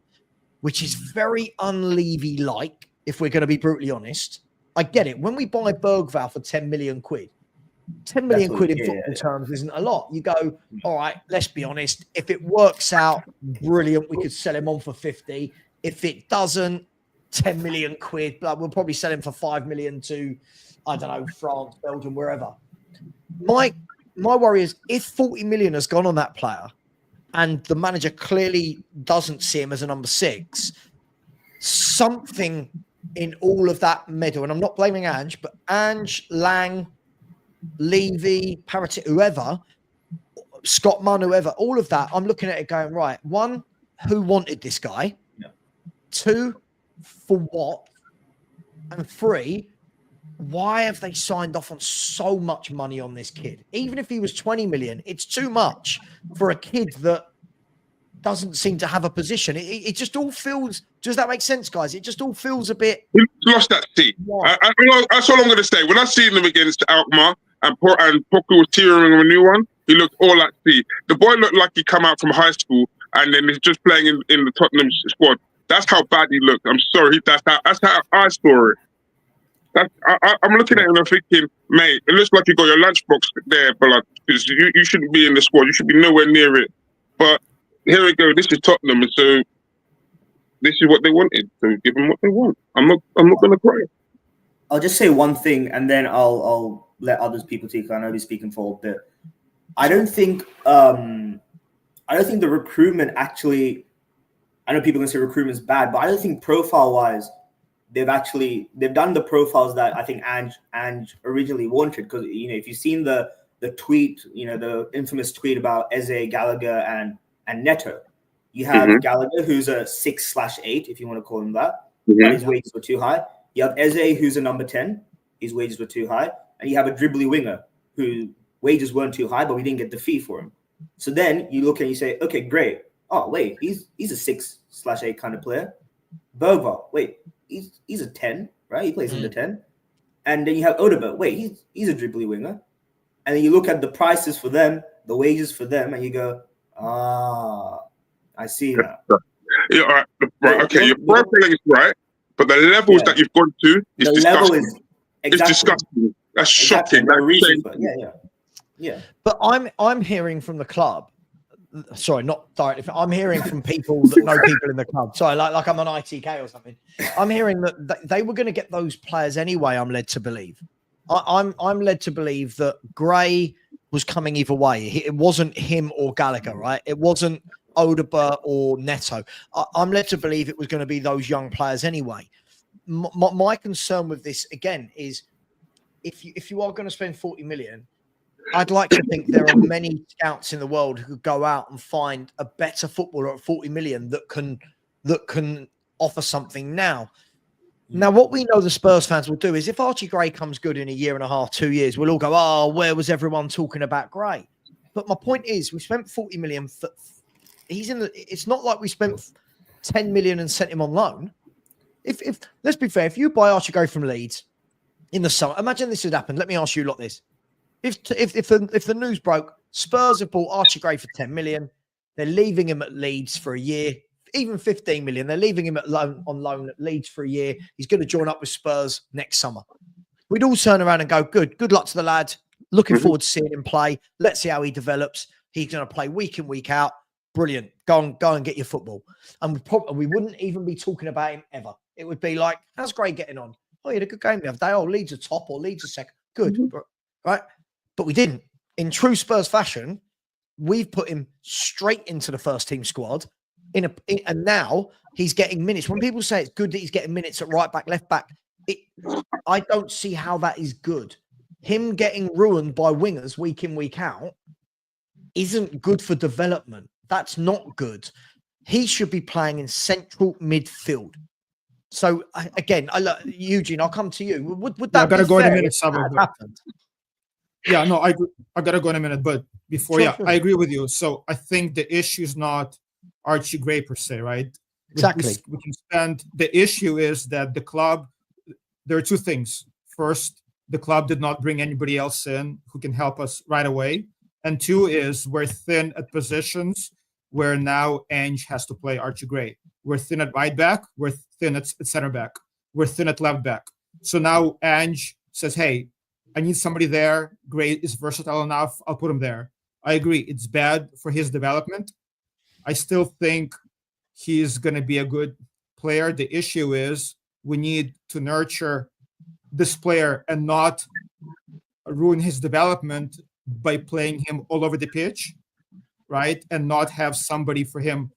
which is very un-Levy-like, if we're going to be brutally honest. I get it. When we buy Bergvall for 10 million quid, 10 million quid in football terms isn't a lot. You go, all right, let's be honest. If it works out, brilliant. We could sell him on for 50. If it doesn't, 10 million quid. We'll probably sell him for 5 million to, I don't know, France, Belgium, wherever. My worry is, if 40 million has gone on that player and the manager clearly doesn't see him as a number 6, something in all of that middle, and I'm not blaming Ange, but Ange, Lang, Levy, Paratici, whoever, Scott Munn, whoever, all of that, I'm looking at it going, right, 1, who wanted this guy? 2, for what? And 3, why have they signed off on so much money on this kid? Even if he was 20 million, it's too much for a kid that doesn't seem to have a position. It just all feels, does that make sense, guys? It just all feels a bit... He lost that seat. That's all I'm going to say. When I seen him against Alkmaar and Poku was tearing him a new one, he looked all like C. The boy looked like he come out from high school and then he's just playing in the Tottenham squad. That's how bad he looked. I'm sorry. That's how I saw it. I'm looking at him and I'm thinking, mate, it looks like you got your lunchbox there for like because you shouldn't be in the squad. You should be nowhere near it. But here we go. This is Tottenham, and so this is what they wanted. So give them what they want. I'm not going to cry. I'll just say one thing, and then I'll let others people speak. I know we're speaking for a bit. I don't think the recruitment actually. I know people are going to say recruitment is bad, but I don't think profile-wise they've done the profiles that I think Ange originally wanted. Because if you've seen the tweet, the infamous tweet about Eze, Gallagher, and Neto, you have Gallagher who's a 6/8, if you want to call him that, but his wages were too high. You have Eze who's a number 10, his wages were too high, and you have a dribbly winger who wages weren't too high, but we didn't get the fee for him. So then you look and you say, okay, great. Oh wait, he's a 6/8 kind of player. Bergvall, wait, he's a 10, right? He plays in the 10. And then you have Odegaard. Wait, he's a dribbly winger. And then you look at the prices for them, the wages for them, and you go, I see now. Yeah, all right. Okay, your profile is right, but the levels that you've gone to is the disgusting. level is It's disgusting. That's shocking. Yeah. But I'm hearing from the club. Sorry, not directly. I'm hearing from people that know people in the club. Sorry, like I'm on ITK or something. I'm hearing that they were going to get those players anyway. I'm led to believe. I'm led to believe that Gray was coming either way. It wasn't him or Gallagher, right? It wasn't Odegaard or Neto. I'm led to believe it was going to be those young players anyway. My concern with this again is if you are going to spend 40 million. I'd like to think there are many scouts in the world who could go out and find a better footballer at 40 million that can offer something now. Now, what we know the Spurs fans will do is if Archie Gray comes good in a year and a half, 2 years, we'll all go, oh, where was everyone talking about Gray? But my point is we spent 40 million. It's not like we spent 10 million and sent him on loan. If let's be fair, if you buy Archie Gray from Leeds in the summer, imagine this had happened. Let me ask you lot this. If the news broke, Spurs have bought Archie Gray for 10 million, they're leaving him at Leeds for a year, even 15 million, they're leaving him on loan at Leeds for a year. He's going to join up with Spurs next summer. We'd all turn around and go, good luck to the lad. Looking forward to seeing him play. Let's see how he develops. He's going to play week in, week out. Brilliant. Go and get your football. And we wouldn't even be talking about him ever. It would be like, how's Gray getting on? Oh, he had a good game the other day. Oh, Leeds are top or Leeds are second. Good. Right? But we didn't. In true Spurs fashion, we've put him straight into the first team squad. And now he's getting minutes. When people say it's good that he's getting minutes at right back, left back, I don't see how that is good. Him getting ruined by wingers week in, week out isn't good for development. That's not good. He should be playing in central midfield. So again, Eugene, I'll come to you. Would that I gotta be go in a fair minute, if that Savva. happened? Yeah, no, I gotta go in a minute, but before, Sure. I agree with you. So I think the issue is not Archie Gray per se, right? Exactly. We can spend. The issue is that the club. There are two things. First, the club did not bring anybody else in who can help us right away, and two is we're thin at positions where now Ange has to play Archie Gray. We're thin at right back. We're thin at center back. We're thin at left back. So now Ange says, hey, I need somebody there. Gray is versatile enough. I'll put him there. I agree. It's bad for his development. I still think he's going to be a good player. The issue is we need to nurture this player and not ruin his development by playing him all over the pitch, right? And not have somebody for him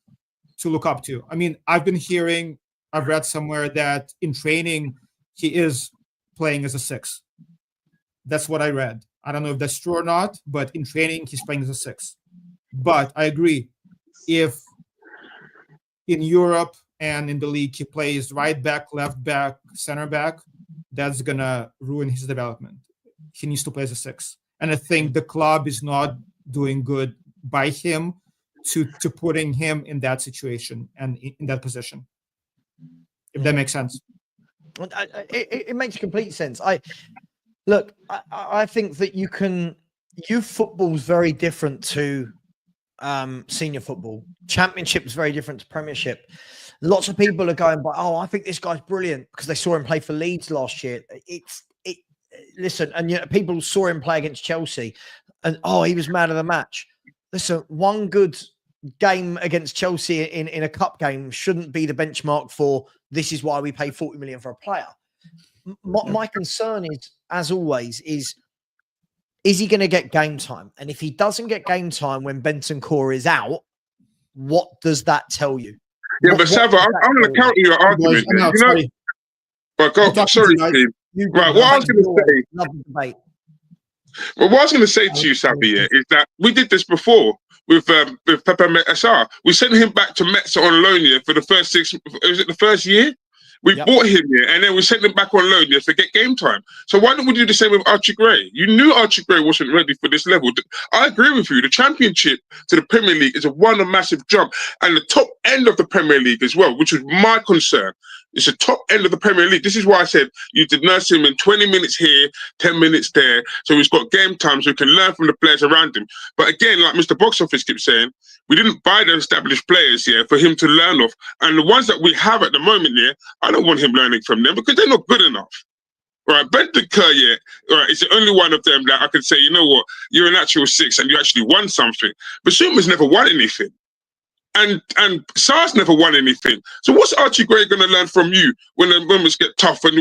to look up to. I mean, I've read somewhere that in training, he is playing as a 6. That's what I read. I don't know if that's true or not, but in training, he's playing as a 6. But I agree. If in Europe and in the league, he plays right back, left back, center back, that's going to ruin his development. He needs to play as a 6. And I think the club is not doing good by him to putting him in that situation and in that position. If that makes sense. It makes complete sense. I think that youth football is very different to senior football. Championship is very different to Premiership. Lots of people are going by, oh, I think this guy's brilliant because they saw him play for Leeds last year. listen, and people saw him play against Chelsea, and he was man of the match. Listen, one good game against Chelsea in a cup game shouldn't be the benchmark for this is why we pay 40 million for a player. My concern is, as always, is he going to get game time? And if he doesn't get game time when Bentancur is out, what does that tell you? Yeah, but Savva, I'm going to counter your argument. But sorry, Steve. Right, what I was going to say. Love the debate. Well, what I was going to say to you, Savva, is that we did this before with Pepe Metsar. We sent him back to Metz on loan here for the first 6. Was it the first year? We bought him here, and then we sent him back on loan here to get game time. So why don't we do the same with Archie Gray? You knew Archie Gray wasn't ready for this level. I agree with you. The Championship to the Premier League is a massive jump, and the top end of the Premier League as well, which was my concern. It's the top end of the Premier League. This is why I said you did nurse him in 20 minutes here, 10 minutes there, so he's got game time, so he can learn from the players around him. But again, like Mr. Box Office keeps saying, we didn't buy the established players here for him to learn off. And the ones that we have at the moment here, I don't want him learning from them because they're not good enough. Right, Bentancur, right, it's the only one of them that I can say, you know what, you're an actual 6 and you actually won something. But Zuma's never won anything. And Sar's never won anything. So what's Archie Gray going to learn from you when the moments get tough and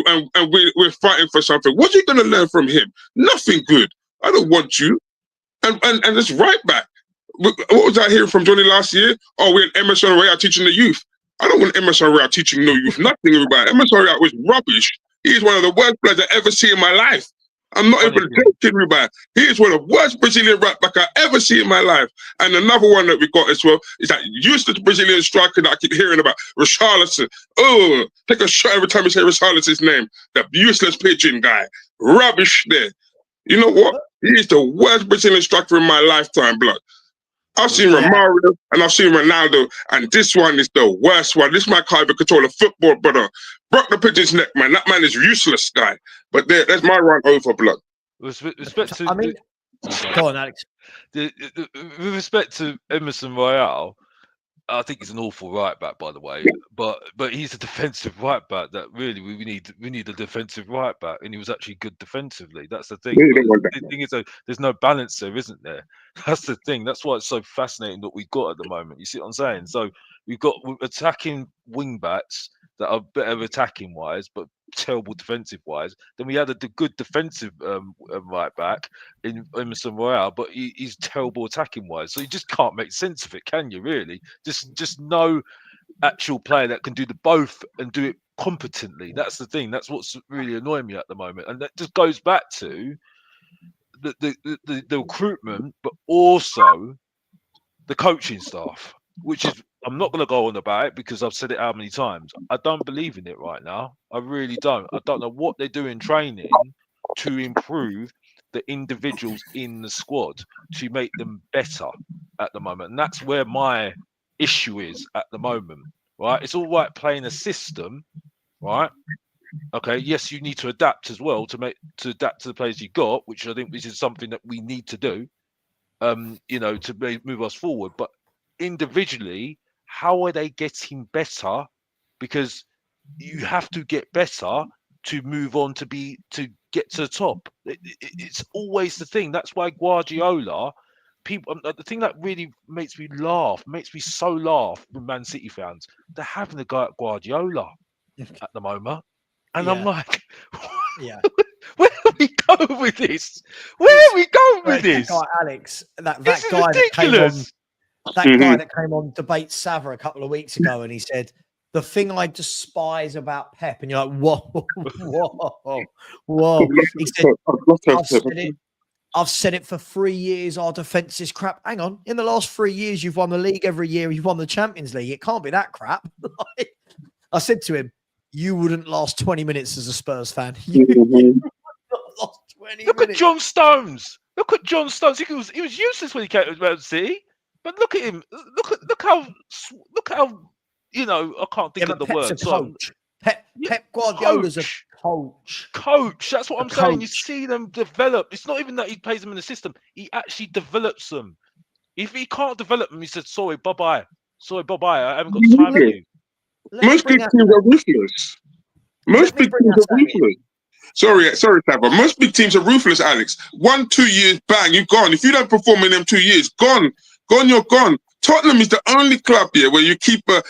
we're fighting for something? What's he going to learn from him? Nothing good. I don't want you. And it's right back. What was I hearing from Johnny last year? Oh, we're Emerson Royale teaching the youth. I don't want Emerson Royale teaching no youth. Nothing about it. Emerson Royale was rubbish. He's one of the worst players I ever see in my life. I'm not even joking about it. He is one of the worst Brazilian right back I ever see in my life. And another one that we got as well is that useless Brazilian striker that I keep hearing about, Richarlison. Oh, take a shot every time you say Richarlison's name. The useless pigeon guy. Rubbish there. You know what? He is the worst Brazilian striker in my lifetime, blood. I've seen Romario and I've seen Ronaldo, and this one is the worst one. This man can't even control a football, brother. Broke the pigeon's neck, man. That man is useless, guy. But there's my run over, blood. Respect to, go on, Alex. With respect to Emerson Royale, I think he's an awful right back, by the way. But he's a defensive right back. That really we need a defensive right back, and he was actually good defensively. That's the thing. The thing is, there's no balance there, isn't there? That's the thing. That's why it's so fascinating that we've got at the moment. You see what I'm saying? So we've got attacking wing backs that are better attacking wise, but terrible defensive wise. Then we had a good defensive right back in Emerson Royale, but he's terrible attacking wise. So you just can't make sense of it, can you? Really? Just no actual player that can do the both and do it competently. That's the thing. That's what's really annoying me at the moment, and that just goes back to the recruitment, but also the coaching staff, which is, I'm not going to go on about it because I've said it how many times. I don't believe in it right now. I really don't. I don't know what they do in training to improve the individuals in the squad to make them better at the moment. And that's where my issue is at the moment, right? It's all right playing a system, right? Okay, yes, you need to adapt as well to adapt to the players you got, which I think this is something that we need to do, to move us forward. But individually, how are they getting better? Because you have to get better to move on to get to the top. It's always the thing. That's why Guardiola, people, the thing that really makes me so laugh with Man City fans, they're having a go at Guardiola at the moment. And I'm like, where are we going with this? Where are we going with this? Guy, Alex, that this guy is ridiculous. that guy that came on Debate Savva a couple of weeks ago, and he said, the thing I despise about Pep, and you're like, whoa. He said, I've said it for 3 years, our defence is crap. Hang on, in the last 3 years, you've won the league every year, you've won the Champions League. It can't be that crap. I said to him, you wouldn't last 20 minutes as a Spurs fan. You wouldn't last 20 Look minutes. at John Stones. Look at John Stones. He was useless when he came to Man City. But look at him. Look how I can't think of the word. Pep Guardiola's a coach. Coach. That's what I'm saying. You see them develop. It's not even that he plays them in the system. He actually develops them. If he can't develop them, he said, sorry, bye-bye. I haven't got time for you. Most big teams are ruthless. Most big teams are ruthless. Sorry, Savva. Most big teams are ruthless, Alex. 1-2 years, bang, you're gone. If you don't perform in them 2 years, gone, you're gone. Tottenham is the only club here where you keep a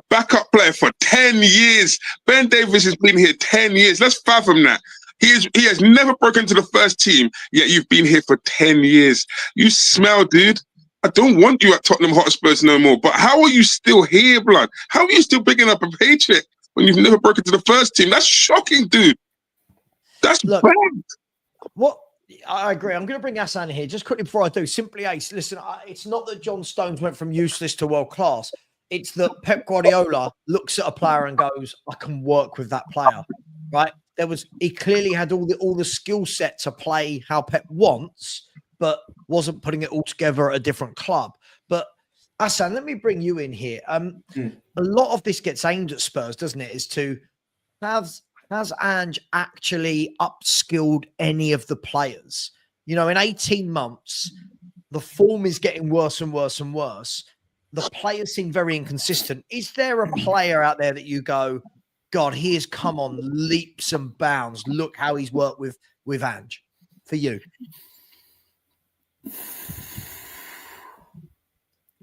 backup player for 10 years. Ben Davies has been here 10 years. Let's fathom that. He has never broken into the first team, yet you've been here for 10 years. You smell, dude. I don't want you at Tottenham Hotspurs no more. But how are you still here, blood? How are you still picking up a paycheck when you've never broken into the first team? That's shocking, dude. That's bad. What I agree. I'm going to bring Hassan here just quickly before I do. Simply Ace, listen, it's not that John Stones went from useless to world class. It's that Pep Guardiola looks at a player and goes, I can work with that player, right? He clearly had all the skill set to play how Pep wants, but wasn't putting it all together at a different club. But Hassan, let me bring you in here. A lot of this gets aimed at Spurs, doesn't it? Is to has Ange actually upskilled any of the players? You know, in 18 months, the form is getting worse and worse and worse. The players seem very inconsistent. Is there a player out there that you go, God, he has come on leaps and bounds. Look how he's worked with Ange for you?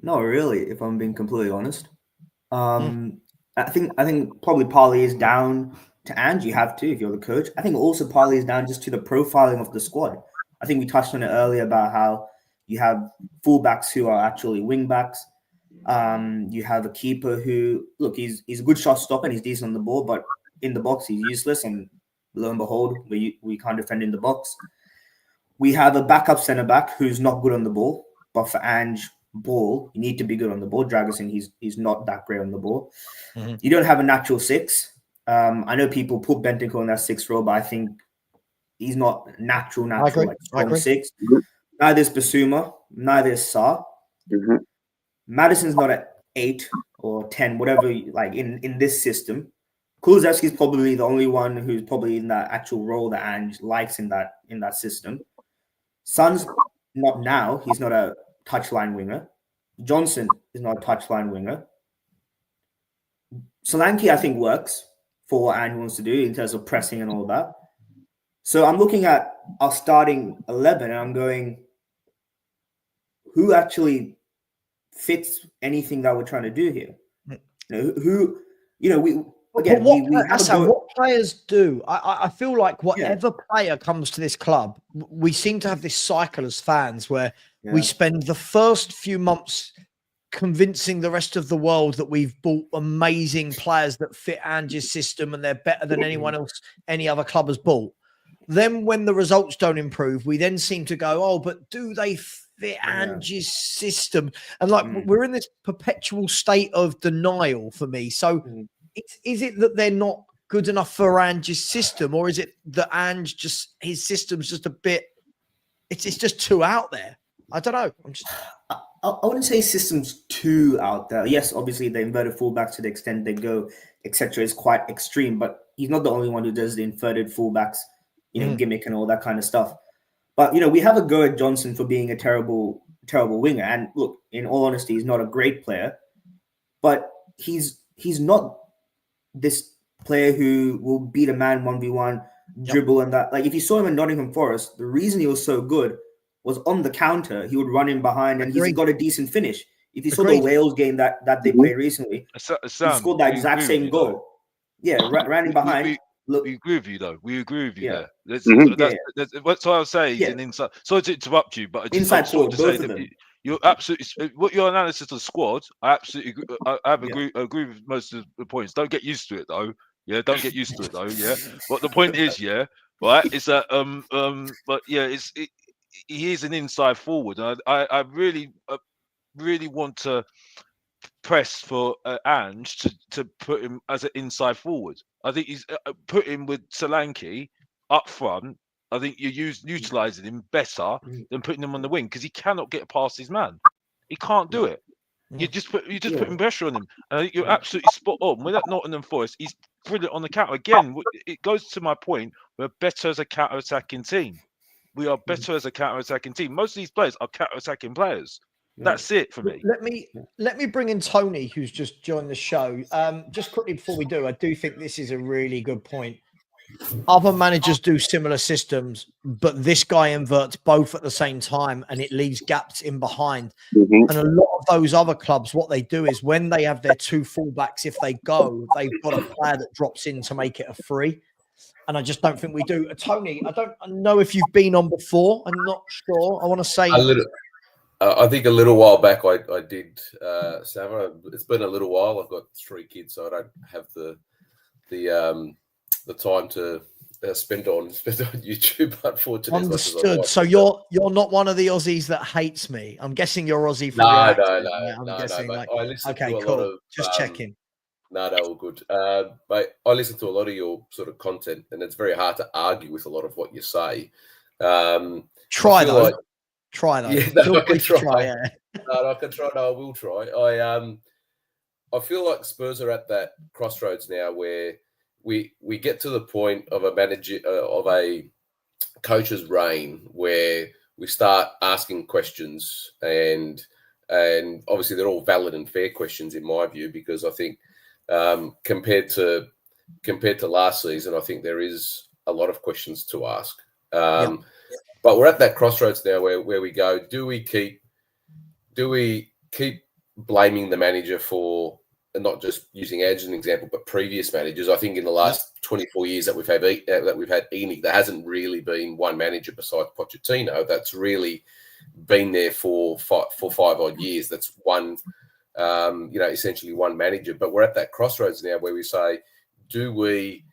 Not really, if I'm being completely honest. I think probably partly is down to Ange. You have to if you're the coach. I think also partly is down just to the profiling of the squad. I think we touched on it earlier about how you have fullbacks who are actually wing backs. You have a keeper who, look, he's a good shot stopper and he's decent on the ball, but in the box he's useless. And lo and behold, we can't defend in the box. We have a backup centre back who's not good on the ball, but for Ange ball, you need to be good on the ball. Dragusin, he's not that great on the ball. Mm-hmm. You don't have a natural six. I know people put Bentancur in that sixth role, but I think he's not natural like strong six. Mm-hmm. Neither is Basuma, neither is Sarr. Mm-hmm. Maddison's not at 8 or 10, whatever, like in this system. Kulusevski's probably the only one who's probably in that actual role that Ange likes in that system. Son's not now. He's not a touchline winger. Johnson is not a touchline winger. Solanke, I think, works for what Ange wants to do in terms of pressing and all that. So I'm looking at our starting 11 and I'm going, who actually fits anything that we're trying to do here? What players do? I feel like whatever player comes to this club, we seem to have this cycle as fans where we spend the first few months convincing the rest of the world that we've bought amazing players that fit Ange's system and they're better than anyone else any other club has bought. Then when the results don't improve, we then seem to go, oh, but do they fit Ange's system? And we're in this perpetual state of denial for me. So is it that they're not good enough for Ange's system, or is it that Ange his system's just a bit, it's just too out there? I don't know. I wouldn't say system's too out there. Yes, obviously the inverted fullbacks to the extent they go, etc., is quite extreme, but he's not the only one who does the inverted fullbacks, gimmick and all that kind of stuff. But, we have a go at Johnson for being a terrible, terrible winger. And look, in all honesty, he's not a great player, but he's not this player who will beat a man 1v1, dribble and that. Like, if you saw him in Nottingham Forest, the reason he was so good was on the counter. He would run in behind and he's got a decent finish. If you saw the Wales game that they played recently, he scored that exact same goal. Ran in behind. Look, we agree with you, though. We agree with you there. That's what I would say. Is an inside. Sorry to interrupt you, but inside forward, both of them. You're absolutely what your analysis of the squad. I absolutely agree with most of the points. Don't get used to it, though. Yeah, don't get used to it, though. Yeah, but the point is, right, is that but he is an inside forward. And I really want to press for Ange to put him as an inside forward. I think he's put him with Solanke up front. I think you're utilising him better than putting him on the wing because he cannot get past his man. He can't do it. You just putting pressure on him. And I think you're absolutely spot on. With that Nottingham Forest, he's brilliant on the counter. Again, it goes to my point. We're better as a counter-attacking team. We are better as a counter-attacking team. Most of these players are counter-attacking players. That's it for me. Let me bring in Tony, who's just joined the show. Just quickly before we do, I do think this is a really good point. other managers do similar systems, but this guy inverts both at the same time, and it leaves gaps in behind. Mhm. And a lot of those other clubs, what they do is when they have their two fullbacks, if they go, they've got a player that drops in to make it a free. And I just don't think we do. Tony, I don't know if you've been on before. I'm not sure. I want to say A little. I think a little while back I did, Savva. It's been a little while. I've got 3 kids, so I don't have the time to spend on YouTube, unfortunately. Understood. So you're not one of the Aussies that hates me. I'm guessing you're Aussie from No, your no, accent. no, Yeah, I'm no, guessing no. like, I listen okay, to a cool. lot of Just checking. No, all good. But I listen to a lot of your sort of content, and it's very hard to argue with a lot of what you say. Try though. Like, try though. yeah, no, Feel I can free to try. yeah. No, I can try. No, I will try. I feel like Spurs are at that crossroads now where we get to the point of a manager of a coach's reign where we start asking questions, and obviously they're all valid and fair questions in my view, because I think compared to last season, I think there is a lot of questions to ask. But we're at that crossroads now where we go, do we keep blaming the manager for, and not just using Ange as an example, but previous managers? I think in the last 24 years that we've had ENIC, there hasn't really been one manager besides Pochettino that's really been there for 5 odd years. That's one, essentially one manager. But we're at that crossroads now where we say, do we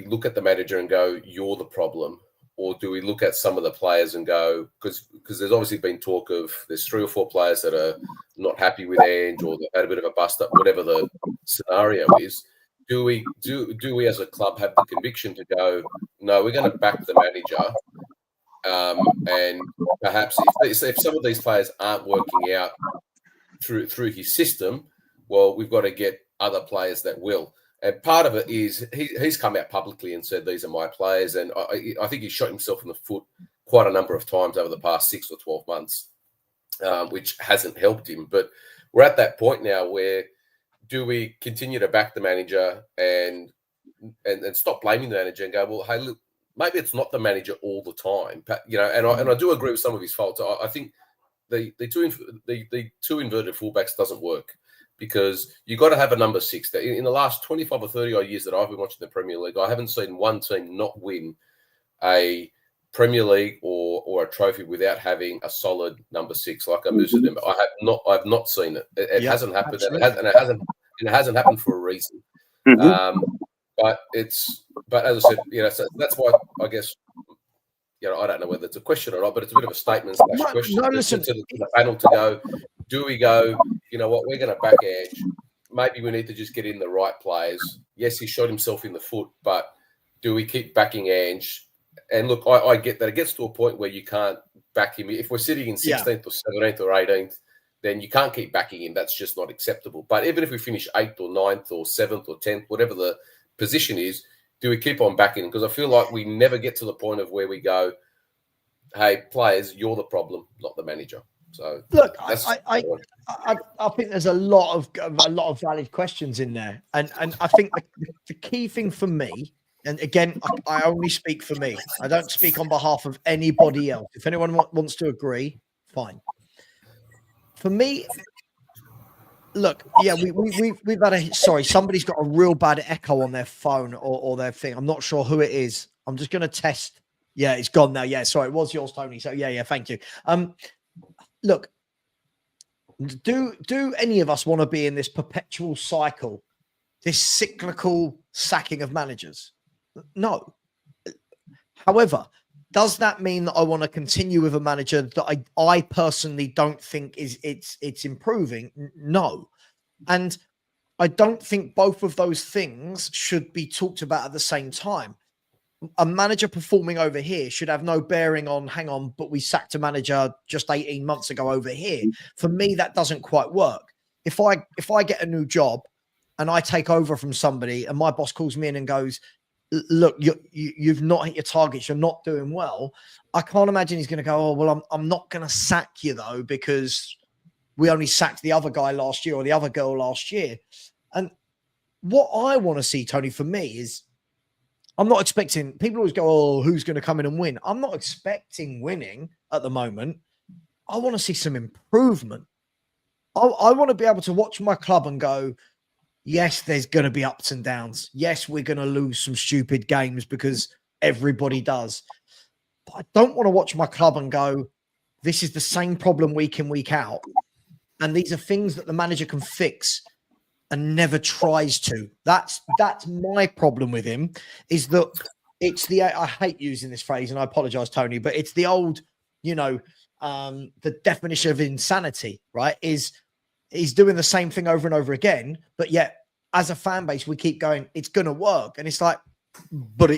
look at the manager and go, you're the problem? Or do we look at some of the players and go, because there's obviously been talk of there's 3 or 4 players that are not happy with Ange, or they've had a bit of a bust up, whatever the scenario is. Do we as a club have the conviction to go, no, we're going to back the manager, and perhaps if some of these players aren't working out through his system, well, we've got to get other players that will. And part of it is he's come out publicly and said, these are my players. And I think he shot himself in the foot quite a number of times over the past 6 or 12 months, which hasn't helped him. But we're at that point now where, do we continue to back the manager and stop blaming the manager and go, well, hey, look, maybe it's not the manager all the time. And I do agree with some of his faults. I think the two inverted fullbacks doesn't work, because you've got to have a number 6. In the last 25 or 30 odd years that I've been watching the Premier League, I haven't seen one team not win a Premier League or a trophy without having a solid number 6 like a Musa Dembele. I've not seen it. It hasn't happened, and it hasn't happened for a reason. But as I said, so that's why I guess, I don't know whether it's a question or not, but it's a bit of a statement / question to the panel to go, do we go, you know what, we're going to back Ange. Maybe we need to just get in the right players. Yes, he shot himself in the foot, but do we keep backing Ange? And look, I get that it gets to a point where you can't back him. If we're sitting in 16th or 17th or 18th, then you can't keep backing him. That's just not acceptable. But even if we finish 8th or 9th or 7th or 10th, whatever the position is, do we keep on backing him? Because I feel like we never get to the point of where we go, hey, players, you're the problem, not the manager. So look, I think there's a lot of valid questions in there, and I think the key thing for me, and again, I only speak for me. I don't speak on behalf of anybody else. If anyone wants to agree, fine. For me, look, yeah, we've had a somebody's got a real bad echo on their phone or their thing. I'm not sure who it is. I'm just going to test. Yeah, it's gone now. Yeah, sorry, it was yours, Tony. So yeah, thank you. Look, do any of us want to be in this perpetual cycle, this cyclical sacking of managers? No. However, does that mean that I want to continue with a manager that I personally don't think it's improving? No. And I don't think both of those things should be talked about at the same time. A manager performing over here should have no bearing on, hang on, but we sacked a manager just 18 months ago over here. For me, that doesn't quite work. If I get a new job and I take over from somebody and my boss calls me in and goes, look, you've not hit your targets, you're not doing well, I can't imagine he's going to go, oh, well, I'm not going to sack you though, because we only sacked the other guy last year or the other girl last year. And what I want to see, Tony, for me is, I'm not expecting, people always go, oh, who's going to come in and win? I'm not expecting winning at the moment. I want to see some improvement. I want to be able to watch my club and go, yes, there's going to be ups and downs. Yes, we're going to lose some stupid games because everybody does. But I don't want to watch my club and go, this is the same problem week in, week out. And these are things that the manager can fix and never tries to. That's my problem with him, is that it's the, I hate using this phrase, and I apologize, Tony, but it's the old, the definition of insanity, right? Is he's doing the same thing over and over again, but yet as a fan base, we keep going, it's going to work. And it's like, but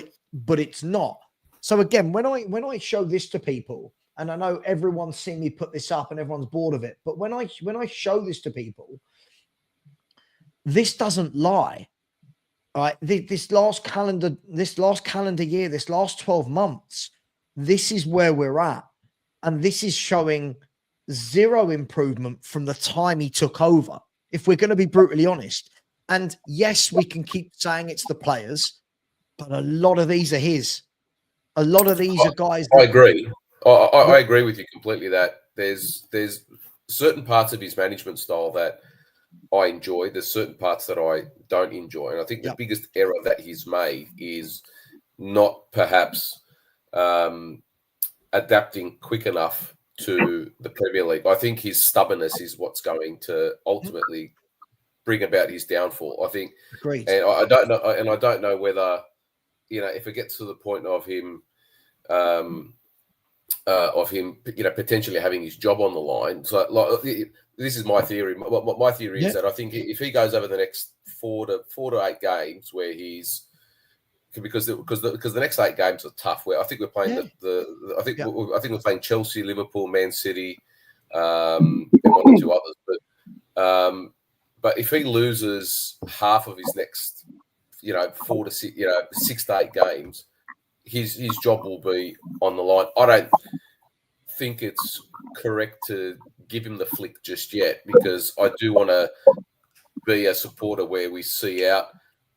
it's not. So again, when I show this to people, and I know everyone's seen me put this up and everyone's bored of it, but when I show this to people, this doesn't lie. All right. This last calendar year, this last 12 months, this is where we're at. And this is showing zero improvement from the time he took over, if we're going to be brutally honest. And yes, we can keep saying it's the players, but a lot of these are his. A lot of these are guys. I agree. I agree with you completely that there's certain parts of his management style that I enjoy. There's certain parts that I don't enjoy. And I think the biggest error that he's made is not perhaps adapting quick enough to the Premier League. I think his stubbornness is what's going to ultimately bring about his downfall. I think, Agreed. And I don't know whether, if it gets to the point of him, potentially having his job on the line. So, this is my theory. My theory is that I think if he goes over the next 4 to 8 games, where he's because the next 8 games are tough. Where I think we're playing I think we're playing Chelsea, Liverpool, Man City, and 1 or 2 others. But if he loses half of his next, 4 to 6, 6 to 8 games, his job will be on the line. I don't think it's correct to give him the flick just yet, because I do want to be a supporter where we see out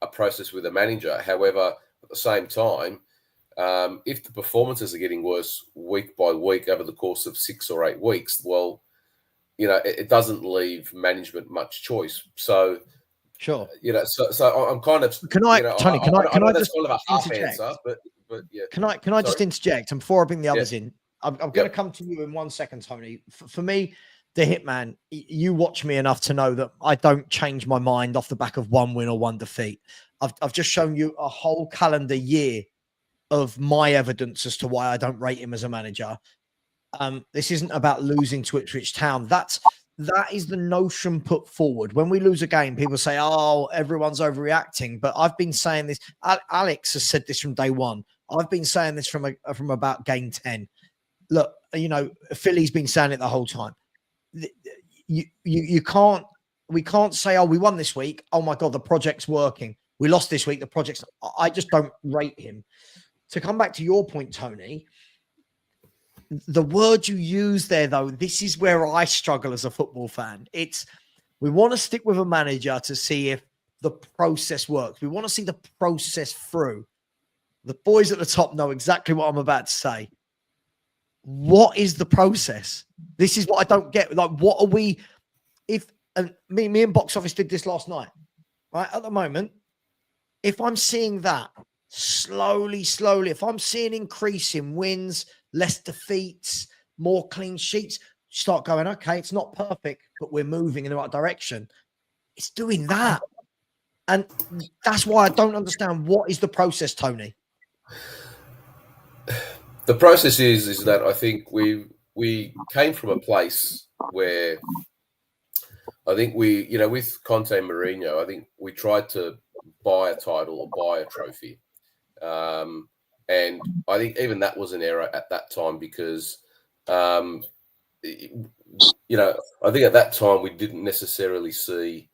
a process with a manager. However, at the same time, if the performances are getting worse week by week over the course of 6 or 8 weeks, well, it doesn't leave management much choice. So, sure, so I'm kind of. Tony? Can I that's just kind of a half interject? answer, but yeah. Can I just interject? And before I bring the others in, I'm going to come to you in 1 second, Tony. For me, the hitman, you watch me enough to know that I don't change my mind off the back of 1 win or 1 defeat. I've just shown you a whole calendar year of my evidence as to why I don't rate him as a manager. This isn't about losing to Ipswich Town. That is the notion put forward. When we lose a game, people say, oh, everyone's overreacting. But I've been saying this. Alex has said this from day one. I've been saying this from about game 10. Look, Philly's been saying it the whole time. We can't say, oh, we won this week. Oh my God, the project's working. We lost this week. The project's, I just don't rate him. To come back to your point, Tony, the word you use there, though, this is where I struggle as a football fan. We want to stick with a manager to see if the process works. We want to see the process through. The boys at the top know exactly what I'm about to say. What is the process? This is what I don't get. Like, what are we? Me and Box Office did this last night, right? At the moment, if I'm seeing that slowly, if I'm seeing increase in wins, less defeats, more clean sheets, start going, okay, it's not perfect, but we're moving in the right direction. It's doing that. And that's why I don't understand, what is the process, Tony? The process is that I think we came from a place where I think with Conte and Mourinho, I think we tried to buy a title or buy a trophy. And I think even that was an error at that time, because, I think at that time we didn't necessarily see,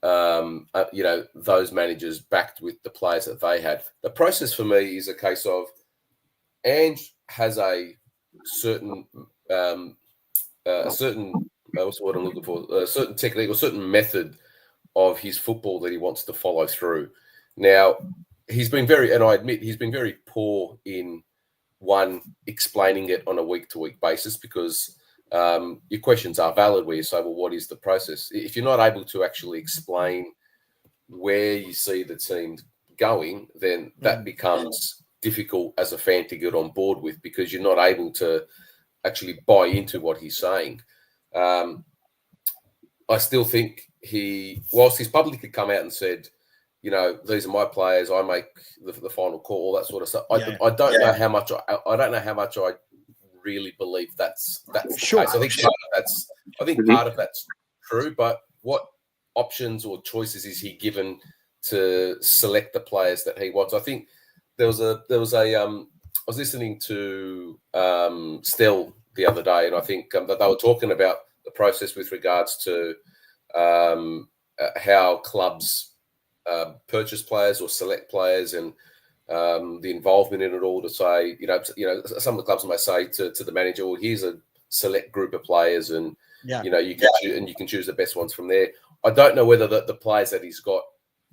those managers backed with the players that they had. The process for me is a case of Ange has a certain what's the word I'm looking for? A certain technique or certain method of his football that he wants to follow through. Now, he's been very, and I admit he's been very poor in explaining it on a week-to-week basis, because your questions are valid where you say, well, what is the process? If you're not able to actually explain where you see the team going, then that becomes difficult as a fan to get on board with, because you're not able to actually buy into what he's saying. I still think whilst he's publicly come out and said, you know, these are my players, I make the final call, all that sort of stuff. I don't know how much I don't know how much I really believe that's the case. I think part of that's true, but what options or choices is he given to select the players that he wants? I think I was listening to Stell the other day, and I think that they were talking about the process with regards to how clubs purchase players or select players, and the involvement in it all. To say, you know, some of the clubs might say to the manager, "Well, here's a select group of players, and you know, you can choose the best ones from there." I don't know whether the players that he's got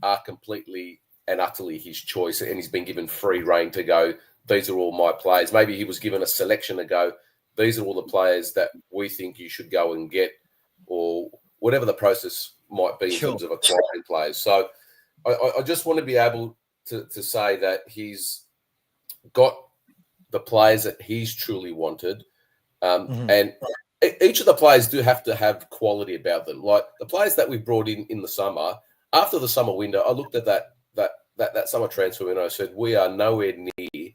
are completely and utterly his choice, and he's been given free rein to go, these are all my players. Maybe he was given a selection to go, these are all the players that we think you should go and get, or whatever the process might be in terms of acquiring players. So I just want to be able to say that he's got the players that he's truly wanted. And each of the players do have to have quality about them. Like the players that we brought in the summer, after the summer window, I looked at that summer transfer window and I said, we are nowhere near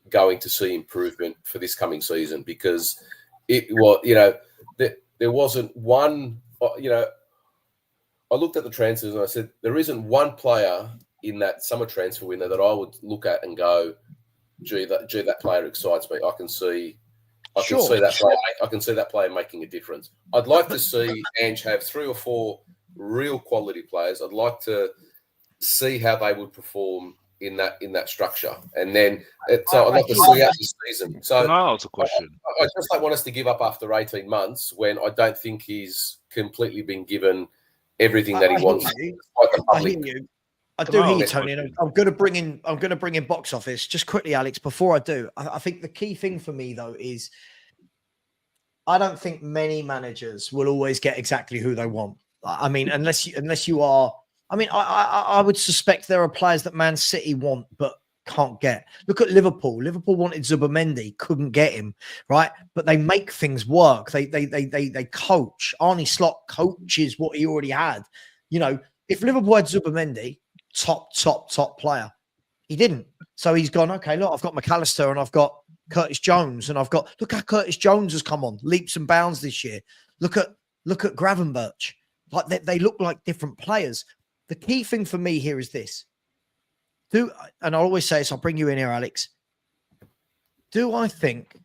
going to see improvement for this coming season, because there wasn't one, I looked at the transfers and I said, there isn't one player in that summer transfer window that I would look at and go, gee, that player excites me. I can see that player making a difference. I'd like to see Ange have 3 or 4 real quality players. I'd like to see how they would perform in that structure, and then I'd like to see out this season. So can I ask a question? I just don't want us to give up after 18 months when I don't think he's completely been given everything that he wants. I hear you. I do hear you, Tony. And I'm going to bring in box office just quickly, Alex. Before I do, I think the key thing for me though is I don't think many managers will always get exactly who they want. I mean, unless you are. I mean, I would suspect there are players that Man City want but can't get. Look at Liverpool. Liverpool wanted Zubimendi, couldn't get him, right? But they make things work. They coach. Arne Slot coaches what he already had. You know, if Liverpool had Zubimendi, top player, he didn't. So he's gone, okay, look, I've got McAllister and I've got Curtis Jones, and look how Curtis Jones has come on leaps and bounds this year. Look at Gravenberch. Like they look like different players. The key thing for me here is this. And I'll always say this, I'll bring you in here, Alex. Do I think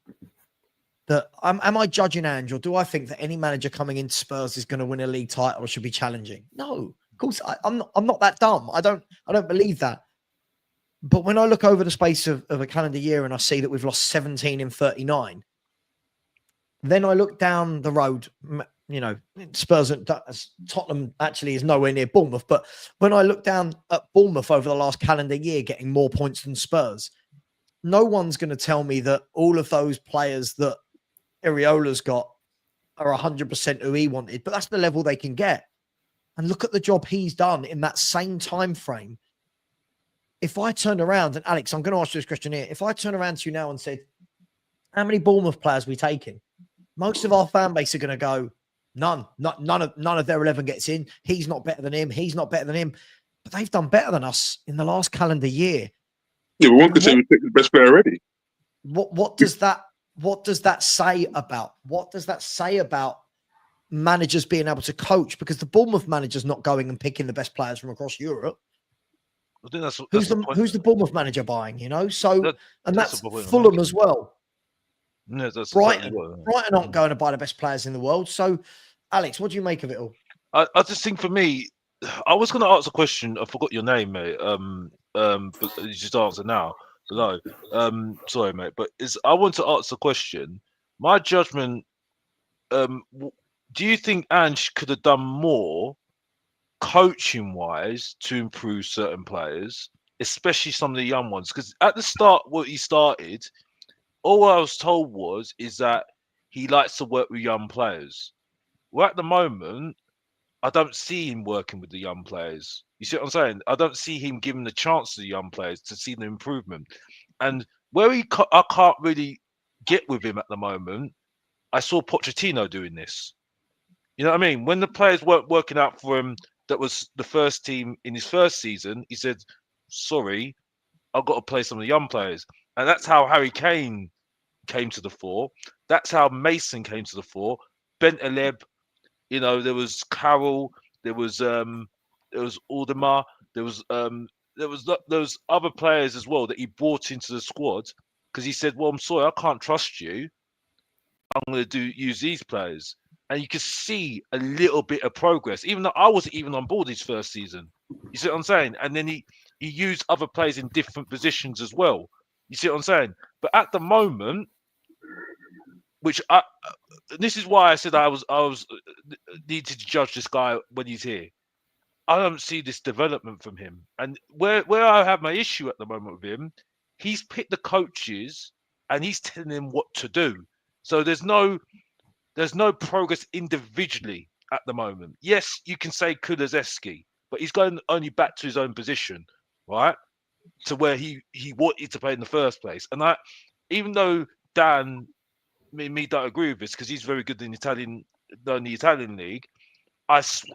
that, am I judging Ange, or do I think that any manager coming into Spurs is going to win a league title or should be challenging? No, of course, I'm not that dumb. I don't believe that. But when I look over the space of a calendar year and I see that we've lost 17 in 39, then I look down the road. You know, Spurs and Tottenham actually is nowhere near Bournemouth. But when I look down at Bournemouth over the last calendar year, getting more points than Spurs, no one's going to tell me that all of those players that Iriola's got are 100% who he wanted. But that's the level they can get. And look at the job he's done in that same time frame. If I turn around, and Alex, I'm going to ask you this question here. If I turn around to you now and said, how many Bournemouth players are we taking? Most of our fan base are going to go, none of their 11 gets in. He's not better than him. He's not better than him. But they've done better than us in the last calendar year. Yeah, we won't consider the best player already. What does that say about? What does that say about managers being able to coach? Because the Bournemouth manager's not going and picking the best players from across Europe. I think that's who's the Bournemouth manager buying? You know, so that's point Fulham as well. No, that's Brighton aren't going to buy the best players in the world. So, Alex, what do you make of it all? I just think for me, I was going to ask a question. I forgot your name, mate. But you just answer now. No, sorry, mate. But I want to ask a question. My judgment. Do you think Ange could have done more coaching wise to improve certain players, especially some of the young ones. Because at the start, what he started, all I was told is that he likes to work with young players. Well, at the moment, I don't see him working with the young players. You see what I'm saying? I don't see him giving the chance to the young players to see the improvement. And where I can't really get with him at the moment, I saw Pochettino doing this. You know what I mean? When the players weren't working out for him, that was the first team in his first season, he said, sorry, I've got to play some of the young players. And that's how Harry Kane came to the fore. That's how Mason came to the fore. Bentaleb, you know, there was Carroll, there was Aldemar, there was those other players as well that he brought into the squad because he said, well, I'm sorry, I can't trust you. I'm going to use these players. And you could see a little bit of progress, even though I wasn't even on board his first season. You see what I'm saying? And then he used other players in different positions as well. You see what I'm saying? But at the moment, this is why I said I was needed to judge this guy when he's here. I don't see this development from him. And where I have my issue at the moment with him, he's picked the coaches and he's telling them what to do. So there's no progress individually at the moment. Yes, you can say Kulusevski, but he's going only back to his own position, right? To where he wanted to play in the first place. And even though Dan, me don't agree with this because he's very good in the Italian league.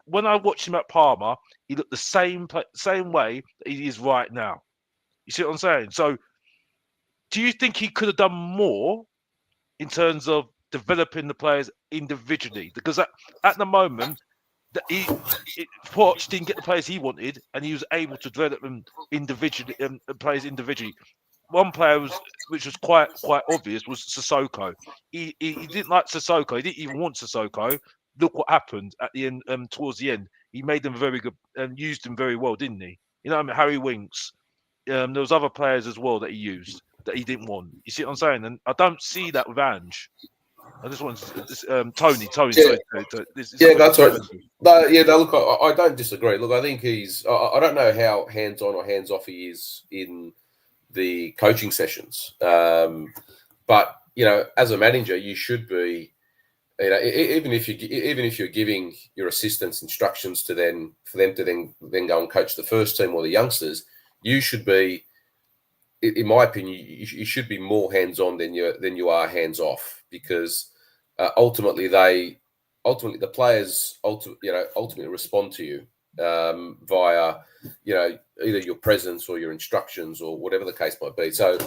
When I watched him at Parma, he looked the same way that he is right now. You see what I'm saying? So, do you think he could have done more in terms of developing the players individually? Because at the moment, Poch didn't get the players he wanted, and he was able to develop them individually, players individually. One player which was quite obvious was Sissoko. He didn't like Sissoko. He didn't even want Sissoko. Look what happened at the end. Towards the end, he made them very good and used them very well, didn't he? You know what I mean? Harry Winks. There was other players as well that he used that he didn't want. You see what I'm saying? And I don't see that with Ange. I just want Tony. Yeah, that's right. Look, I don't disagree. Look, I think I don't know how hands-on or hands-off he is in the coaching sessions. But, you know, as a manager, you should be, you know, even if you're giving your assistants instructions for them to then go and coach the first team or the youngsters, you should be, in my opinion, you should be more hands-on than you are hands-off, because ultimately the players ultimately respond to you via, you know, either your presence or your instructions or whatever the case might be. So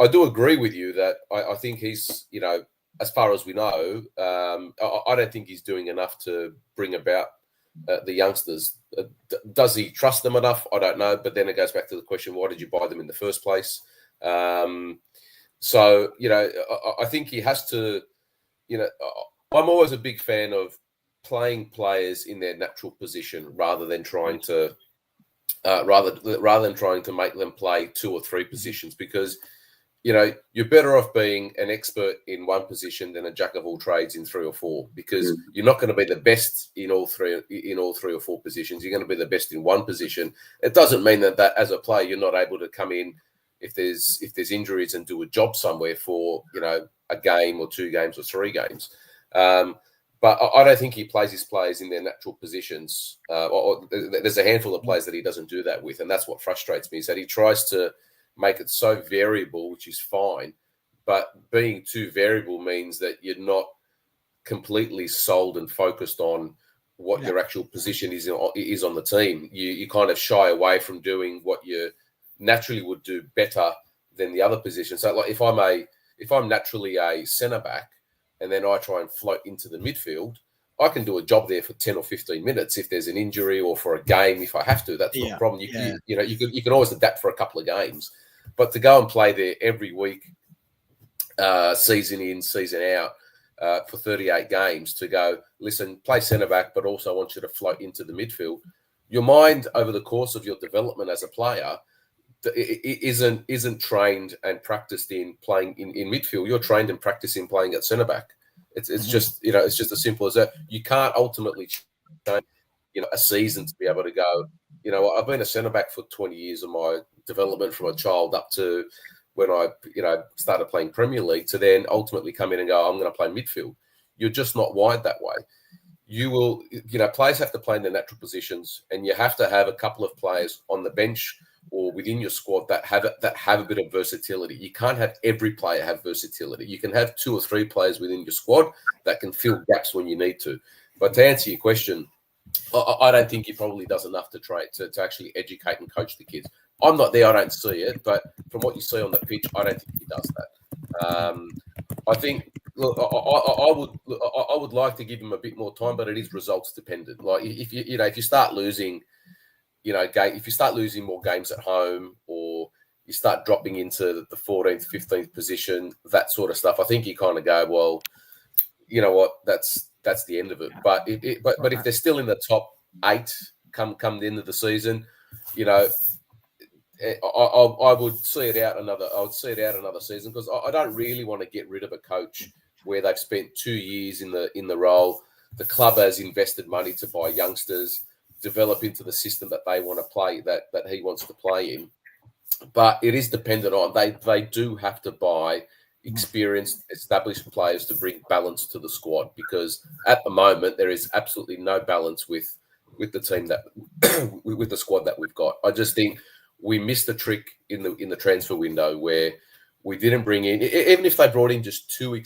I do agree with you that I think he's, you know, as far as we know, I don't think he's doing enough to bring about the youngsters. Does he trust them enough? I don't know. But then it goes back to the question, why did you buy them in the first place? So, you know, I think he has to, you know, I'm always a big fan of playing players in their natural position rather than trying to make them play two or three positions, because, you know, you're better off being an expert in one position than a jack of all trades in three or four, because you're not going to be the best in all three or four positions. You're going to be the best in one position. It doesn't mean that as a player you're not able to come in if there's injuries and do a job somewhere for, you know, a game or 2 games or 3 games. But I don't think he plays his players in their natural positions. Or there's a handful of players that he doesn't do that with, and that's what frustrates me, is that he tries to make it so variable, which is fine, but being too variable means that you're not completely sold and focused on what your actual position is on the team. You kind of shy away from doing what you naturally would do better than the other position. So, like, if I'm naturally a centre back and then I try and float into the midfield, I can do a job there for 10 or 15 minutes if there's an injury, or for a game if I have to. That's not a problem. You can always adapt for a couple of games. But to go and play there every week, season in, season out, for 38 games, to go, listen, play centre-back, but also I want you to float into the midfield. Your mind, over the course of your development as a player, isn't trained and practiced in playing in midfield. You're trained and practiced in playing at centre-back. It's just, you know, it's just as simple as that. You can't ultimately change, you know, a season to be able to go, You know, I've been a centre back for 20 years of my development from a child up to when I, started playing Premier League to then ultimately come in and go, I'm going to play midfield. You're just not wired that way. You will, players have to play in their natural positions, and you have to have a couple of players on the bench or within your squad that have a bit of versatility. You can't have every player have versatility. You can have 2 or 3 players within your squad that can fill gaps when you need to. But to answer your question, I don't think he probably does enough to actually educate and coach the kids. I'm not there, I don't see it, but from what you see on the pitch, I don't think he does that. I think, look, I would like to give him a bit more time, but it is results dependent. Like if you start losing, if you start losing more games at home, or you start dropping into the 14th, 15th position, that sort of stuff, I think you kind of go, well, you know what, that's the end of it. But if they're still in the top 8 come the end of the season, I would see it out another season, because I don't really want to get rid of a coach where they've spent 2 years in the role. The club has invested money to buy youngsters, develop into the system that they want to play, that he wants to play in. But it is dependent on they do have to buy experienced, established players to bring balance to the squad, because at the moment there is absolutely no balance with the team with the squad that we've got. I just think we missed the trick in the transfer window where we didn't bring in, even if they brought in just 2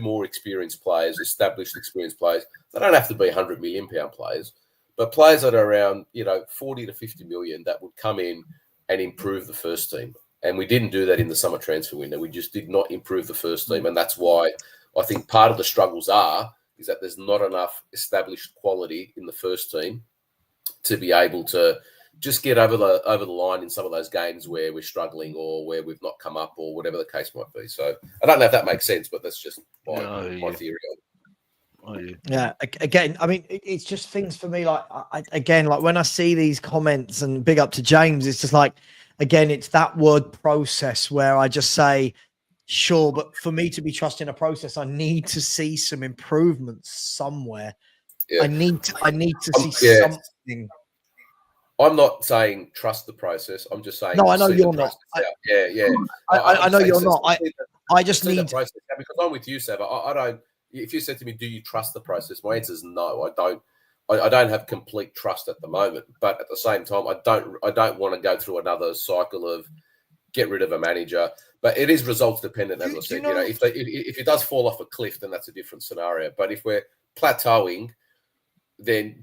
more experienced players, established experienced players. They don't have to be £100 million players, but players that are around 40 to 50 million that would come in and improve the first team. And we didn't do that in the summer transfer window. We just did not improve the first team, and that's why I think part of the struggles is that there's not enough established quality in the first team to be able to just get over the line in some of those games where we're struggling or where we've not come up or whatever the case might be. So I don't know if that makes sense, but that's just my theory. Yeah, again, I mean, it's just things for me. Like, like when I see these comments, and big up to James, it's just like, again, it's that word process where I just say, sure, but for me to be trusting a process, I need to see some improvements somewhere. Yeah. I need to see something. I'm not saying trust the process. I'm just saying. No, I know you're not. I know you're not. I just need the process, because I'm with you, Savva. I don't. If you said to me, "Do you trust the process?" My answer is no. I don't. I don't have complete trust at the moment, but at the same time, I don't want to go through another cycle of get rid of a manager. But it is results dependent, as I said. If it does fall off a cliff, then that's a different scenario. But if we're plateauing, then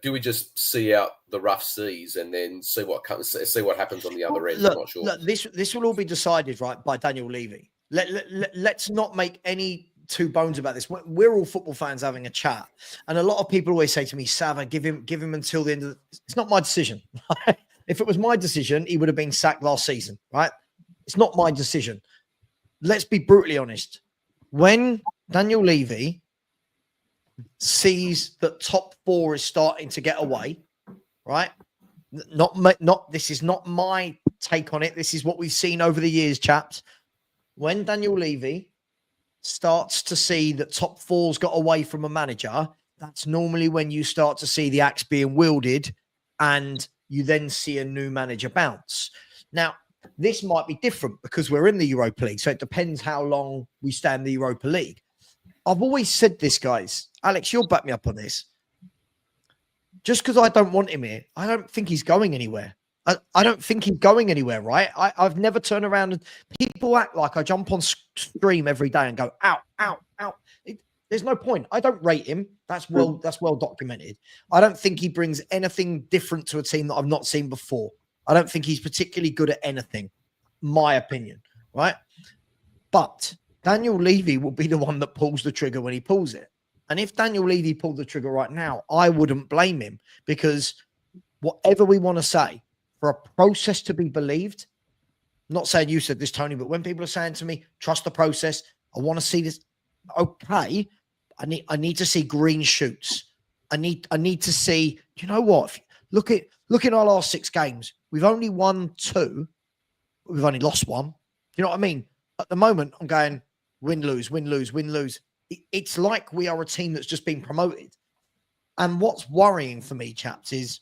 do we just see out the rough seas and then see what happens on the other end? I'm not sure. Look, this will all be decided by Daniel Levy. Let's not make any two bones about this. We're all football fans having a chat, and a lot of people always say to me, "Savva, give him until the end of It's not my decision. If it was my decision, he would have been sacked last season, right? It's not my decision. Let's be brutally honest. When Daniel Levy sees that top 4 is starting to get away, right? This is not my take on it. This is what we've seen over the years, chaps. When Daniel Levy starts to see that top 4's got away from a manager, that's normally when you start to see the axe being wielded, and you then see a new manager bounce. Now, this might be different because we're in the Europa League, so it depends how long we stay in the Europa League. I've always said this, guys. Alex, you'll back me up on this. Just because I don't want him here, I don't think he's going anywhere. I don't think he's going anywhere, right? I've never turned around and people act like I jump on stream every day and go, out, out, out. There's no point. I don't rate him. That's well documented. I don't think he brings anything different to a team that I've not seen before. I don't think he's particularly good at anything, my opinion, right? But Daniel Levy will be the one that pulls the trigger when he pulls it. And if Daniel Levy pulled the trigger right now, I wouldn't blame him, because whatever we want to say, for a process to be believed, I'm not saying you said this, Tony, but when people are saying to me, trust the process, I want to see this. Okay, I need to see green shoots. I need to see, you know what? Look at our last 6 games. We've only won 2. We've only lost 1. You know what I mean? At the moment, I'm going win, lose, win, lose, win, lose. It's like we are a team that's just been promoted. And what's worrying for me, chaps, is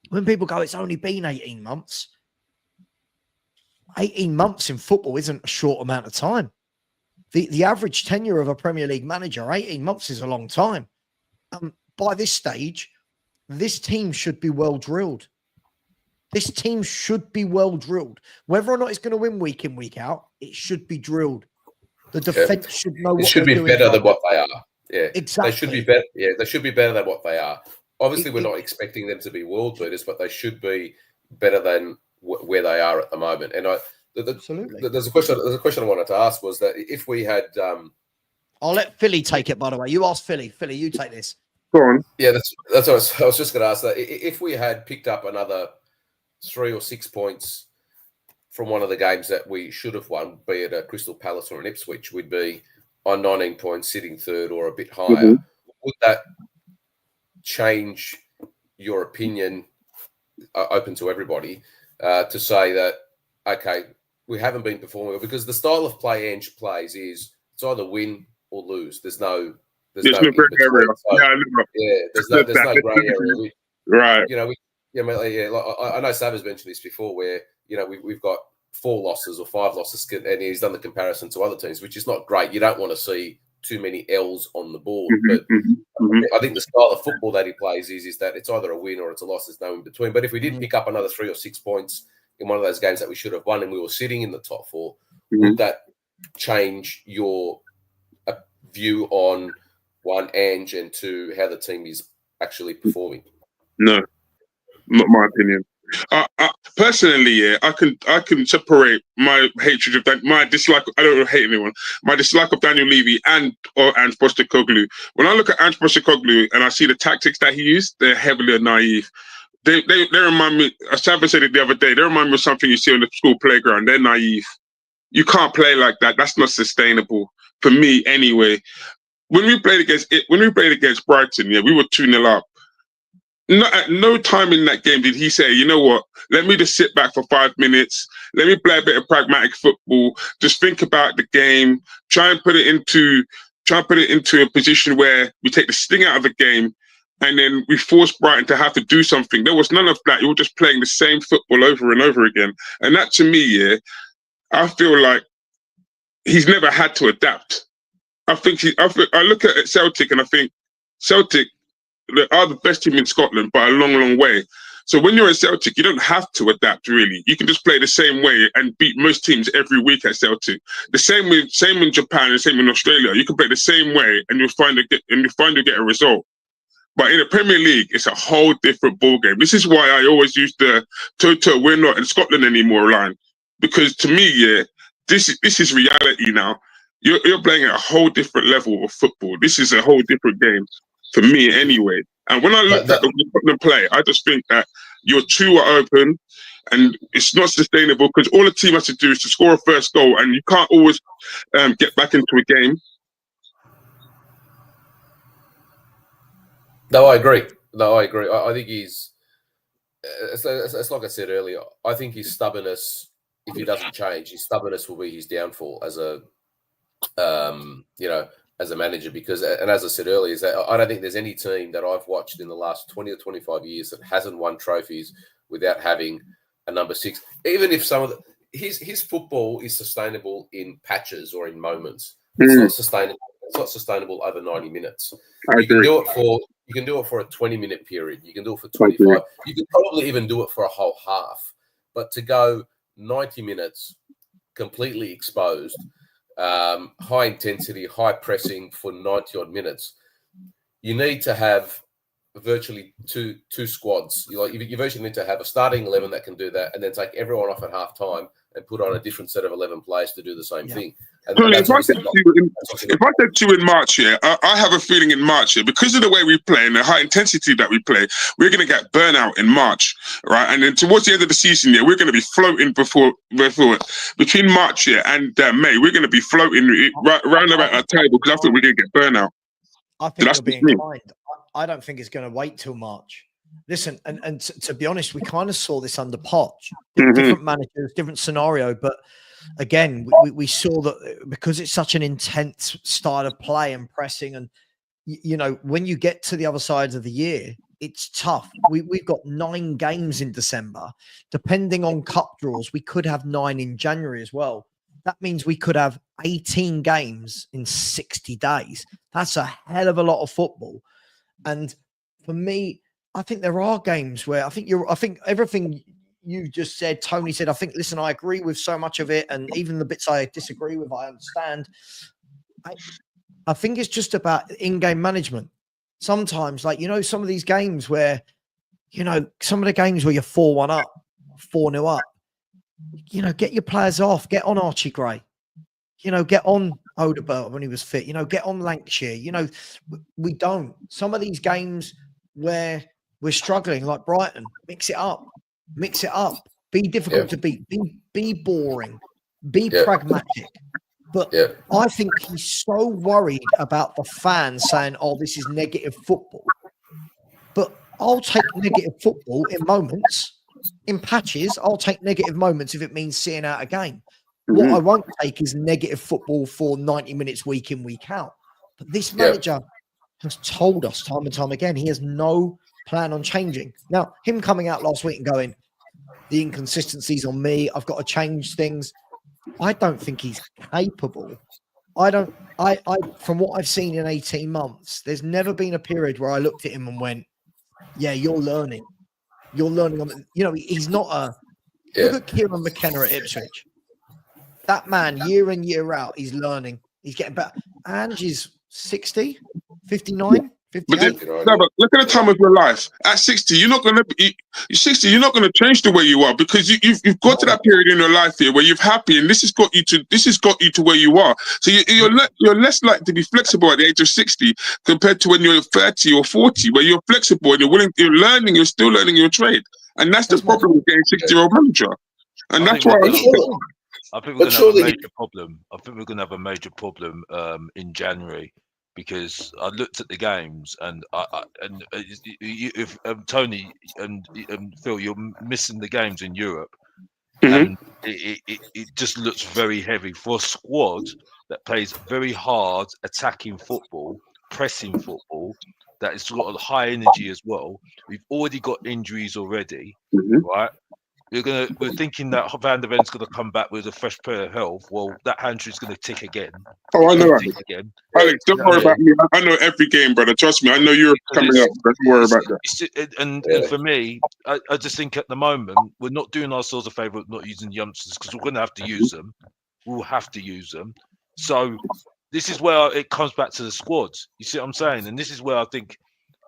when people go, it's only been 18 months. 18 months in football isn't a short amount of time. The average tenure of a Premier League manager, 18 months is a long time. By this stage, this team should be well drilled. This team should be well drilled. Whether or not it's going to win week in, week out, it should be drilled. The defense should know what it should they're be doing. better than what they are. Yeah, exactly. They should be better. Yeah, they should be better than what they are. Obviously, we're not expecting them to be world beaters, but they should be better than where they are at the moment. And Absolutely. There's a question I wanted to ask was that if we had, I'll let Philly take it. By the way, you asked Philly. Philly, you take this. Go on. Yeah, that's what I was just going to ask. That if we had picked up another 3 or 6 points from one of the games that we should have won, be it a Crystal Palace or an Ipswich, we'd be on 19 points, sitting third or a bit higher. Mm-hmm. Would that change your opinion, open to everybody, to say that, okay, we haven't been performing well? Because the style of play Ange plays is it's either win or lose. There's no gray area. There's no gray area. Right. You know, I know Savva's mentioned this before, where we've got 4 losses or 5 losses, and he's done the comparison to other teams, which is not great. You don't want to see too many L's on the board. But I think the style of football that he plays is that it's either a win or it's a loss. There's no in between. But if we did pick up another 3 or 6 points in one of those games that we should have won and we were sitting in the top 4, would that change your view on, 1, Ange, and 2, how the team is actually performing? No, not my opinion. Personally, yeah, I can separate my hatred of my dislike. I don't hate anyone. My dislike of Daniel Levy and Ange Postecoglou. When I look at Ange Postecoglou and I see the tactics that he used, they're heavily naive. They remind me. Savva said it the other day. They remind me of something you see on the school playground. They're naive. You can't play like that. That's not sustainable for me, anyway. When we played against Brighton, yeah, we were 2-0 up. At no time in that game did he say, you know what, let me just sit back for 5 minutes. Let me play a bit of pragmatic football. Just think about the game. Try and put it into a position where we take the sting out of the game, and then we force Brighton to have to do something. There was none of that. You were just playing the same football over and over again. And that, to me, yeah, I feel like he's never had to adapt. I look at Celtic and I think Celtic, they are the best team in Scotland by a long, long way. So when you're at Celtic, you don't have to adapt, really. You can just play the same way and beat most teams every week at Celtic. The same in Japan, the same in Australia. You can play the same way and you'll find you get a result. But in the Premier League, it's a whole different ballgame. This is why I always use the Toto, we're not in Scotland anymore line. Because to me, yeah, this is reality now. You're playing at a whole different level of football. This is a whole different game. For me, anyway. And when I look at the play, I just think that your 2 are open and it's not sustainable, because all the team has to do is to score a first goal, and you can't always get back into a game. No, I agree. I think he's, it's like I said earlier, I think his stubbornness, if he doesn't change, his stubbornness will be his downfall as a, as a manager, because, and as I said earlier, is that I don't think there's any team that I've watched in the last 20 or 25 years that hasn't won trophies without having a number 6. Even if some of his football is sustainable in patches or in moments, it's not sustainable. It's not sustainable over 90 minutes. You can do it for a 20-minute period. You can do it for 25. You can probably even do it for a whole half. But to go 90 minutes completely exposed, high intensity, high pressing for 90 odd minutes, you need to have virtually two squads. You virtually need to have a starting 11 that can do that, and then take everyone off at half time and put on a different set of 11 players to do the same thing. And if I said to you in March here, I have a feeling in March here, because of the way we play and the high intensity that we play, we're going to get burnout in March, right? And then towards the end of the season here, we're going to be floating between March here and May. We're going to be floating round about our table, because I think we're going to get burnout. I think you're being kind. I don't think it's going to wait till March. Listen, and to be honest, we kind of saw this under Poch. Different managers, different scenario, but again, we saw that because it's such an intense style of play and pressing, and when you get to the other sides of the year, it's tough. We've got 9 games in December. Depending on cup draws, we could have 9 in January as well. That means we could have 18 games in 60 days. That's a hell of a lot of football. And for me, I think there are games where I think everything you just said, Tony said, listen, I agree with so much of it. And even the bits I disagree with, I understand. I think it's just about in-game management. Sometimes, some of these games where, some of the games where you're 4-1 up, 4-0 up, get your players off, get on Archie Gray, get on Odegaard when he was fit, get on Lancashire. We don't. Some of these games where we're struggling, like Brighton, mix it up, be difficult to beat, be boring, be pragmatic. But I think he's so worried about the fans saying, oh, this is negative football. But I'll take negative football in moments, in patches. I'll take negative moments if it means seeing out a game. What I won't take is negative football for 90 minutes week in, week out. But this manager has told us time and time again, he has no plan on changing. Now, him coming out last week and going, the inconsistencies on me, I've got to change things. I don't think he's capable. From what I've seen in 18 months, there's never been a period where I looked at him and went, yeah, you're learning. You're learning on, he's not look at Kieran McKenna at Ipswich. That man, year in, year out, he's learning. He's getting better. Ange is 60, 59, 58. But look at the time of your life. At 60, you're not gonna change the way you are, because you've got to that period in your life here where you're happy, and this has got you to where you are. So you're less likely to be flexible at the age of 60 compared to when you're 30 or 40, where you're flexible and you're still learning your trade. And that's the problem with getting 60-year-old manager. And that's why I think we're going to have a major problem. I think we're going to have a major problem in January, because I looked at the games and if Tony and Phil, you're missing the games in Europe, and it just looks very heavy for a squad that plays very hard attacking football, pressing football, that is got a high energy as well. We've already got injuries already, right? We're thinking that Van der Ven's going to come back with a fresh pair of health. Well, that hamstring's going to tick again. Oh, I know. Alex, don't worry about me. I know every game, brother. Trust me. I know you're coming up. Don't worry about that. And for me, I just think at the moment we're not doing ourselves a favour of not using youngsters, because we're going to have to use them. We'll have to use them. So this is where it comes back to the squads. You see what I'm saying? And this is where I think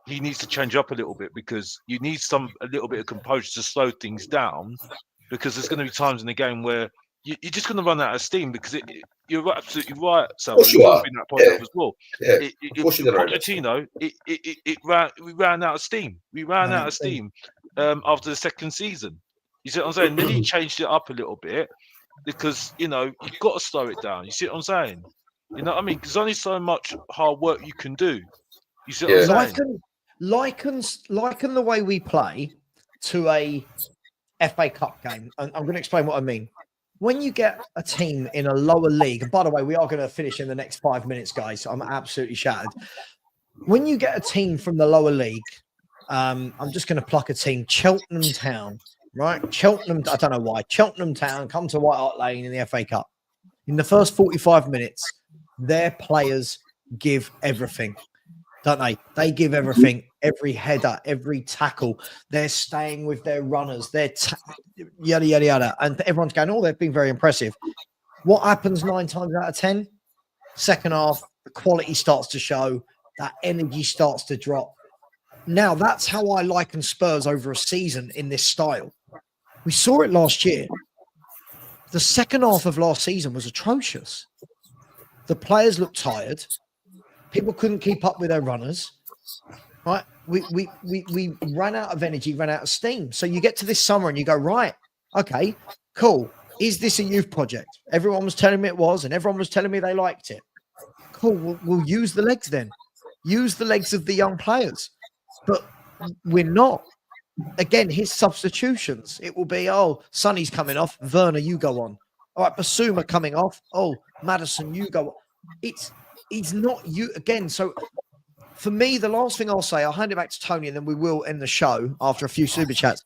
he needs to change up a little bit, because you need a little bit of composure to slow things down, because there's going to be times in the game where you're just going to run out of steam, because you're absolutely right, Savva. You are. That point up as well. Pochettino, we ran out of steam. We ran out of steam after the second season. You see what I'm saying? Then he changed it up a little bit, because you've got to slow it down. You see what I'm saying? You know what I mean? Because only so much hard work you can do. You see what I'm saying? Liken the way we play to a FA Cup game. And I'm going to explain what I mean. When you get a team in a lower league, and by the way, we are going to finish in the next 5 minutes, guys. I'm absolutely shattered. When you get a team from the lower league, I'm just going to pluck a team, Cheltenham Town, right? Cheltenham, I don't know why. Cheltenham Town come to White Hart Lane in the FA Cup. In the first 45 minutes, their players give everything. Don't they? They give everything, every header, every tackle. They're staying with their runners. They're yada, yada, yada. And everyone's going, oh, they've been very impressive. What happens 9 times out of 10? Second half, the quality starts to show. That energy starts to drop. Now, that's how I liken Spurs over a season in this style. We saw it last year. The second half of last season was atrocious. The players looked tired. People couldn't keep up with their runners, right? We ran out of energy, ran out of steam. So you get to this summer and you go, right, okay, cool. Is this a youth project? Everyone was telling me it was, and everyone was telling me they liked it. Cool, we'll use the legs then. Use the legs of the young players. But we're not. Again, his substitutions. It will be, oh, Sonny's coming off. Werner, you go on. All right, Basuma coming off. Oh, Maddison, you go on. It's not you again. So for me, the last thing I'll say, I'll hand it back to Tony, and then we will end the show after a few super chats.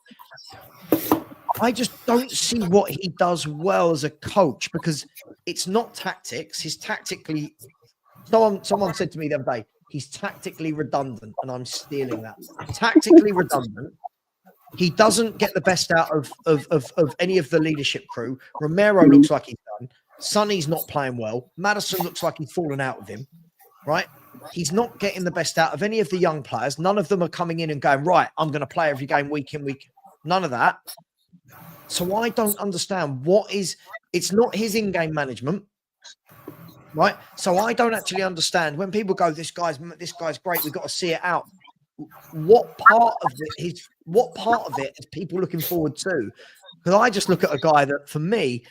I just don't see what he does well as a coach, because it's not tactics. He's tactically. Someone said to me the other day, he's tactically redundant, and I'm stealing that. Tactically redundant. He doesn't get the best out of any of the leadership crew. Romero looks like he's done. Sonny's not playing well. Maddison looks like he's fallen out with him, right? He's not getting the best out of any of the young players. None of them are coming in and going, right, I'm going to play every game week in, week. None of that. So I don't understand it's not his in-game management, right? So I don't actually understand when people go, this guy's great, we've got to see it out. What part of it is people looking forward to? Because I just look at a guy that, for me,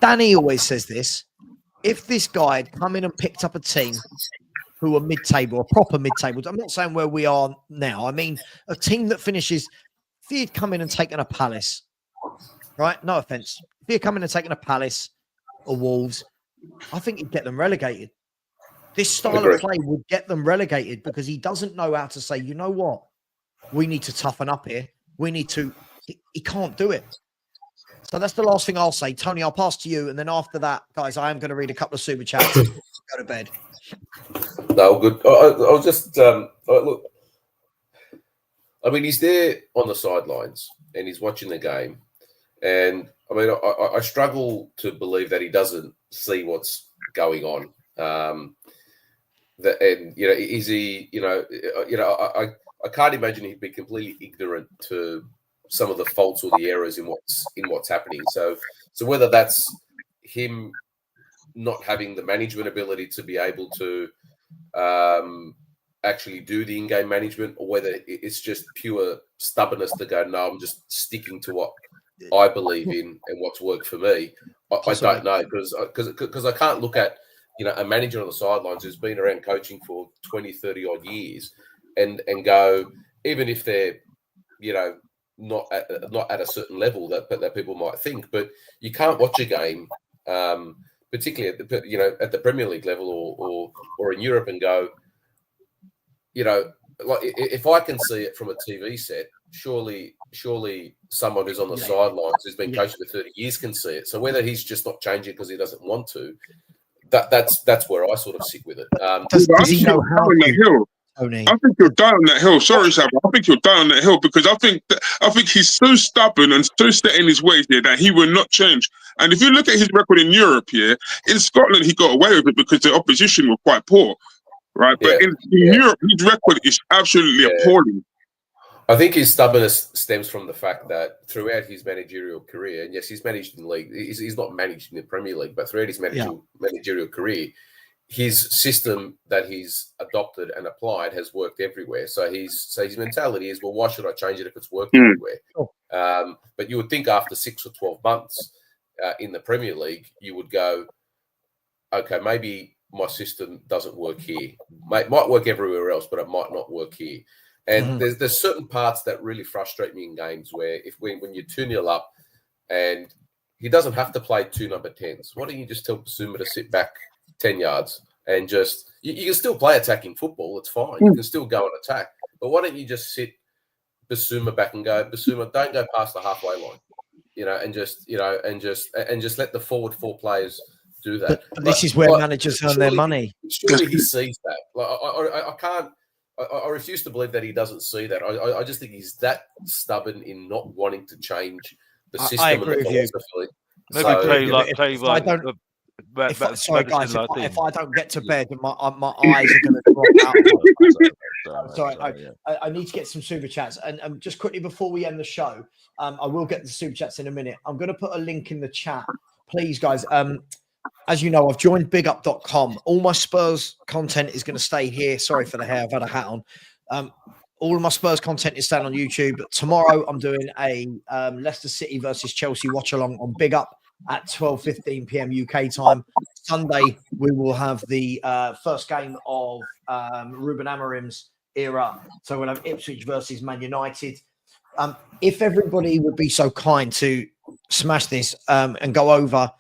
Danny always says this, if this guy had come in and picked up a team who are mid-table, a proper mid-table, I'm not saying where we are now, I mean a team that finishes, if he had come in and taken a Palace, right? No offense. If he had come in and taken a Palace or Wolves, I think he'd get them relegated. This style of play would get them relegated because he doesn't know how to say, you know what? We need to toughen up here. We need to. He can't do it. So that's the last thing I'll say. Tony, I'll pass to you. And then after that, guys, I am going to read a couple of super chats. Go to bed. No, good. I'll just look. I mean, he's there on the sidelines and he's watching the game. And I mean, I struggle to believe that he doesn't see what's going on. Is he? I can't imagine he'd be completely ignorant to some of the faults or the errors in what's happening. So whether that's him not having the management ability to be able to actually do the in-game management, or whether it's just pure stubbornness to go, no, I'm just sticking to what I believe in and what's worked for me. I don't know, because I can't look at a manager on the sidelines who's been around coaching for 20, 30 odd years and go, even if they're not at a certain level that people might think, but you can't watch a game, particularly at the Premier League level or in Europe, and go, like if I can see it from a TV set, surely someone who's on the sidelines who's been coaching for 30 years can see it. So whether he's just not changing because he doesn't want to, that's where I sort of sit with it. Does he know how to? Tony. I think you'll die on that hill. Sorry, Savva. I think you'll die on that hill because I think he's so stubborn and so set in his ways here that he will not change. And if you look at his record in Europe here, in Scotland he got away with it because the opposition were quite poor, right? But in Europe, his record is absolutely appalling. I think his stubbornness stems from the fact that throughout his managerial career, and yes, he's managed in the league. He's not managed in the Premier League, but throughout his managerial career, his system that he's adopted and applied has worked everywhere. So his mentality is, well, why should I change it if it's working everywhere? But you would think after 6 or 12 months in the Premier League, you would go, okay, maybe my system doesn't work here. Might work everywhere else, but it might not work here. And there's certain parts that really frustrate me in games where when you're 2-0 up and he doesn't have to play 2 number 10s, why don't you just tell Basuma to sit back 10 yards and just you can still play attacking football, it's fine. You can still go and attack. But why don't you just sit Basuma back and go, Basuma, don't go past the halfway line. And just let the forward 4 players do that. But this is where managers earn their money. Surely he sees that. Like I refuse to believe that he doesn't see that. I just think he's that stubborn in not wanting to change the system. I agree with you. If I don't get to bed, my eyes are going to drop out. Sorry, I need to get some super chats. And just quickly before we end the show, I will get the super chats in a minute. I'm going to put a link in the chat. Please, guys. As you know, I've joined bigup.com. All my Spurs content is going to stay here. Sorry for the hair. I've had a hat on. All of my Spurs content is staying on YouTube. Tomorrow, I'm doing a Leicester City versus Chelsea watch-along on Big Up at 12:15 p.m. UK time. Sunday, we will have the first game of Ruben Amorim's era. So we'll have Ipswich versus Man United. If everybody would be so kind to smash this and go over,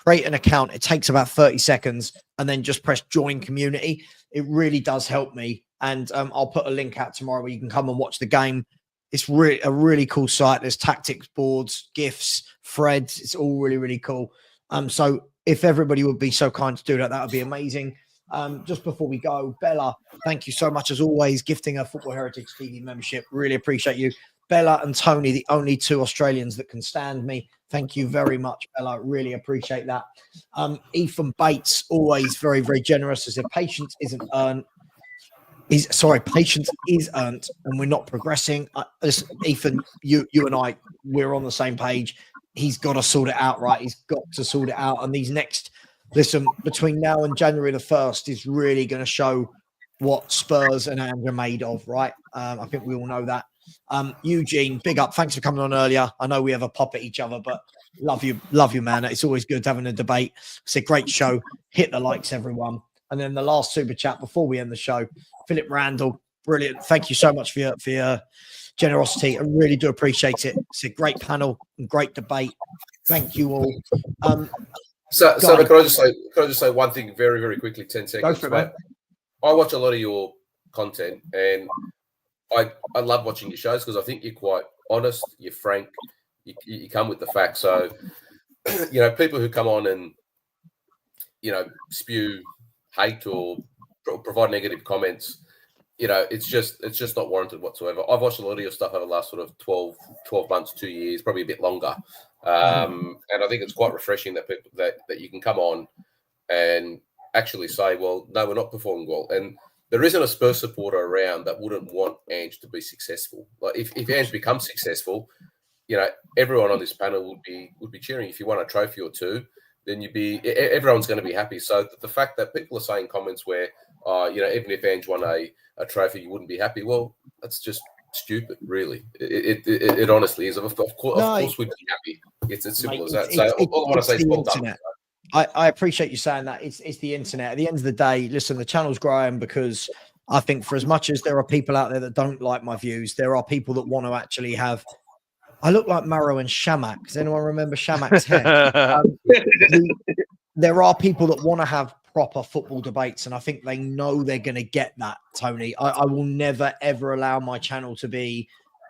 create an account. It takes about 30 seconds, and then just press join community. It really does help me. And I'll put a link out tomorrow where you can come and watch the game. It's really a really cool site. There's tactics boards, GIFs, threads. It's all really, really cool. So if everybody would be so kind to do that, that would be amazing. Just before we go, Bella, thank you so much as always, gifting a Football Heritage TV membership. Really appreciate you. Bella and Tony, the only two Australians that can stand me. Thank you very much, Bella. Really appreciate that. Ethan Bates, always very, very generous. As if patience isn't earned. Patience is earned, and we're not progressing. Listen, Ethan, you and I, we're on the same page. He's got to sort it out, right? He's got to sort it out. And these next, listen, between now and January the 1st is really going to show what Spurs and Ange are made of, right? I think we all know that. Eugene, big up. Thanks for coming on earlier. I know we have a pop at each other, but love you, man. It's always good having a debate. It's a great show. Hit the likes, everyone. And then the last super chat before we end the show, Philip Randall, brilliant. Thank you so much for your generosity. I really do appreciate it. It's a great panel and great debate. Thank you all. So can I just say one thing very, very quickly, 10 seconds. Go for it, I watch a lot of your content, and I love watching your shows because I think you're quite honest, you're frank, you come with the facts. So, people who come on and, spew hate or provide negative comments, it's just not warranted whatsoever. I've watched a lot of your stuff over the last sort of 12 months, 2 years, probably a bit longer. And I think it's quite refreshing that people that you can come on and actually say, well, no, we're not performing well. And there isn't a Spurs supporter around that wouldn't want Ange to be successful. Like if Ange becomes successful, everyone on this panel would be cheering. If you won a trophy or two, then everyone's going to be happy. So the fact that people are saying comments where, even if Ange won a trophy, you wouldn't be happy. Well, that's just stupid, really. It honestly is. Of course we'd be happy. It's as simple as that. So all I want to say is well done. I appreciate you saying that. It's the internet. At the end of the day, listen, the channel's growing because I think for as much as there are people out there that don't like my views, there are people that want to actually have. I look like Maro and Shamak. Does anyone remember Shamak's hair? There are people that want to have proper football debates, and I think they know they're going to get that, Tony. I will never, ever allow my channel to be,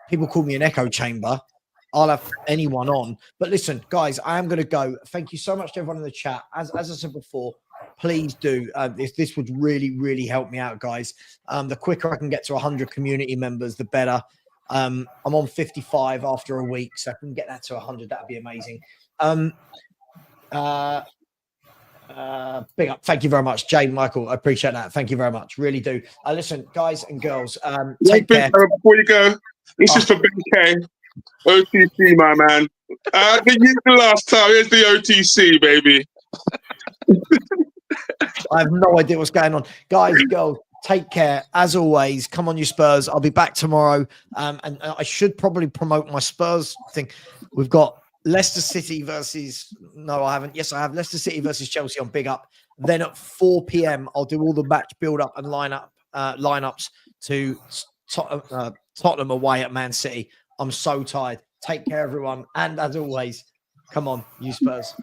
people call me an echo chamber. I'll have anyone on. But listen, guys, I am going to go. Thank you so much to everyone in the chat. As I said before, please do. This would really, really help me out, guys. The quicker I can get to 100 community members, the better. I'm on 55 after a week, so I can get that to 100. That'd be amazing. Big up. Thank you very much, Jay Michael. I appreciate that. Thank you very much. Really do. Listen, guys and girls, take care. Before you go, this is for BK. OTC, my man. I think you the last time. Here's the OTC, baby. I have no idea what's going on. Guys, girls, take care. As always, come on, you Spurs. I'll be back tomorrow. And I should probably promote my Spurs thing. We've got Leicester City versus... No, I haven't. Yes, I have. Leicester City versus Chelsea on Big Up. Then at 4 p.m., I'll do all the match build-up and lineups to Tottenham away at Man City. I'm so tired. Take care, everyone. And as always, come on, you Spurs.